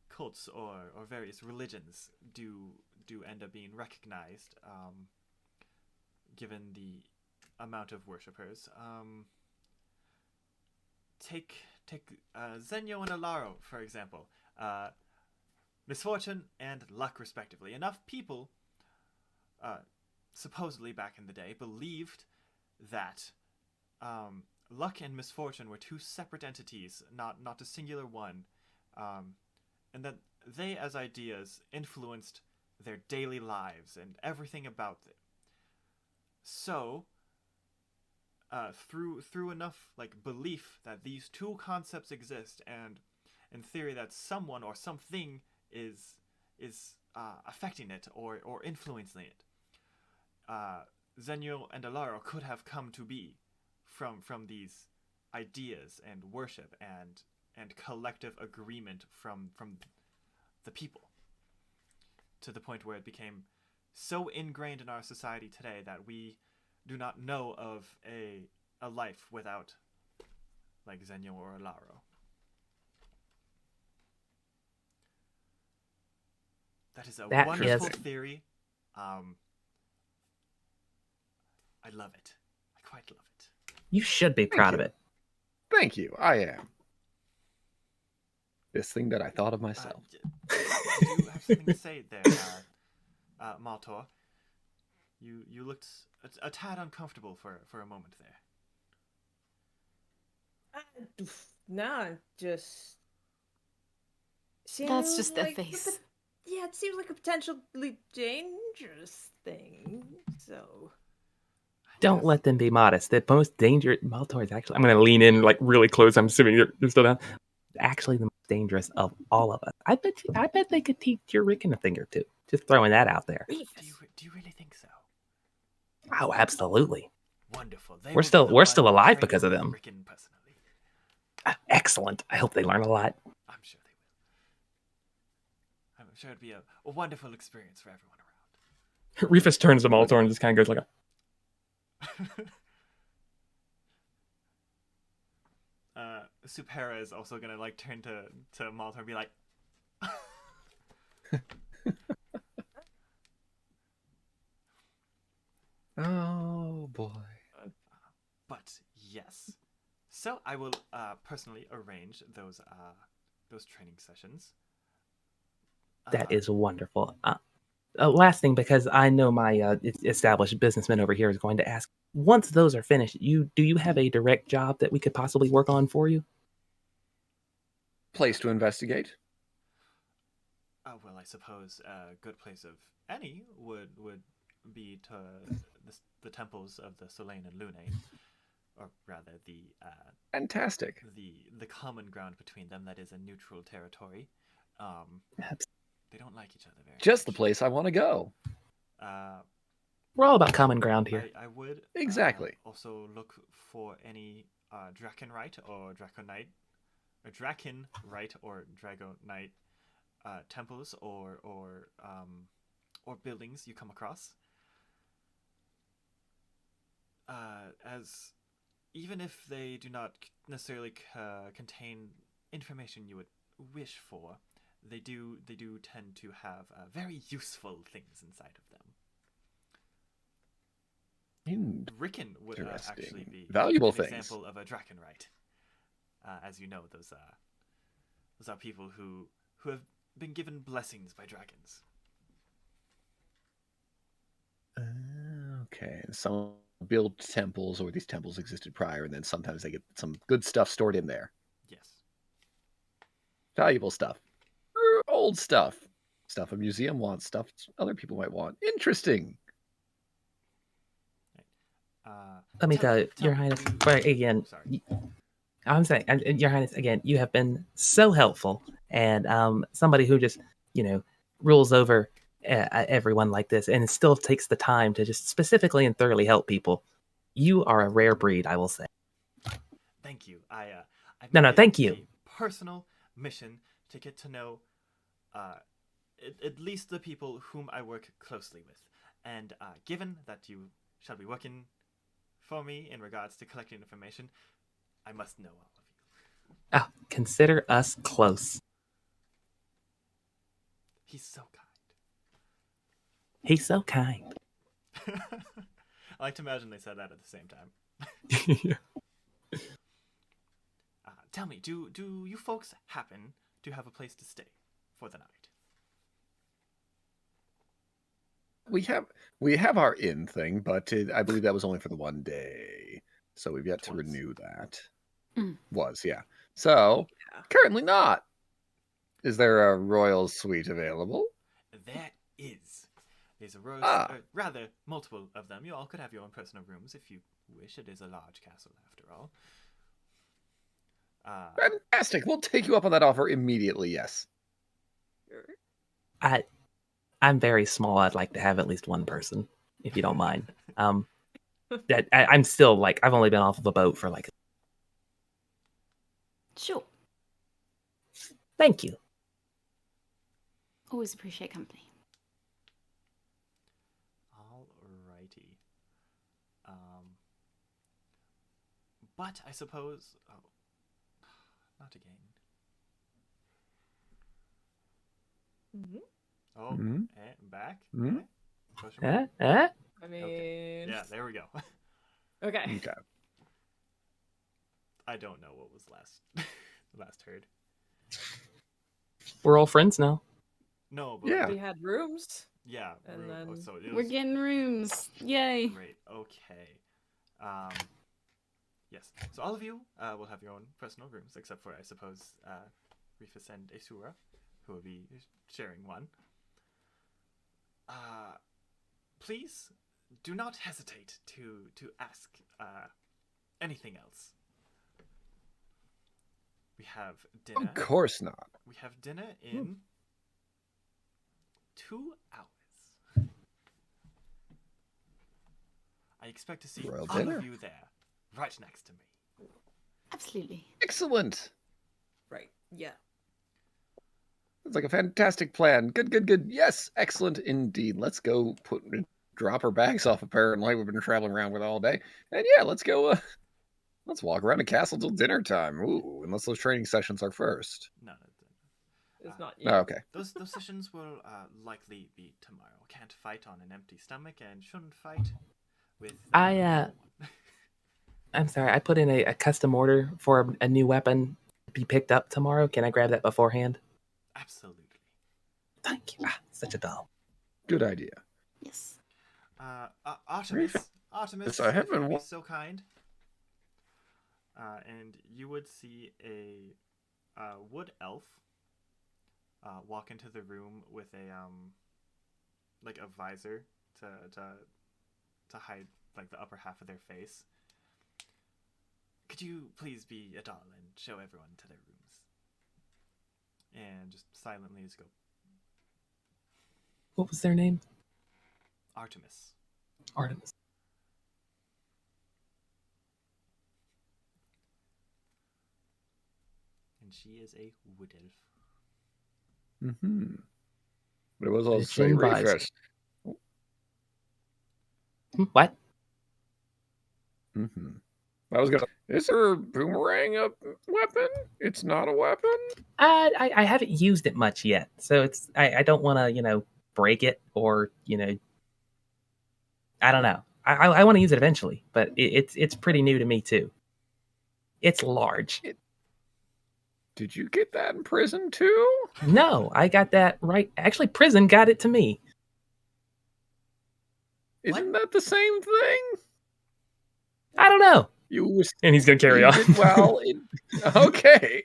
cults or various religions do end up being recognized, given the amount of worshippers. Take Zenyo and Alaro, for example. Misfortune and luck, respectively. Enough people, supposedly back in the day, believed that luck and misfortune were two separate entities, not a singular one, and that they, as ideas, influenced their daily lives and everything about them. So, through enough belief that these two concepts exist, and in theory that someone or something is affecting it or influencing it, Zenyo and Alaro could have come to be from these ideas and worship and collective agreement from the people, to the point where it became so ingrained in our society today that we do not know of a life without Zenyo or Alaro. That is a wonderful theory. I love it. I quite love it. You should be proud of it. Thank you. I am. This thing that I thought of myself. Do you have something to say there, Maltor? You looked a tad uncomfortable for a moment there. Nah, just. That's just their like face. Yeah, it seems like a potentially dangerous thing. So. Don't let them be modest. The most dangerous Maltor is actually. I'm going to lean in like really close. I'm assuming you're still down. Actually, the most dangerous of all of us. I bet they could teach your Rickon a thing or two. Just throwing that out there. Do you really think so? Oh, absolutely. Wonderful. We're still alive because of them. Rickon personally. Excellent. I hope they learn a lot. I'm sure they will. I'm sure it'd be a wonderful experience for everyone around. Reefus turns to Maltor and just kind of goes like a. Supera is also gonna like turn to Maltor and be like, Oh boy. but yes. So I will personally arrange those training sessions. That is wonderful. Last thing, because I know my established businessman over here is going to ask. Once those are finished, do you have a direct job that we could possibly work on for you? Place to investigate. Well, I suppose a good place of any would be to the temples of the Solane and Lune, or rather the Fantastic. the common ground between them, that is a neutral territory. They don't like each other very Just much. the place I want to go. We're all about common ground here. I would Exactly. Also look for any Draconrite or Draconite, or Draconrite or Dragonite temples or buildings you come across. As even if they do not necessarily contain information you would wish for, they do tend to have very useful things inside of them. Rickon would actually be valuable an things. example of a Draconrite. As you know, those are people who have been given blessings by dragons. Okay. Some build temples, or these temples existed prior, and then sometimes they get some good stuff stored in there. Yes. Valuable stuff. Old stuff. Stuff a museum wants, stuff other people might want. Interesting. Let me tell you, Your Highness. Again, Sorry. I'm saying, Your Highness, again, you have been so helpful, and somebody who just, rules over everyone like this, and still takes the time to just specifically and thoroughly help people. You are a rare breed, I will say. Thank you. I No, made thank it you. a personal mission to get to know at least the people whom I work closely with, and given that you shall be working for me in regards to collecting information, I must know all of you. Oh, consider us close. He's so kind. He's so kind. I like to imagine they said that at the same time. Tell me, do you folks happen to have a place to stay for the night? We have our inn thing, but I believe that was only for the one day, so we've yet to renew that. Yeah. So currently not. Is there a royal suite available? There is. There's a row, rather multiple of them. You all could have your own personal rooms if you wish. It is a large castle, after all. Fantastic. We'll take you up on that offer immediately. Yes. I'm very small. I'd like to have at least one person, if you don't mind. I'm still I've only been off of a boat for Sure. Thank you. Always appreciate company. Alrighty. But I suppose... Oh, not again. Oh, back? Question mark? I mean... Okay. Yeah, there we go. Okay. I don't know what was last heard. We're all friends now. No, but Yeah. We had rooms. yeah. And then so it We're was getting rooms. Yay. great. Okay. Yes. So all of you will have your own personal rooms, except for I suppose Reefus and Aeseora, who will be sharing one. Please do not hesitate to ask anything else. We have dinner. Of course not. We have dinner in 2 hours. I expect to see Royal all dinner. of you there, right next to me. Absolutely. Excellent. Right. Yeah. It's like a fantastic plan. Good, good, good. Yes, excellent indeed. Let's go drop our bags off, apparently. We've been traveling around with all day. And yeah, let's go, let's walk around the castle till dinner time. Ooh, unless those training sessions are first. No. It's not Oh, yet. okay. Those sessions will likely be tomorrow. Can't fight on an empty stomach and shouldn't fight with. I'm sorry. I put in a custom order for a new weapon to be picked up tomorrow. Can I grab that beforehand? Absolutely. Thank you. Such a doll. Good idea. Yes. Artemis. Artemis, Yes, I if have you'd been be so kind. And you would see a wood elf walk into the room with a like a visor to hide like the upper half of their face. Could you please be a doll and show everyone to their rooms? And just silently just go, What was their name? Artemis. Artemis. And she is a wood elf. Mm-hmm. But it was also Fishing visor. Reefus. What? Mm-hmm. I was gonna. Is there a boomerang a weapon? It's not a weapon. I haven't used it much yet, so it's I don't want to break it or I don't know. I want to use it eventually, but it's pretty new to me too. It's large. Did you get that in prison too? No, I got that right. Actually, prison got it to me. Isn't that the same thing? I don't know. You were And he's gonna carry on. did well. Okay.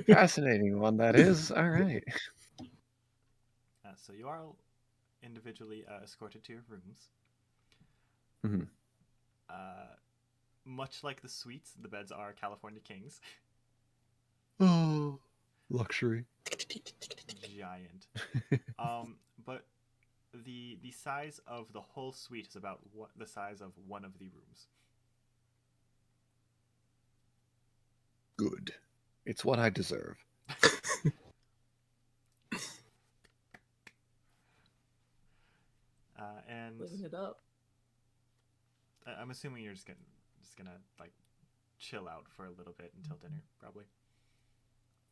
Fascinating one that is. All right. So you are all individually escorted to your rooms. Mhm. Much like the suites, the beds are California Kings. Oh, luxury. Giant. But the size of the whole suite is about the size of one of the rooms. Good. It's what I deserve. And Living it up. I'm assuming you're just gonna like chill out for a little bit until dinner, probably.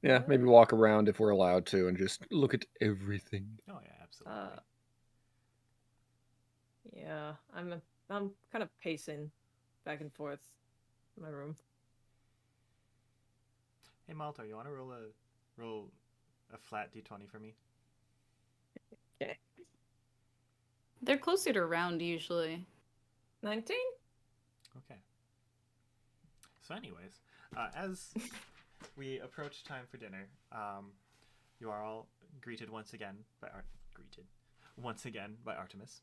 Yeah, maybe walk around if we're allowed to and just look at everything. Oh yeah, absolutely. Yeah, I'm kind of pacing back and forth in my room. Hey Maltor, you want to roll a flat d20 for me? Okay. They're closer to round usually. 19? Okay. So anyways, as we approach time for dinner, you are all greeted once again by Artemis,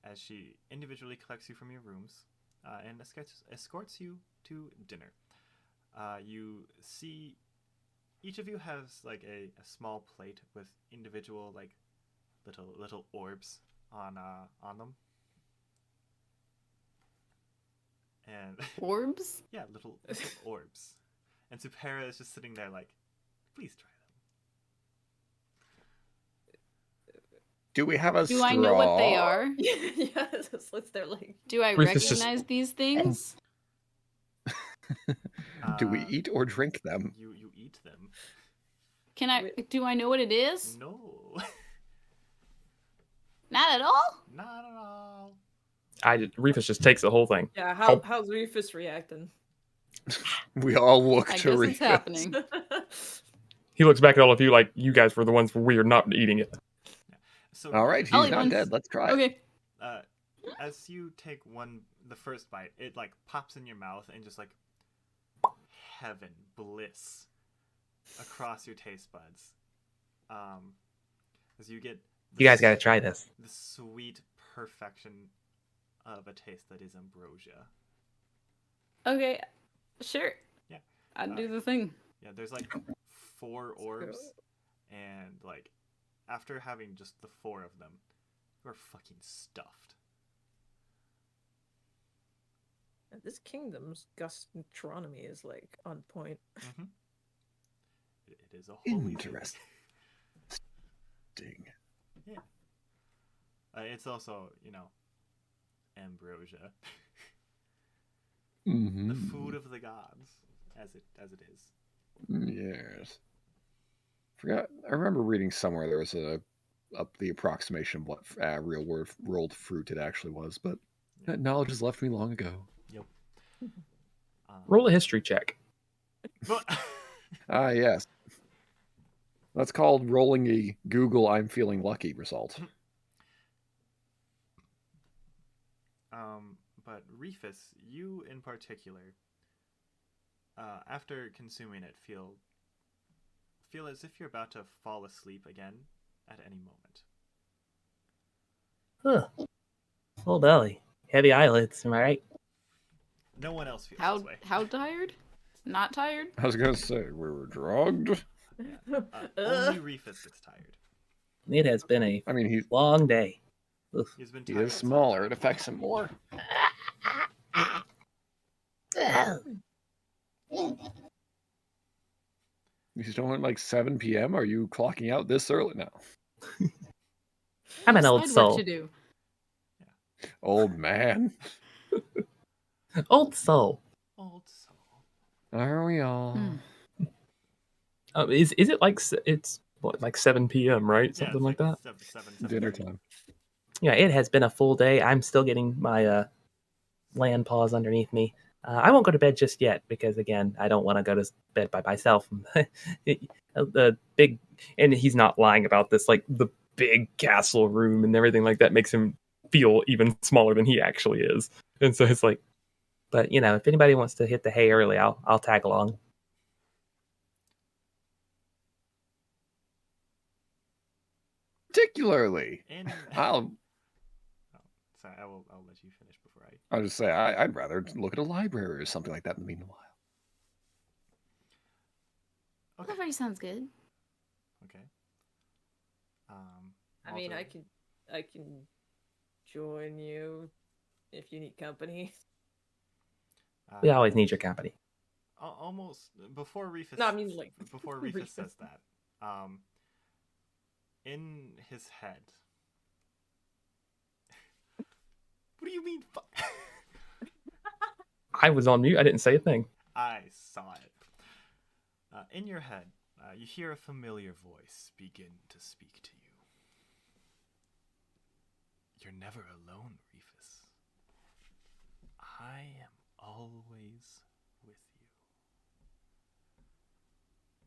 as she individually collects you from your rooms and escorts you to dinner. You see, each of you has like a small plate with individual like little orbs on them. And Orbs? yeah, little orbs. And Supera is just sitting there like, please try them. Do we have a Do straw? I know what they are? Yeah, it slits their leg. Do I Reefus just- recognize these things? Do we eat or drink them? You eat them. Do I know what it is? No. Not at all? Not at all. Reefus just takes the whole thing. Yeah, Oh. how's Reefus reacting? We all look I to guess Reefus. it's happening. he looks back at all of you like you guys were the ones weird not eating it. So, All right, I'll he's eat not one. dead. Let's try it. Okay. as you take the first bite, it like pops in your mouth and just like heaven, bliss across your taste buds. As you get You guys got to try this. the sweet perfection of a taste that is ambrosia. Okay. Sure. Yeah. I'd do the thing. Yeah, there's like 4 orbs, and like after having just the 4 of them, you're fucking stuffed. This kingdom's gastronomy is like on point. Mm-hmm. It is a holy Interesting. Yeah. It's also, ambrosia, Mm-hmm. the food of the gods, as it is. Yes. Forgot. I remember reading somewhere there was the approximation of what real world fruit it actually was, but that knowledge has left me long ago. Yep. Roll a history check. Ah, yes. That's called rolling a Google "I'm feeling lucky" result. But Reefus, you in particular, after consuming it, feel as if you're about to fall asleep again at any moment. Huh. Full belly, heavy eyelids. Am I right? No one else feels this way. How tired? Not tired? I was gonna say we were drugged. Only Reefus gets tired. It has been a I mean, he's long day. Oof. He's been he tired is this smaller. whole It time. affects him more. You still went like 7 p.m. Are you clocking out this early now? I'm an old Side soul. work to do. Old man. Old soul. Old soul. Are we all? Is it like it's what, like 7 p.m. right? Yeah, Something it's like that. 7, Dinner 7:30. time. Yeah, it has been a full day. I'm still getting my land paws underneath me. I won't go to bed just yet because, again, I don't want to go to bed by myself. The big, and he's not lying about this. Like the big castle room and everything like that makes him feel even smaller than he actually is. And so it's like, but if anybody wants to hit the hay early, I'll tag along. Particularly, In... I'll Sorry, I'll let you finish before I... just say I'd rather look at a library or something like that in the meanwhile. Okay. Library sounds good. Okay. I mean, Maltor, I can join you if you need company. We always need your company. Almost before Reefus. No, I mean, like, before Reefus Reefus. says that. In his head. What do you mean? I was on mute. I didn't say a thing. I saw it. In your head, you hear a familiar voice begin to speak to you. You're never alone, Reefus. I am always with you.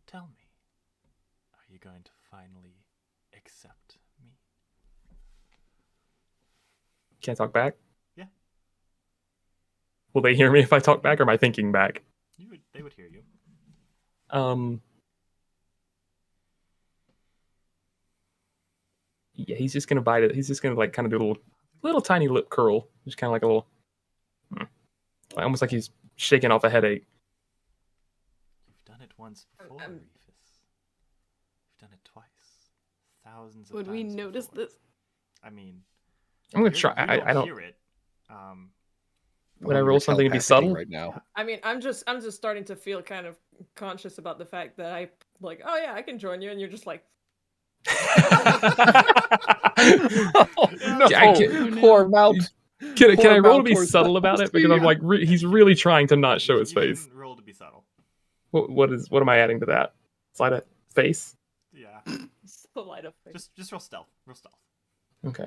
Tell me, are you going to finally accept me? Can I talk back? Yeah. Will they hear me if I talk back, or am I thinking back? They would hear you. Yeah, he's just gonna bite it. He's just gonna like kind of do a little tiny lip curl, just kind of like a little, almost like he's shaking off a headache. You've done it once before, I'm- Reefus. You've done it twice. Thousands of Would times we notice before. this? I mean, I'm gonna you try. You I don't. hear it. Would I You're roll something to be telepathically subtle? right now? I mean, I'm just starting to feel kind of conscious about the fact that I like, oh yeah, I can join you, and you're just like, No, I poor Malt. Can I Poor roll to be Maltor's subtle about it? Because I'm like, he's really trying to not show his you face. can roll to be subtle. What am I adding to that? Slide a face? Yeah. so light up. Just roll stealth. Roll stealth. Okay.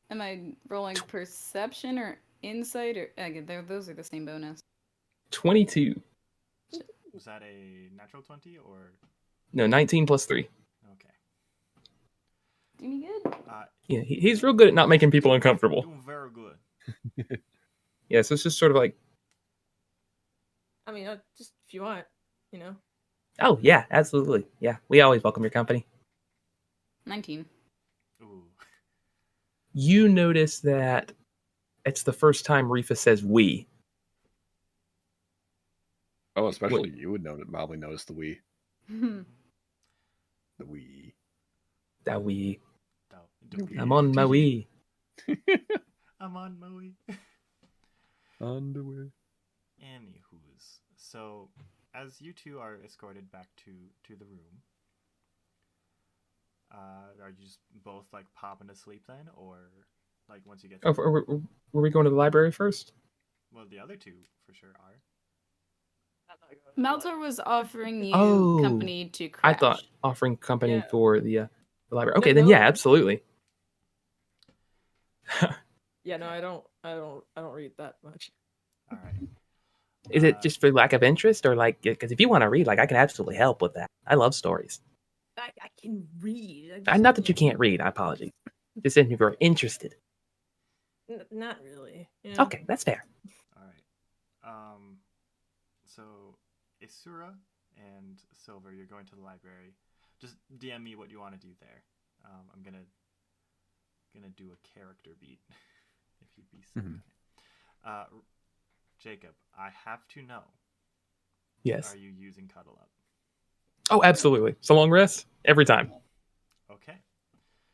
Am I rolling perception or insight or again? Those are the same bonus. 22. Was that a natural 20 or? No, 19 plus 3. Okay. Doing good. Yeah, he's real good at not making people uncomfortable. Doing very good. Yeah, so it's just sort of like, I mean, just if you want, you know. Oh, yeah, absolutely. Yeah, we always welcome your company. 19. Ooh. you notice that it's the first time Reefus says we. Oh, especially you would probably notice the we. The we. That we. The I'm on my we. I'm on my way. Underwear. Anywho's. So, as you two are escorted back to the room, are you just both like popping to sleep then, or like once you get? Oh, were we going to the library first? Well, the other two for sure are. Maltor was offering you Oh, company to crash. I thought offering company Yeah. for the library. Okay, then yeah, absolutely. Yeah, no, I don't read that much. All right. Is it just for lack of interest, or like, because if you want to read, like, I can absolutely help with that. I love stories. I can read. Not that you can't read. I apologize. Just if you're interested. Not really. Yeah. Okay, that's fair. All right. So Aeseora and Sylvyre, you're going to the library. Just DM me what you want to do there. I'm gonna do a character beat, if you'd be so kind. Jacob, I have to know. Yes. Are you using Cuddle Up? Oh, absolutely. So long rest every time. Okay.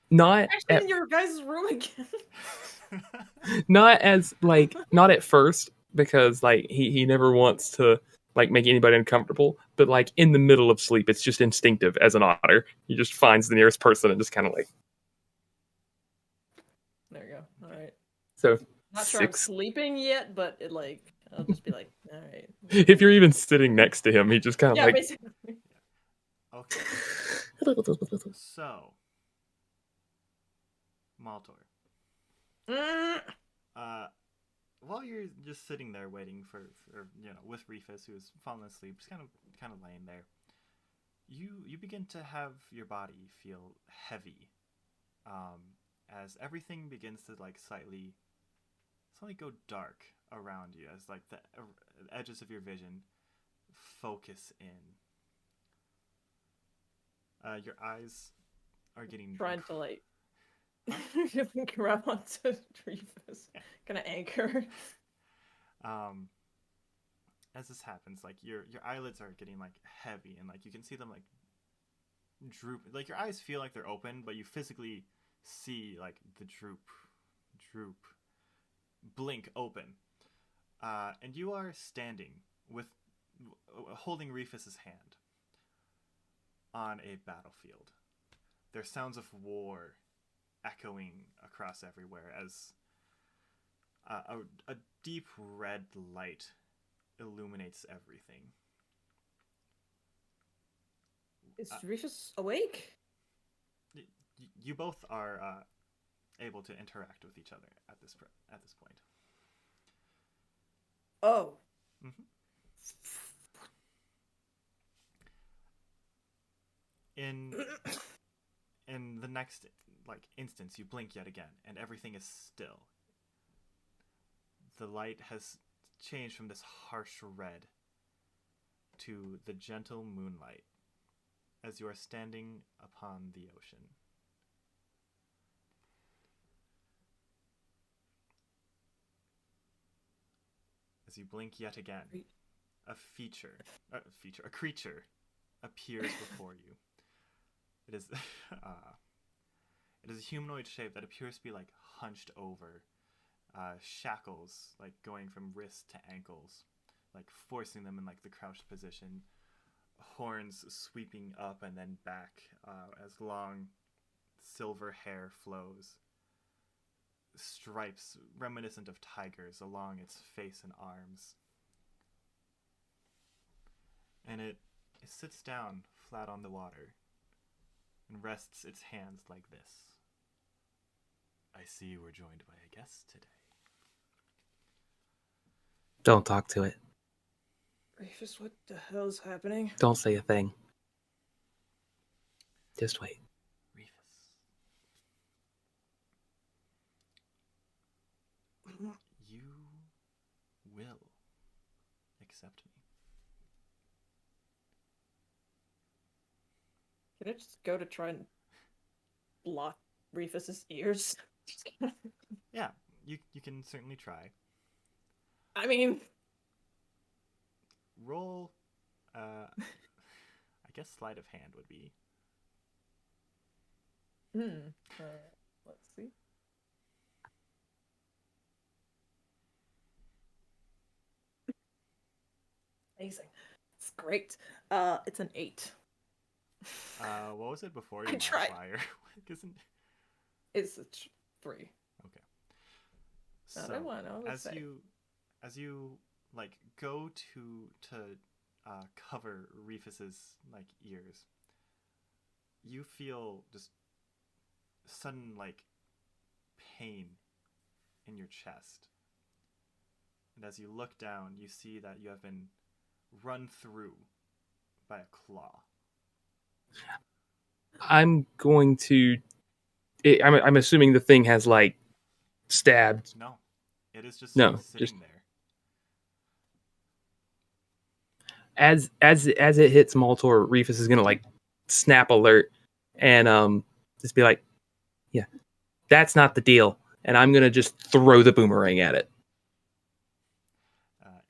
Not Actually, in your guys' room again. not at first, because like he never wants to like make anybody uncomfortable, but like in the middle of sleep, it's just instinctive as an otter. He just finds the nearest person and just kind of like. There you go. All right. So Not sure I'm sleeping yet, but it like I'll just be like, all right. If you're even sitting next to him, he just kind of like. Basically. Okay. So, Maltor. While you're just sitting there waiting for with Reefus, who's fallen asleep, just kind of laying there, you begin to have your body feel heavy, as everything begins to like slightly go dark around you, as like the edges of your vision focus in. Your eyes are getting trying to like grab onto Reefus, kind of anchor. As this happens, like your eyelids are getting like heavy, and like you can see them like droop. Like your eyes feel like they're open, but you physically see like the droop, blink open, and you are standing with holding Reefus's hand on a battlefield. There's sounds of war echoing across everywhere as a deep red light illuminates everything. Is Reefus awake? You both are able to interact with each other at this point. Oh. Mm-hmm. In the next like instance, you blink yet again, and everything is still. The light has changed from this harsh red to the gentle moonlight as you are standing upon the ocean. As you blink yet again, a creature appears before you. It is it is a humanoid shape that appears to be like hunched over, shackles like going from wrist to ankles, like forcing them in like the crouched position, horns sweeping up and then back, as long silver hair flows, stripes reminiscent of tigers along its face and arms. And it sits down flat on the water and rests its hands like this. I see we're joined by a guest today. Don't talk to it. Reefus, what the hell's happening? Don't say a thing. Just wait. Reefus. You will accept me. Can I just go to try and block Reefus's ears? Yeah, you can certainly try. I mean, Roll, I guess sleight of hand would be. let's see. Amazing. It's great. It's an 8. What was it before I your tried. modifier? Isn't It's a 3. okay. Not a 1, I would as say. you like go to cover Reefus's like ears, you feel just sudden like pain in your chest, and as you look down, you see that you have been run through by a claw. I'm going to. I'm assuming the thing has like stabbed. No, it is just No, sitting just- there. As it hits Maltor, Reefus is gonna like snap alert and just be like, yeah, that's not the deal. And I'm gonna just throw the boomerang at it.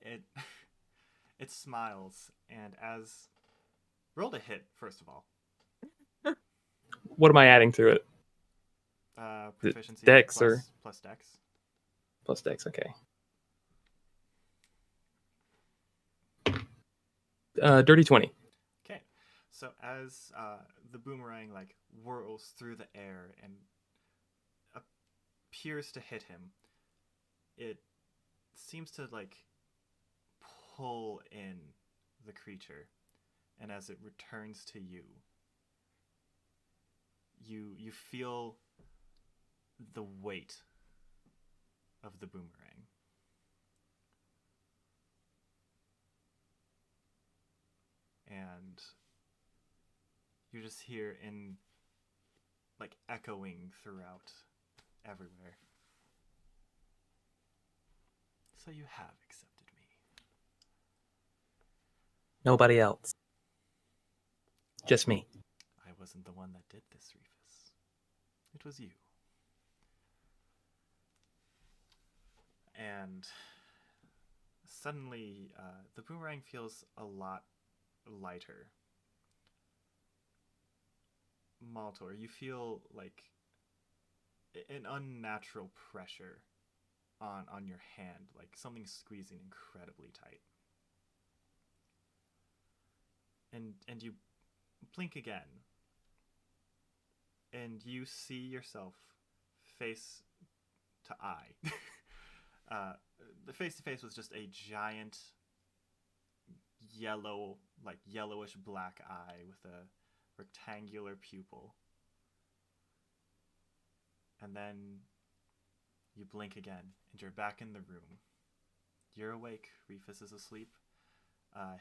It it smiles, and as roll to hit first of all. What am I adding to it? Proficiency Dex plus, or- plus dex. Plus Dex, okay. Dirty 20. Okay, so as the boomerang like whirls through the air and appears to hit him, it seems to like pull in the creature, and as it returns to you, you feel the weight of the boomerang. And you just hear in like echoing throughout everywhere. So you have accepted me. Nobody else. Just me. I wasn't the one that did this, Reefus. It was you. And suddenly, the boomerang feels a lot lighter. Maltor, you feel like an unnatural pressure on your hand, like something squeezing incredibly tight. And you blink again, and you see yourself face to eye. The face to face was just a giant yellow, like yellowish black eye with a rectangular pupil. And then you blink again, and you're back in the room. You're awake. Reefus is asleep.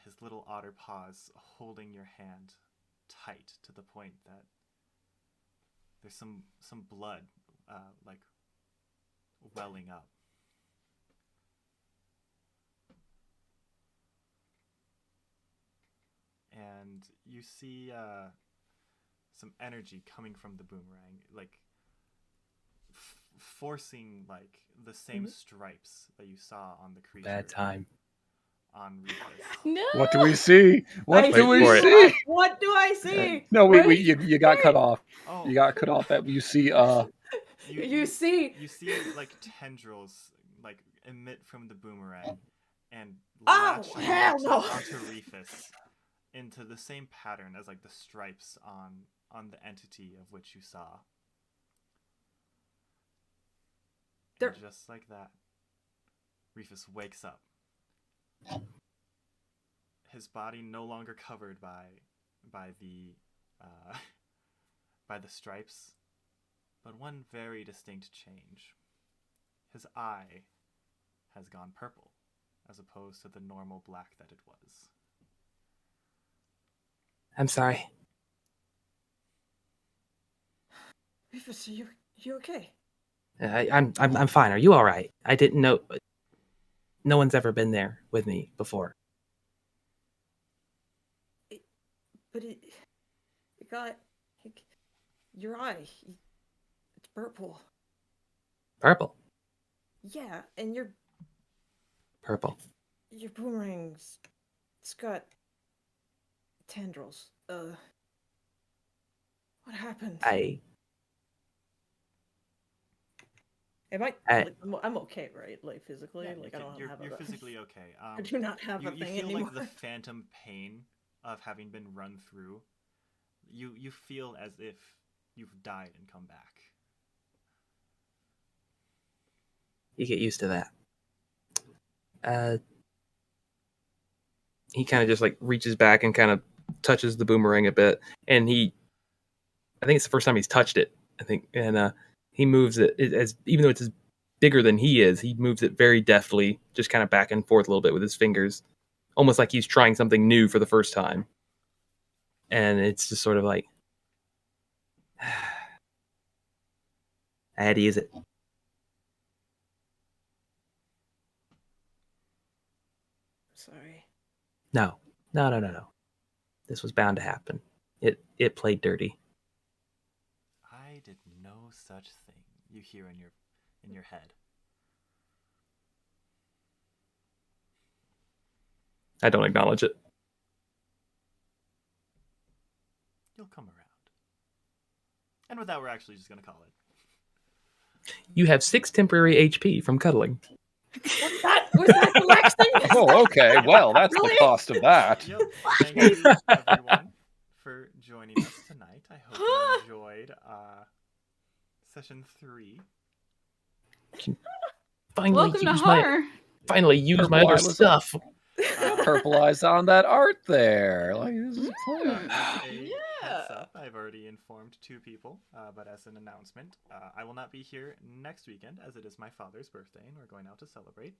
His little otter paws holding your hand tight to the point that there's some blood like welling up. And you see some energy coming from the boomerang, like forcing like the same stripes that you saw on the creature. Bad time. On Reefus. No. What do we see? What I do we for it. see? What do I see? No, Wait, you got cut off. Oh, You got cut off. You see, you see. You see like tendrils like emit from the boomerang and Oh, latch hell onto, no. onto Reefus into the same pattern as like the stripes on the entity of which you saw. They're- And just like that, Reefus wakes up. His body no longer covered by the by the stripes, but one very distinct change. His eye has gone purple, as opposed to the normal black that it was. I'm sorry. Reefus, you okay? I'm fine. Are you all right? I didn't know. No one's ever been there with me before. But it got your eye. It's purple. Purple. Yeah, and your Purple. boomerang's. It's got tendrils. What happened? Am I? Like, I'm okay, right? Like physically, Yeah, like I don't have you're a. physically okay. I do not have a you thing feel anymore. like the phantom pain of having been run through. You feel as if you've died and come back. You get used to that. He kind of just like reaches back and kind of touches the boomerang a bit, and I think it's the first time he's touched it. I think, and he moves it as even though it's bigger than he is, he moves it very deftly, just kind of back and forth a little bit with his fingers, almost like he's trying something new for the first time. And it's just sort of like, I had to use it. Sorry. No. This was bound to happen. It played dirty. I did no such thing. You hear in your head. I don't acknowledge it. You'll come around. And with that, we're actually just gonna call it. You have 6 temporary HP from cuddling. Was that relaxing? Oh, okay. Well, that's Really? the cost of that. Yep. Thank you, everyone, for joining us tonight. I hope you enjoyed session 3. Welcome to horror. Finally use my other stuff. Purple eyes on that art there. Like, this is fun. Heads up, I've already informed 2 people, but as an announcement, I will not be here next weekend as it is my father's birthday and we're going out to celebrate.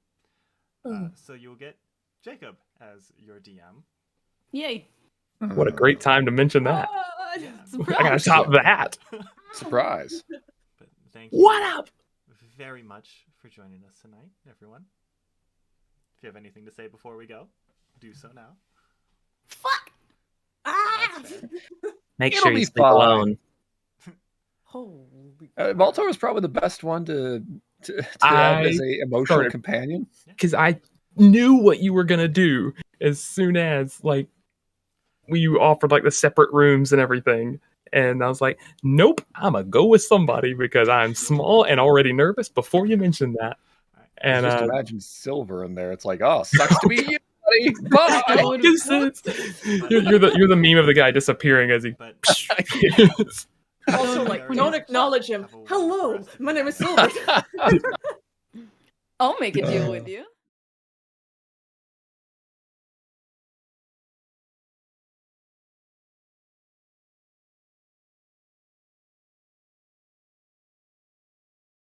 So you'll get Jacob as your DM. Yay. What a great time to mention that. Yeah. I gotta top that. Surprise. But thank you What up? very much for joining us tonight, everyone. If you have anything to say before we go, do so now. Fuck. That's fair. Make It'll sure be you sleep fine. alone. Holy. Maltor was probably the best one to I have as a emotional started- companion. Because I knew what you were gonna do as soon as like you offered like the separate rooms and everything. And I was like, nope, I'm gonna go with somebody because I'm small and already nervous before you mentioned that. And Just imagine Sylvyre in there. It's like, oh, sucks to be you, buddy. Bye. you're the meme of the guy disappearing as he. But Also, like, don't acknowledge him. Hello, my name is Sylvyre. I'll make a deal with you.